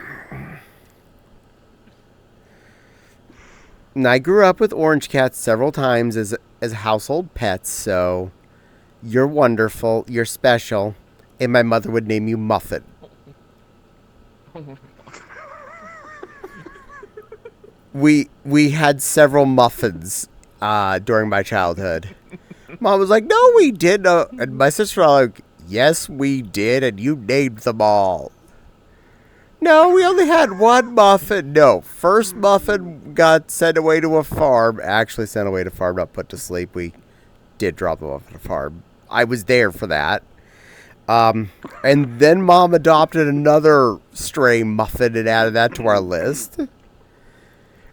I grew up with orange cats several times as household pets, so you're wonderful, you're special, and my mother would name you Muffin. We had several muffins during my childhood. Mom was like, "No, we didn't," and my sister was like, "Yes, we did, and you named them all." No, we only had one muffin. No, first muffin got sent away to a farm. Actually sent away to a farm, not put to sleep. We did drop them off at a farm. I was there for that. And then Mom adopted another stray muffin and added that to our list.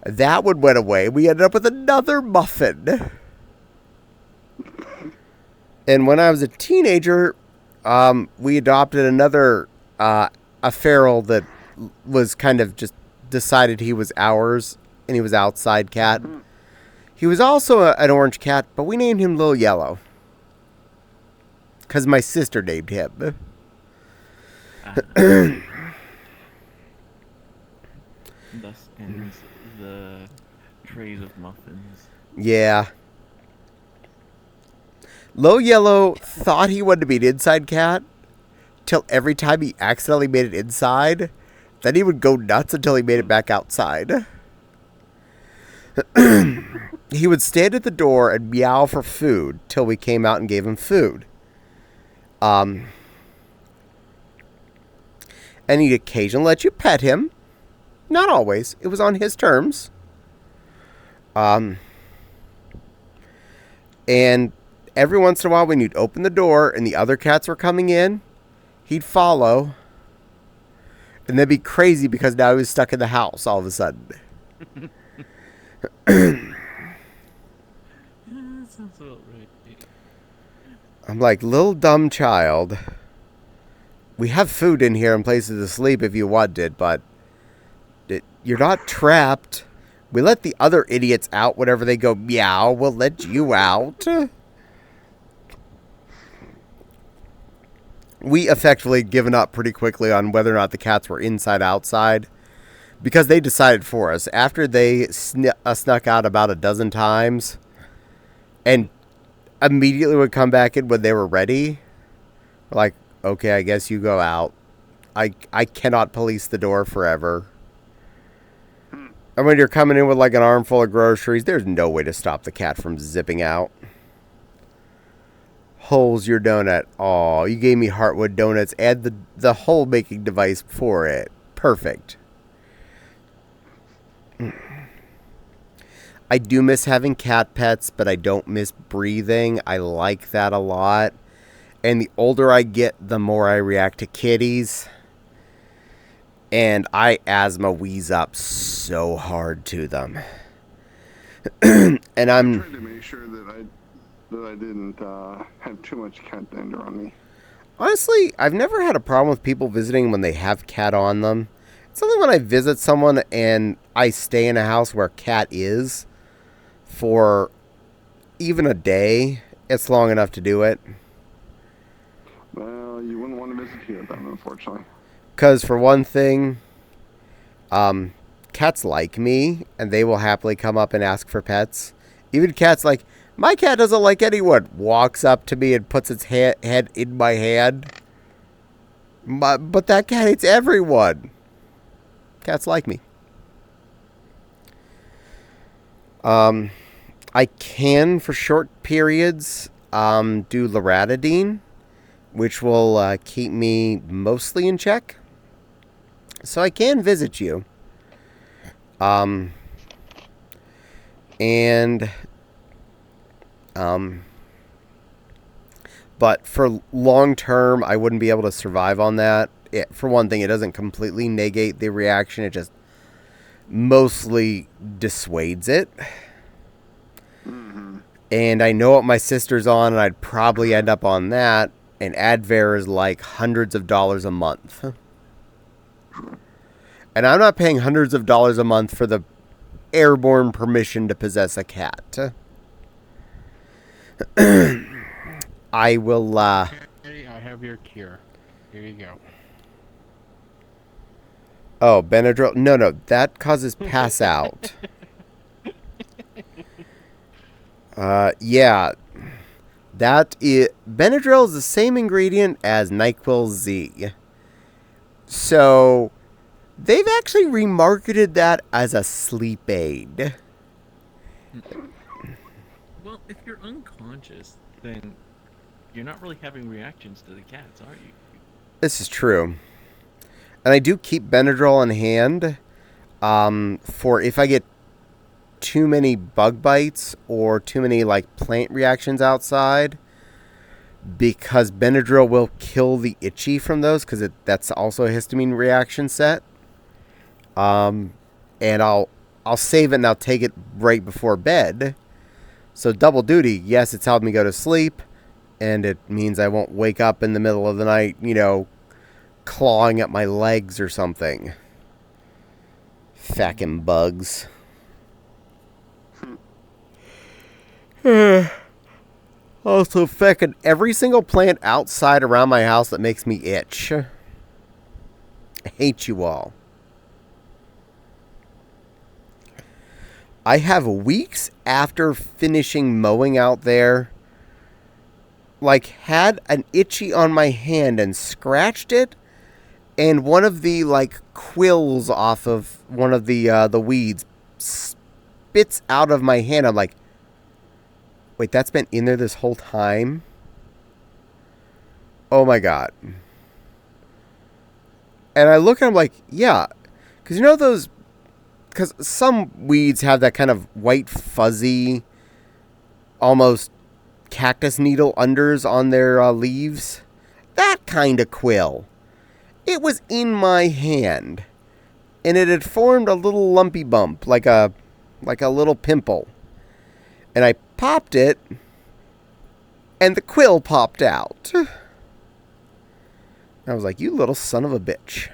That one went away. We ended up with another muffin. And when I was a teenager, we adopted another a feral that was kind of just decided he was ours, and he was outside cat. He was also an orange cat, but we named him Lil Yellow because my sister named him. Thus ends the trays of muffins. Yeah. Lil Yellow thought he wanted to be an inside cat till every time he accidentally made it inside. Then he would go nuts until he made it back outside. He would stand at the door and meow for food till we came out and gave him food. And he'd occasionally let you pet him. Not always. It was on his terms. And every once in a while when you'd open the door and the other cats were coming in, he'd follow. And they'd be crazy because now he was stuck in the house all of a sudden. That sounds about right. I'm like, little dumb child. We have food in here and places to sleep if you wanted, but you're not trapped. We let the other idiots out whenever they go meow. We'll let you out. We effectively given up pretty quickly on whether or not the cats were inside outside because they decided for us. After they snuck out about a dozen times and immediately would come back in when they were ready, we're like, okay, I guess you go out. I cannot police the door forever. And when you're coming in with like an armful of groceries, there's no way to stop the cat from zipping out. Holes your donut. Aw, you gave me Heartwood donuts. Add the hole making device for it. Perfect. I do miss having cat pets, but I don't miss breathing. I like that a lot. And the older I get, the more I react to kitties. And I asthma wheeze up so hard to them. And I'm trying to make sure that that I didn't have too much cat dander on me. Honestly, I've never had a problem with people visiting when they have cat on them. It's only when I visit someone and I stay in a house where a cat is for even a day, it's long enough to do it. Well, you wouldn't want to visit here then, unfortunately. Because for one thing, cats like me, and they will happily come up and ask for pets. Even cats like, my cat doesn't like anyone, walks up to me and puts its head in my hand. But that cat hates everyone. Cats like me. I can, for short periods, do loratadine, which will keep me mostly in check. So I can visit you. But for long term, I wouldn't be able to survive on that. For one thing, it doesn't completely negate the reaction. It just mostly dissuades it. Mm-hmm. And I know what my sister's on, and I'd probably end up on that. And Advair is like hundreds of dollars a month. And I'm not paying hundreds of dollars a month for the airborne permission to possess a cat. I will, Caddie, I have your cure. Here you go. Oh, Benadryl? No, that causes pass out. Yeah. Benadryl is the same ingredient as NyQuil Z. So, they've actually remarketed that as a sleep aid. Well, if you're unconscious, then you're not really having reactions to the cats, are you? This is true. And I do keep Benadryl on hand for if I get too many bug bites or too many like plant reactions outside, because Benadryl will kill the itchy from those, because that's also a histamine reaction set. And I'll save it and I'll take it right before bed. So double duty. Yes, it's helped me go to sleep, and it means I won't wake up in the middle of the night, clawing at my legs or something. Fackin' bugs. Also, feckin' every single plant outside around my house that makes me itch. I hate you all. I have weeks after finishing mowing out there, had an itchy on my hand and scratched it, and one of the quills off of one of the weeds spits out of my hand. I'm like, wait, that's been in there this whole time? Oh my god. And I look and I'm like, yeah, because because some weeds have that kind of white fuzzy, almost cactus needle unders on their leaves. That kind of quill. It was in my hand, and it had formed a little lumpy bump, like a little pimple. And I popped it, and the quill popped out. I was like, you little son of a bitch.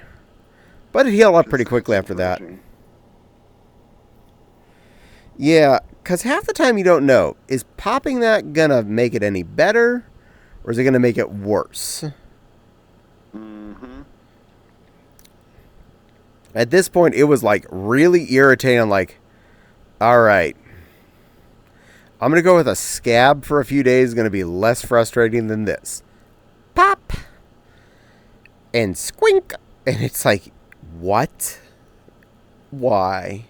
But it healed up pretty quickly after that. Yeah, because half the time you don't know, is popping that gonna make it any better, or is it gonna make it worse? Mm-hmm. At this point, it was really irritating. I'm like, alright, I'm gonna go with a scab for a few days. It's gonna be less frustrating than this. Pop! And squink! And it's like, what? Why?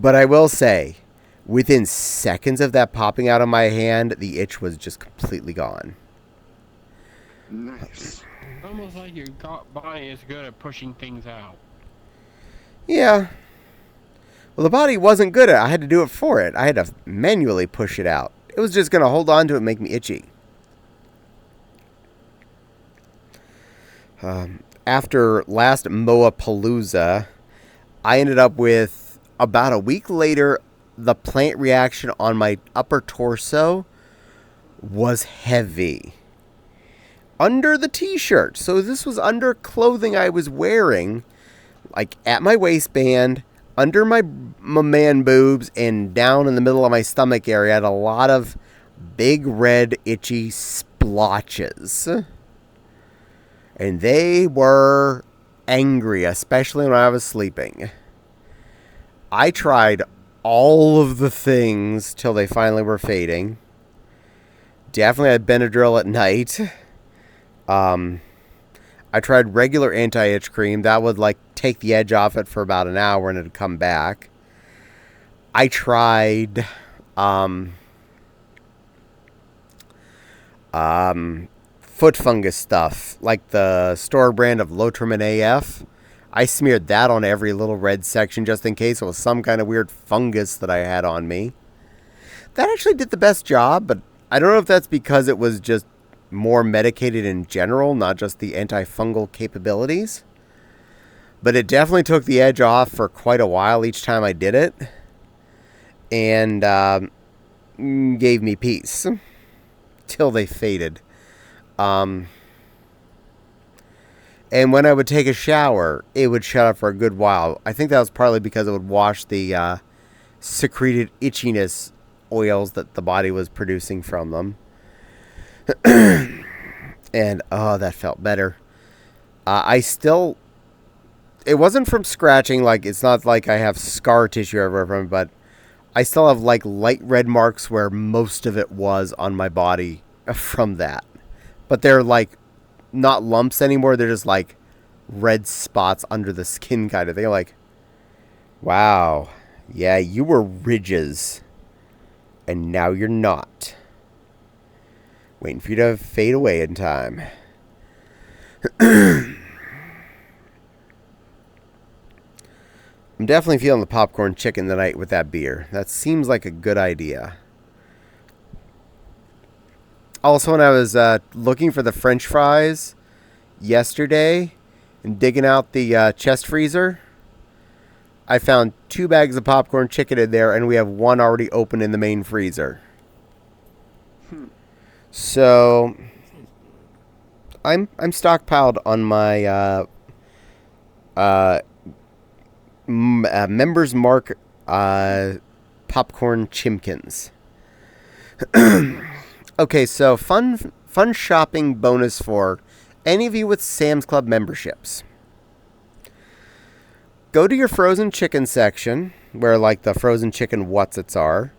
But I will say, within seconds of that popping out of my hand, the itch was just completely gone. Nice. Almost like your body is good at pushing things out. Yeah. Well, the body wasn't good at it. I had to do it for it. I had to manually push it out. It was just going to hold on to it and make me itchy. After last Moapalooza, I ended up with, about a week later, the plant reaction on my upper torso was heavy. Under the t-shirt. So this was under clothing I was wearing, like at my waistband, under my man boobs, and down in the middle of my stomach area. I had a lot of big red itchy splotches. And they were angry, especially when I was sleeping. I tried all of the things till they finally were fading. Definitely had Benadryl at night. I tried regular anti-itch cream. That would like take the edge off it for about an hour and it'd come back. I tried foot fungus stuff, like the store brand of Lotrimin AF. I smeared that on every little red section just in case it was some kind of weird fungus that I had on me. That actually did the best job, but I don't know if that's because it was just more medicated in general, not just the antifungal capabilities. But it definitely took the edge off for quite a while each time I did it. And gave me peace. Till they faded. And when I would take a shower, it would shut up for a good while. I think that was partly because it would wash the secreted itchiness oils that the body was producing from them. And, oh, that felt better. It wasn't from scratching, like, it's not like I have scar tissue everywhere from it, but I still have, like, light red marks where most of it was on my body from that. But they're, like, not lumps anymore. They're just, like, red spots under the skin kind of thing. Like, wow, yeah, you were ridges, and now you're not. Waiting for you to fade away in time. I'm definitely feeling the popcorn chicken tonight with that beer. That seems like a good idea. Also, when I was looking for the French fries yesterday and digging out the chest freezer, I found 2 bags of popcorn chicken in there, and we have one already open in the main freezer. So I'm stockpiled on my Members Mark popcorn chimkins. Okay, so fun shopping bonus for any of you with Sam's Club memberships. Go to your frozen chicken section, where like the frozen chicken whatsits are.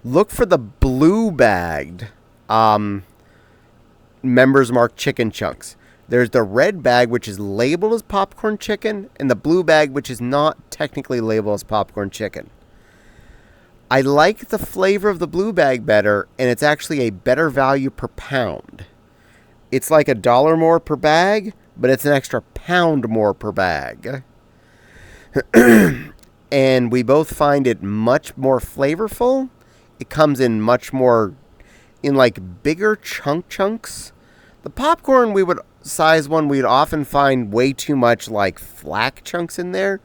Look for the blue bagged Members Mark chicken chunks. There's the red bag, which is labeled as popcorn chicken, and the blue bag, which is not technically labeled as popcorn chicken. I like the flavor of the blue bag better, and it's actually a better value per pound. It's like $1 more per bag, but it's an extra pound more per bag. And we both find it much more flavorful. It comes in much more, in like bigger chunks. The popcorn we'd often find way too much like flak chunks in there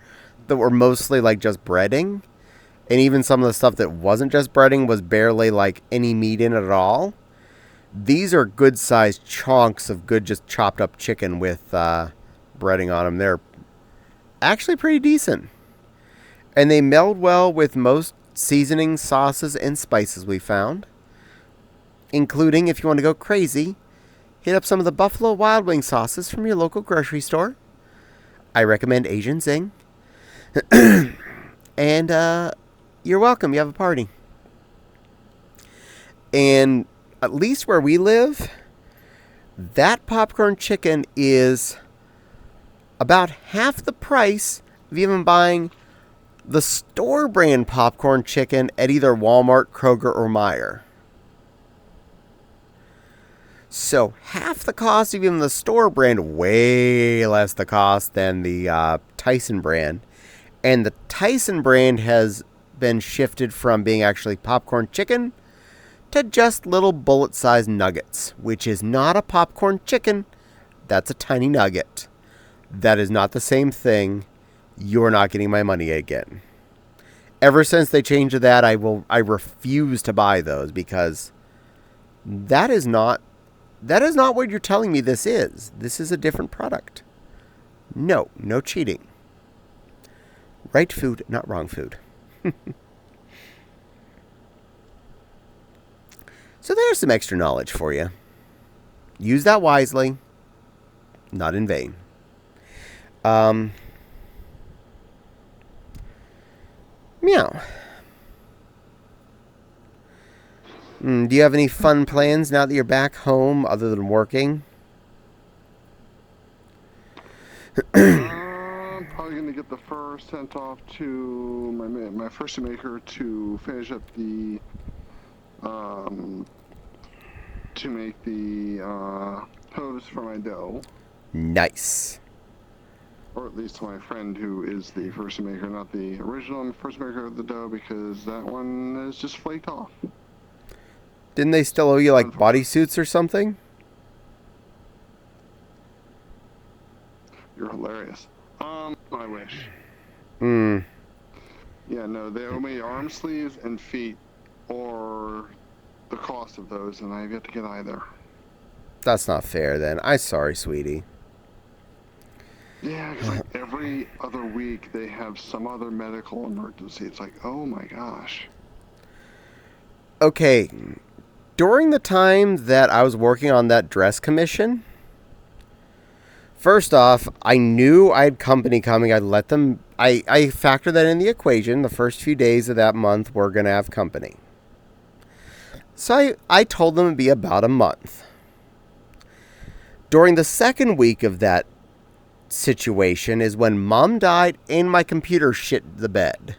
that were mostly like just breading. And even some of the stuff that wasn't just breading was barely like any meat in it at all. These are good sized chunks of good just chopped up chicken with breading on them. They're actually pretty decent. And they meld well with most seasonings, sauces, and spices we found. Including, if you want to go crazy, hit up some of the Buffalo Wild Wing sauces from your local grocery store. I recommend Asian Zing. And you're welcome. You have a party. And at least where we live, that popcorn chicken is about half the price of even buying the store brand popcorn chicken at either Walmart, Kroger, or Meijer. So half the cost of even the store brand, way less the cost than the Tyson brand. And the Tyson brand has been shifted from being actually popcorn chicken to just little bullet-sized nuggets, which is not a popcorn chicken. That's a tiny nugget. That is not the same thing. You're not getting my money again. ever since they changed that, I refuse to buy those because that is not what you're telling me this is. This is a different product. No cheating. Right food, not wrong food. So there's some extra knowledge for you. Use that wisely, not in vain. Meow. Do you have any fun plans now that you're back home other than working? I'm probably going to get the fur sent off to my first maker to finish up the to make the hose for my dough. Nice. Or at least to my friend who is the first maker, not the original first maker of the dough, because that one is just flaked off. Didn't they still owe you like bodysuits or something? You're hilarious. I wish. Yeah, no, they owe me arm sleeves and feet, or the cost of those, and I've yet to get either. That's not fair then. I'm sorry, sweetie. Yeah, because like every other week they have some other medical emergency. It's like, oh my gosh. Okay, during the time that I was working on that dress commission, first off, I knew I had company coming. I'd let them... I factored that in the equation. The first few days of that month, we're going to have company. So I told them it'd be about a month. During the second week of that situation is when Mom died and my computer shit the bed.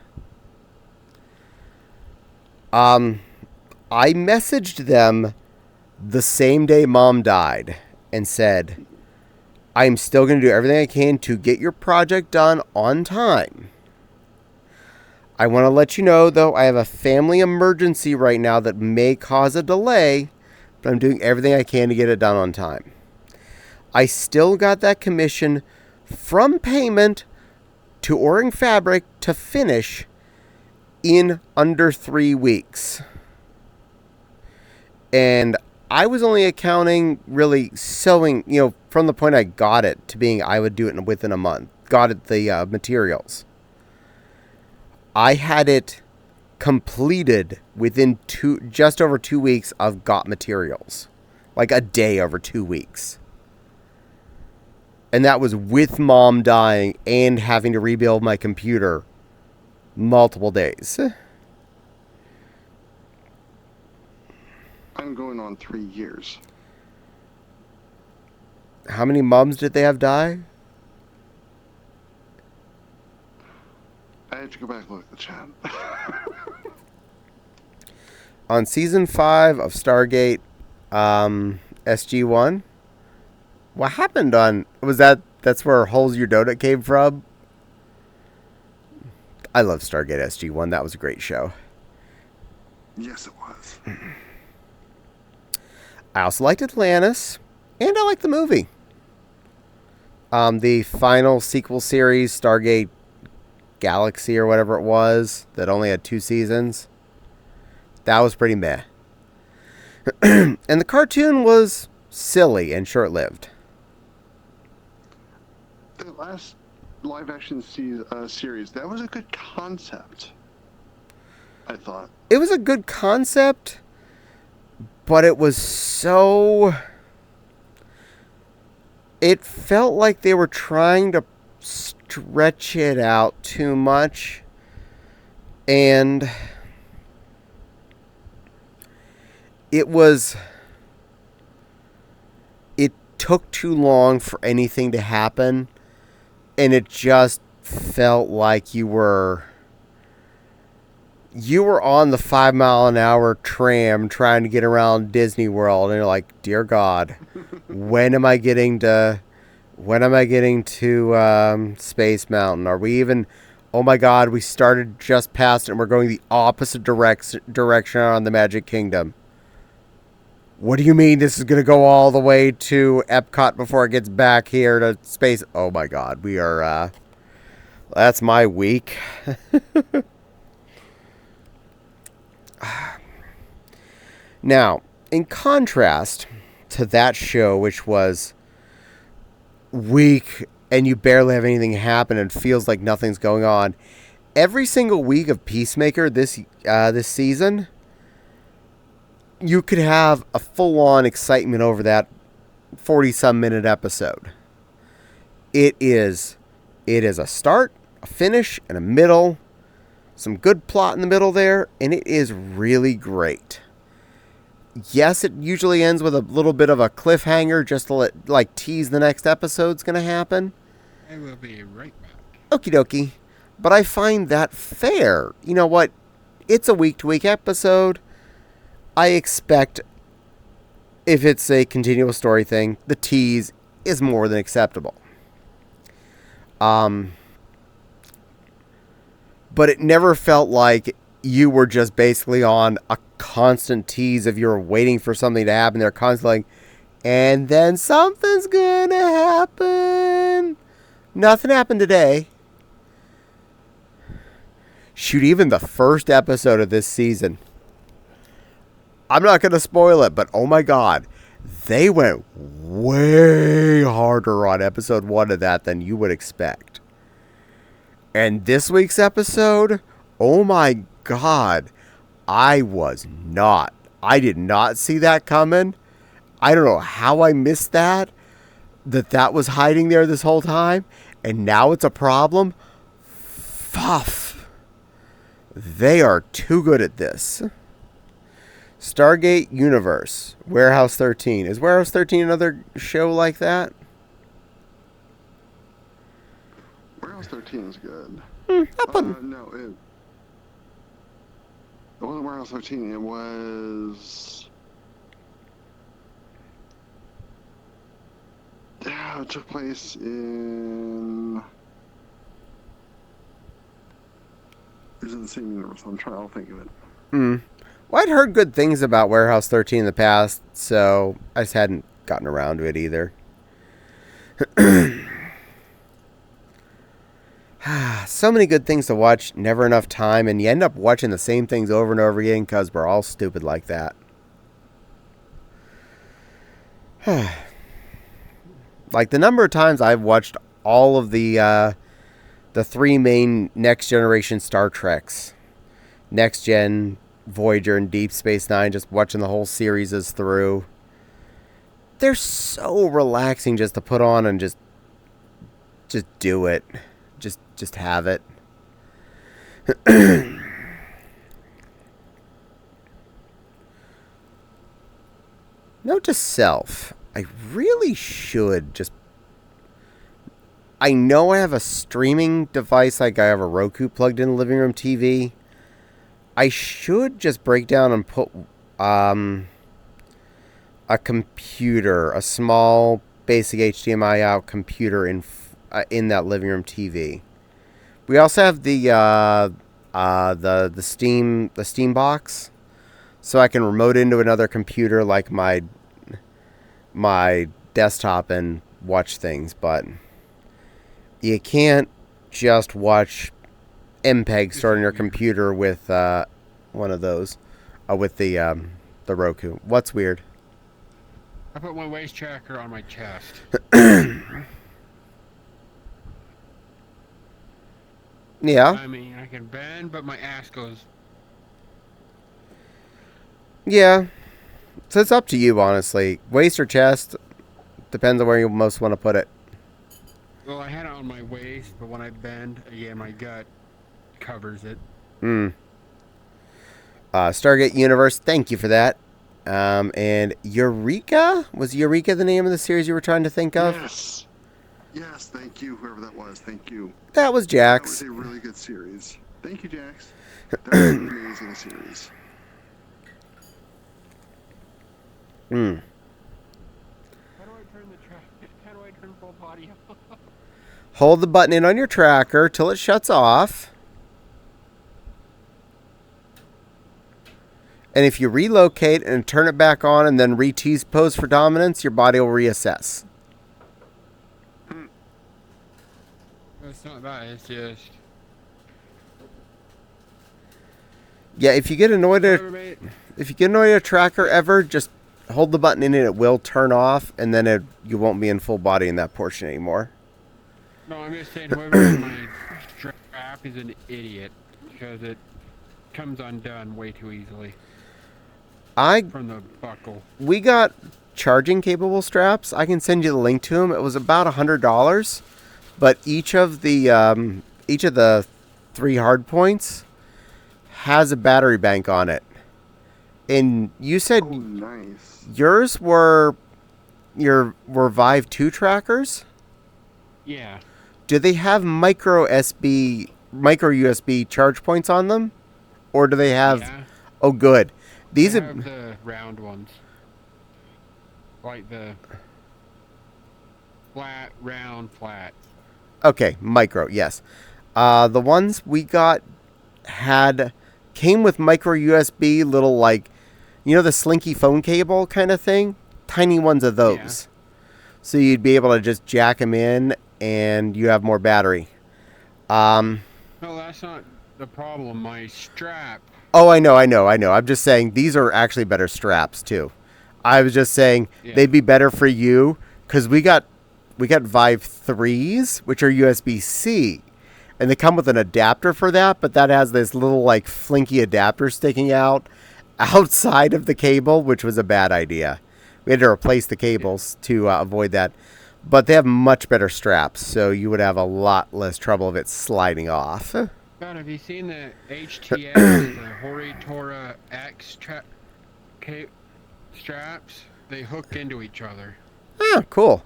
I messaged them the same day Mom died and said, I'm still going to do everything I can to get your project done on time. I want to let you know, though, I have a family emergency right now that may cause a delay, but I'm doing everything I can to get it done on time. I still got that commission from payment to ordering fabric to finish in under 3 weeks. And I was only accounting, really sewing, from the point I got it to being I would do it within a month. Got it the materials. I had it completed within just over 2 weeks of got materials. Like a day over 2 weeks. And that was with Mom dying and having to rebuild my computer multiple days. I'm going on 3 years. How many moms did they have die? I had to go back and look at the chat. On season 5 of Stargate SG-1, what happened on... That's where Holes Your Donut came from? I love Stargate SG-1. That was a great show. Yes, it was. I also liked Atlantis, and I liked the movie. The final sequel series, Stargate Galaxy or whatever it was, that only had 2 seasons. That was pretty meh. And the cartoon was silly and short-lived. The last live-action series, that was a good concept, I thought. It was a good concept, but it was so... It felt like they were trying to stretch it out too much. And it took too long for anything to happen. And it just felt like you were on the 5-mile-an-hour tram trying to get around Disney World, and you're like, dear God, when am I getting to Space Mountain? Are we even? Oh my God, we started just past it, and we're going the opposite direction on the Magic Kingdom. What do you mean this is going to go all the way to Epcot before it gets back here to space? Oh my God, we are. That's my week. Now, in contrast to that show, which was weak and you barely have anything happen and feels like nothing's going on, every single week of Peacemaker this season, you could have a full-on excitement over that 40-some minute episode. It is a start, a finish, and a middle. Some good plot in the middle there, and it is really great. Yes, it usually ends with a little bit of a cliffhanger just to tease the next episode's going to happen. I will be right back. Okie dokie. But I find that fair. You know what? It's a week-to-week episode. I expect, if it's a continual story thing, the tease is more than acceptable. But it never felt like you were just basically on a constant tease of you're waiting for something to happen. They're constantly like, and then something's gonna happen. Nothing happened today. Shoot, even the first episode of this season, I'm not going to spoil it, but oh my god, they went way harder on episode 1 of that than you would expect. And this week's episode, oh my god, I did not see that coming. I don't know how I missed that was hiding there this whole time, and now it's a problem. Fuff. They are too good at this. Stargate Universe, Warehouse 13. Is Warehouse 13 another show like that? Warehouse 13 is good. No, It wasn't Warehouse 13. It was... Yeah, it took place in... It was in the same universe. I'll think of it. Well, I'd heard good things about Warehouse 13 in the past, so I just hadn't gotten around to it either. So many good things to watch, never enough time, and you end up watching the same things over and over again because we're all stupid like that. Like the number of times I've watched all of the 3 main Next Generation Star Treks. Next Gen, Voyager, and Deep Space Nine, just watching the whole series as through. They're so relaxing just to put on and just do it. Just have it. Note to self, I really should just... I know I have a streaming device, like I have a Roku plugged in the living room TV. I should just break down and put a computer, a small basic HDMI out computer in that living room TV. We also have the Steam box, so I can remote into another computer like my desktop and watch things, but you can't just watch MPEG stored on your computer with one of those, with the Roku. What's weird? I put my waist tracker on my chest. Yeah. I mean, I can bend, but my ass goes... Yeah. So it's up to you, honestly. Waist or chest, depends on where you most want to put it. Well, I had it on my waist, but when I bend, again, my gut covers it. Stargate Universe, thank you for that. And Eureka? Was Eureka the name of the series you were trying to think of? Yes. Yes, thank you, whoever that was. Thank you. That was Jax. That was a really good series. Thank you, Jax. That was an amazing series. How do I turn the track? How do I turn full body off? Hold the button in on your tracker till it shuts off. And if you relocate and turn it back on and then re-tease pose for dominance, your body will reassess. It's not that, it's just... Yeah, if you get annoyed at if you get annoyed at a tracker ever, just hold the button in and it will turn off, and then you won't be in full body in that portion anymore. No, I'm just saying whoever did my strap is an idiot because it comes undone way too easily from the buckle. We got charging capable straps. I can send you the link to them. It was about $100, but each of the 3 hard points has a battery bank on it. And you said nice. Yours were Vive 2 trackers? Yeah. Do they have micro USB charge points on them? Or do they have... Yeah. Oh, good. These I have the round ones. Like the flat, round, flat. Okay, micro, yes. The ones we got came with micro USB little, like, you know, the slinky phone cable kind of thing? Tiny ones of those. Yeah. So you'd be able to just jack them in and you have more battery. No, that's not the problem. My strap. Oh, I know. I'm just saying these are actually better straps too. I was just saying they'd be better for you because we got Vive 3s, which are USB-C. And they come with an adapter for that, but that has this little, like, flinky adapter sticking out outside of the cable, which was a bad idea. We had to replace the cables to avoid that. But they have much better straps, so you would have a lot less trouble of it sliding off. God, have you seen the HTS, the Hori Tora X straps? They hook into each other. Ah, cool.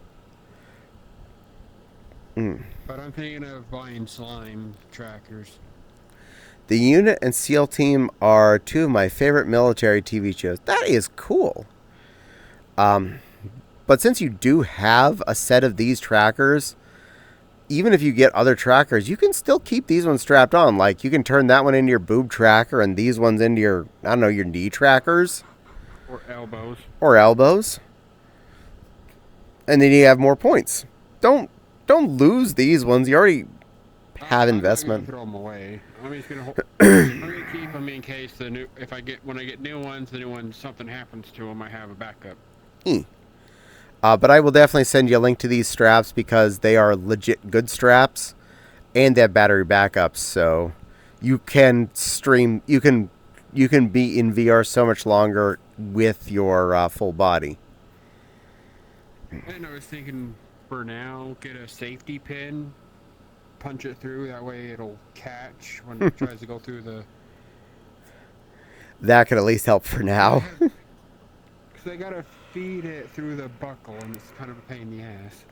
But I'm thinking of buying slime trackers. The Unit and SEAL Team are 2 of my favorite military TV shows. That is cool. But since you do have a set of these trackers, even if you get other trackers, you can still keep these ones strapped on. Like, you can turn that one into your boob tracker and these ones into your, I don't know, your knee trackers. Or elbows. And then you have more points. Don't lose these ones. You already have investment. I'm not gonna throw them away. I'm just gonna I'm gonna keep them in case when I get new ones, something happens to them, I have a backup. But I will definitely send you a link to these straps because they are legit good straps, and they have battery backups. So you can stream. You can be in VR so much longer with your full body. And I was thinking, for now, get a safety pin, punch it through. That way, it'll catch when it tries to go through the. That could at least help for now. Because I gotta feed it through the buckle, and it's kind of a pain in the ass.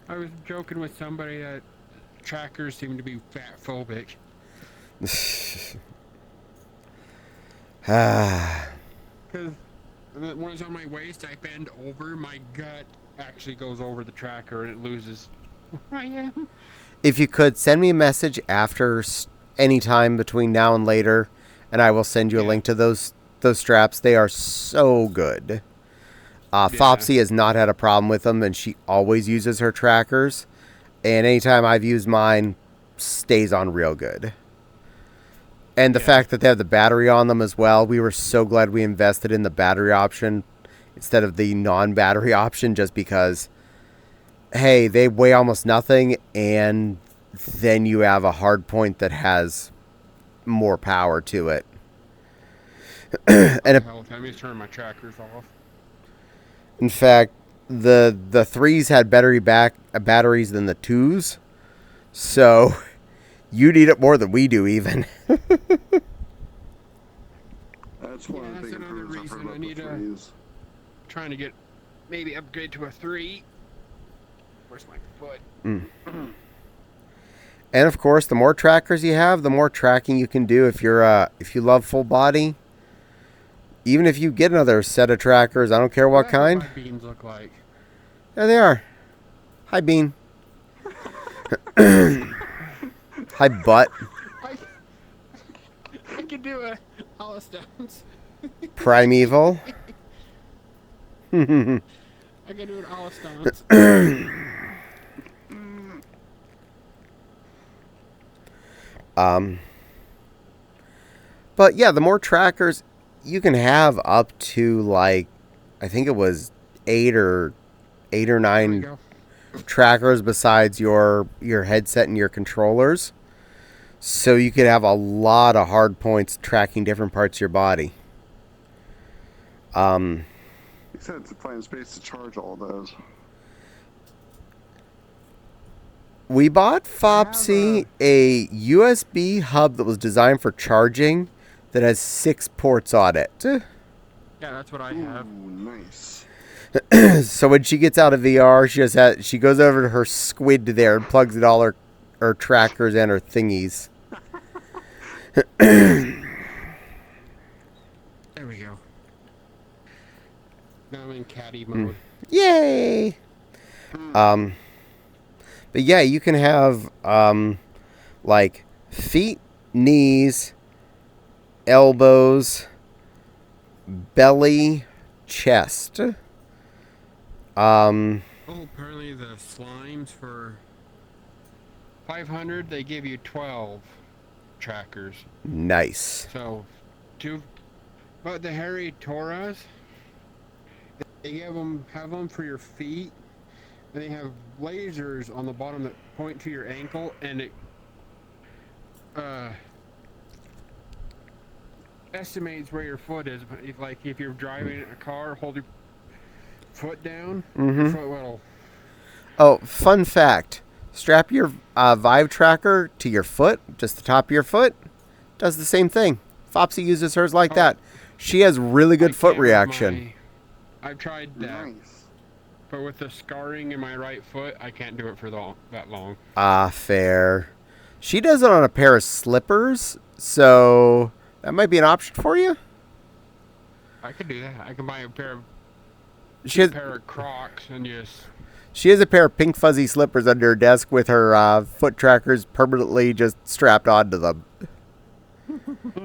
I was joking with somebody that trackers seem to be fat phobic. Because when it's on my waist, I bend over, my gut actually goes over the tracker and it loses where I am. If you could, send me a message after any time between now and later, and I will send you a link to those straps. They are so good. Fopsy has not had a problem with them, and she always uses her trackers. And anytime I've used mine, stays on real good. And the fact that they have the battery on them as well, we were so glad we invested in the battery option instead of the non-battery option, just because, hey, they weigh almost nothing, and then you have a hard point that has more power to it. And Let me turn my trackers off. In fact, the 3s had batteries than the 2s, so you need it more than we do even. That's one of the big another improvements I've heard reason about I need the 3s. Trying to get maybe upgrade to a 3. Where's my foot? And of course, the more trackers you have, the more tracking you can do. If you love full body, even if you get another set of trackers, I don't care what kind. What my beans look like. There they are. Hi, Bean. Hi, Butt. I could do a Hollistones. Primeval. I can do an Hollistones. But yeah, the more trackers you can have up to like, I think it was eight or There we nine go. trackers besides your headset and your controllers. So you could have a lot of hard points tracking different parts of your body. You said it's plenty space to charge all those. We bought Fopsy a USB hub that was designed for charging that has 6 ports on it. Yeah, that's what I have. Ooh, nice. So when she gets out of VR, she goes over to her squid there and plugs in all her trackers and her thingies. There we go. Now I'm in Caddie mode. Yay! But yeah, you can have like feet, knees, elbows, belly, chest. Oh, apparently the slimes for 500, they give you 12 trackers. Nice. So, but the hairy Toras, they have them for your feet, and they have lasers on the bottom that point to your ankle, and it estimates where your foot is. But if you're driving a car, hold your foot down. Your foot will. Oh, fun fact. Strap your Vive tracker to your foot, just the top of your foot. Does the same thing. Fopsy uses hers like that. She has really good foot reaction. I've tried that. Nice. But with the scarring in my right foot, I can't do it for that long. Ah, fair. She does it on a pair of slippers, so that might be an option for you. I could do that. I can buy a pair She has, of Crocs and just. she has a pair of pink fuzzy slippers under her desk with her foot trackers permanently just strapped onto them.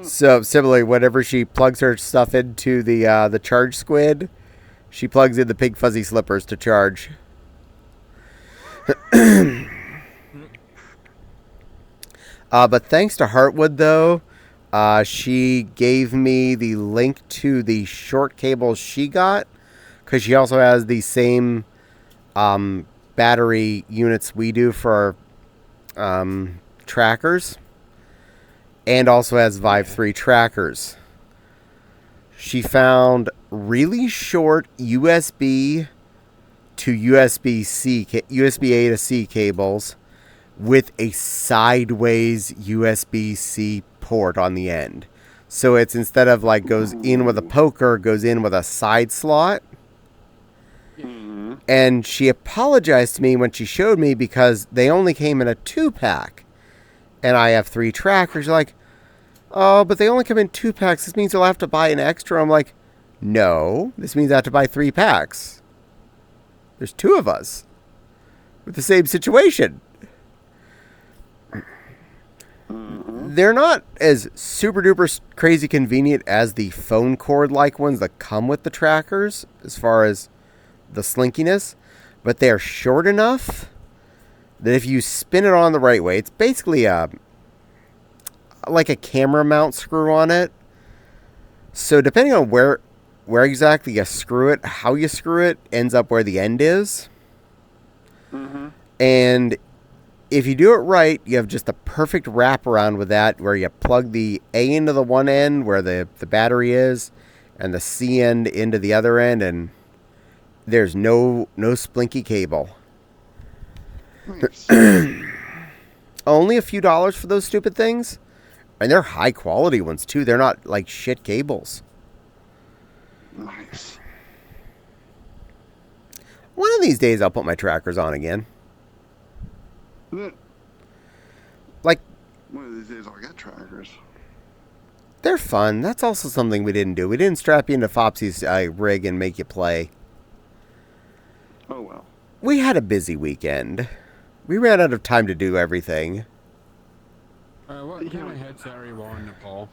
So similarly, whenever she plugs her stuff into the charge squid, she plugs in the pink fuzzy slippers to charge. But thanks to Heartwood, though, she gave me the link to the short cables she got, because she also has the same battery units we do for trackers, and also has Vive 3 trackers. She found really short USB to USB-C, USB-A to C cables with a sideways USB-C port on the end. So it's instead of like goes in with a poker, goes in with a side slot. And she apologized to me when she showed me because they only came in a 2-pack. And I have 3 trackers. Like, oh, but they only come in 2 packs. This means you'll have to buy an extra. I'm like, no, this means I have to buy 3 packs. There's 2 of us with the same situation. They're not as super duper crazy convenient as the phone cord like ones that come with the trackers as far as the slinkiness, but they're short enough that if you spin it on the right way, it's basically like a camera mount screw on it. So depending on where exactly you screw it, how you screw it, ends up where the end is. And if you do it right, you have just a perfect wraparound with that, where you plug the A into the one end where the battery is, and the C end into the other end, and there's no splinky cable. Nice. Only a few dollars for those stupid things. And they're high quality ones too. They're not like shit cables. Nice. One of these days I'll put my trackers on again. Like, One of these days I'll get trackers. they're fun. That's also something we didn't do. We didn't strap you into Fopsy's rig and make you play. Oh well. We had a busy weekend. We ran out of time to do everything. What kind of headset are you on, Nepal?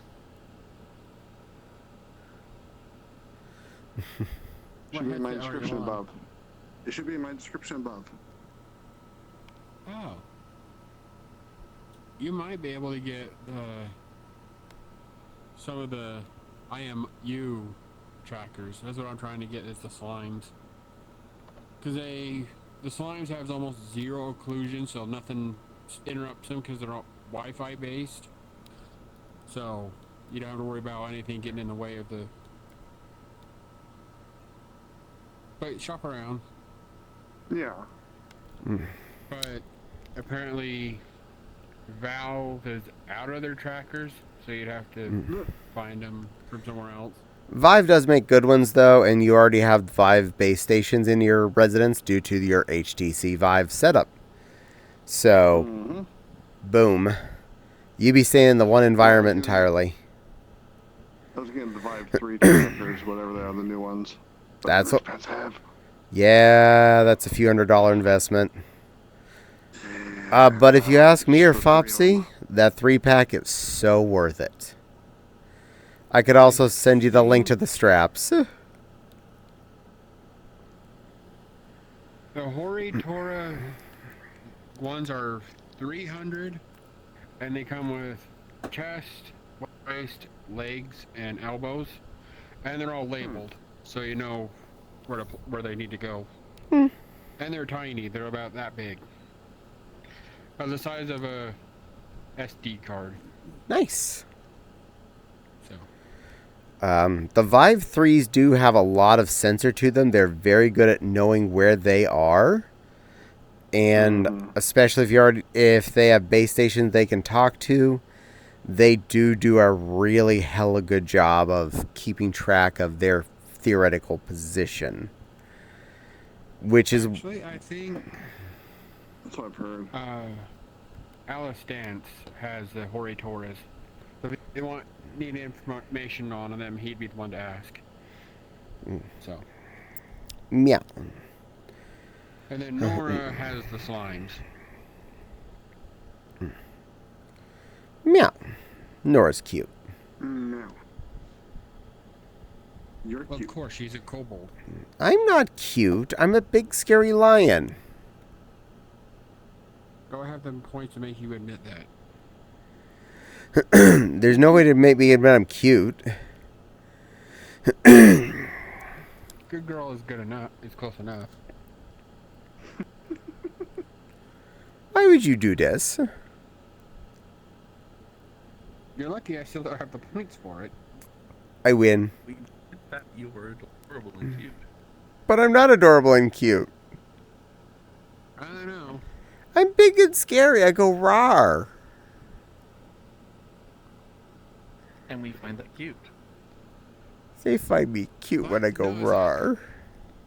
Should be in my headset are you description on? above. It should be in my description above. Oh. You might be able to get some of the IMU trackers. That's what I'm trying to get is the slimes. Because the slimes have almost zero occlusion, so nothing interrupts them because they're all Wi-Fi based. So you don't have to worry about anything getting in the way of the. But shop around. Yeah. But apparently Valve is out of their trackers, so you'd have to find them from somewhere else. Vive does make good ones, though, and you already have Vive base stations in your residence due to your HTC Vive setup. So, boom. You be staying in the one environment entirely. I was getting the Vive 3 trackers, whatever they are, the new ones. But That's they're what. expensive. Yeah, that's a few $100 investment. But if you ask me or Just for 3 of Fopsy, that 3-pack is so worth it. I could also send you the link to the straps. The Hori Tora ones are 300, and they come with chest, waist, legs, and elbows, and they're all labeled, so you know where they need to go. And they're tiny; they're about that big, the size of a SD card. Nice. So The Vive 3s do have a lot of sensor to them. They're very good at knowing where they are. And especially if they have base stations they can talk to, they do a really hella good job of keeping track of their theoretical position. Which is... actually, I think That's what I've heard. Alice Dance has the Hori Toras. So if they need information on them, he'd be the one to ask. So. Yeah. And then Nora has the slimes. Yeah. Nora's cute. No. You're Well, cute. of course, she's a kobold. I'm not cute. I'm a big scary lion. Do I have them points to make you admit that? There's no way to make me admit I'm cute. Good girl is good enough. Is close enough. Why would you do this? You're lucky I still don't have the points for it. I win. We thought you were adorable and cute. But I'm not adorable and cute. I don't know. I'm big and scary. I go rawr. And we find that cute. They find me cute when I go No, rawr.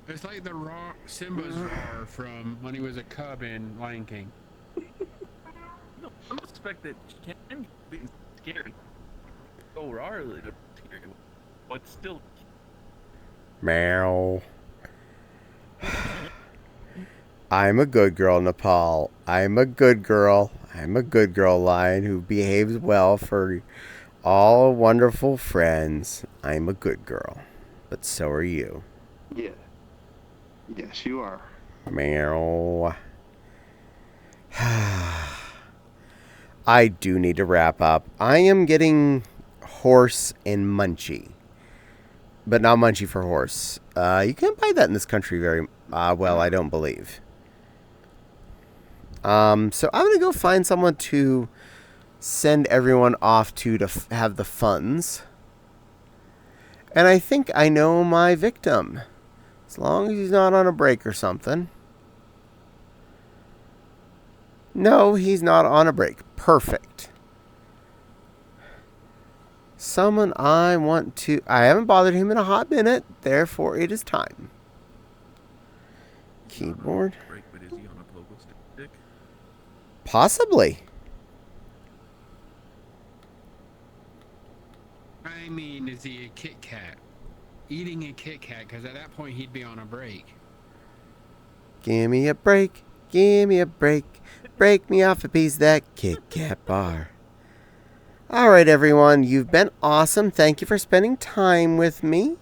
It's like the raw Simba's roar from when he was a cub in Lion King. No, I suspect that she can be scary. Oh, are a little scary, but still. Meow. I'm a good girl, Nepal. I'm a good girl. I'm a good girl, Lion, who behaves well for all wonderful friends. I'm a good girl. But so are you. Yeah. Yes, you are. Meow. I do need to wrap up. I am getting horse and munchie. But not munchie for horse. You can't buy that in this country very well, I don't believe. So I'm going to go find someone to send everyone off to have the funds. And I think I know my victim. As long as he's not on a break or something. No, he's not on a break. Perfect. Someone I want to... I haven't bothered him in a hot minute. Therefore, it is time. Keyboard. Break, but is he on a pogo stick? Possibly. I mean, is he a Kit Kat? Eating a Kit Kat, because at that point he'd be on a break. Give me a break. Give me a break. Break me off a piece of that Kit Kat bar. Alright, everyone. You've been awesome. Thank you for spending time with me.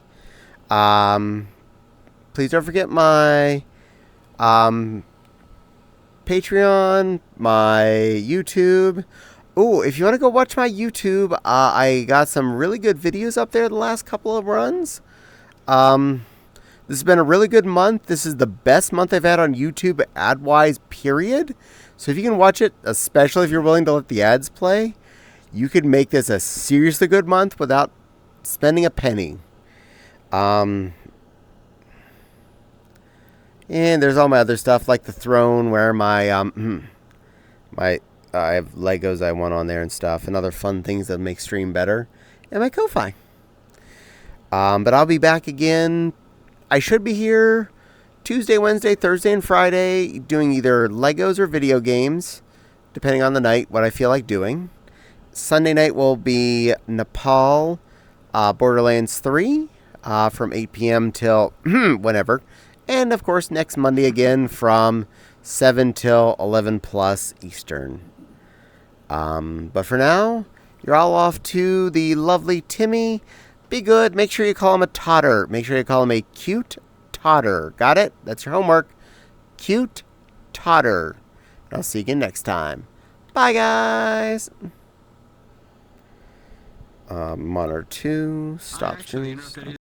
Please don't forget my Patreon, my YouTube. Oh, if you want to go watch my YouTube, I got some really good videos up there the last couple of runs. This has been a really good month. This is the best month I've had on YouTube ad-wise, period. So if you can watch it, especially if you're willing to let the ads play, you could make this a seriously good month without spending a penny. And there's all my other stuff like the throne where my I have Legos I want on there and stuff and other fun things that make stream better, and my Ko-Fi. But I'll be back again. I should be here Tuesday, Wednesday, Thursday, and Friday doing either Legos or video games, depending on the night, what I feel like doing. Sunday night will be Nepal, Borderlands 3 from 8 p.m. till whenever. And, of course, next Monday again from 7 till 11 plus Eastern. But for now, you're all off to the lovely Timmy. Be good. Make sure you call him a totter. Make sure you call him a cute totter. Got it? That's your homework. Cute totter. I'll see you again next time. Bye, guys. Monitor 2. Stop. I actually interrupted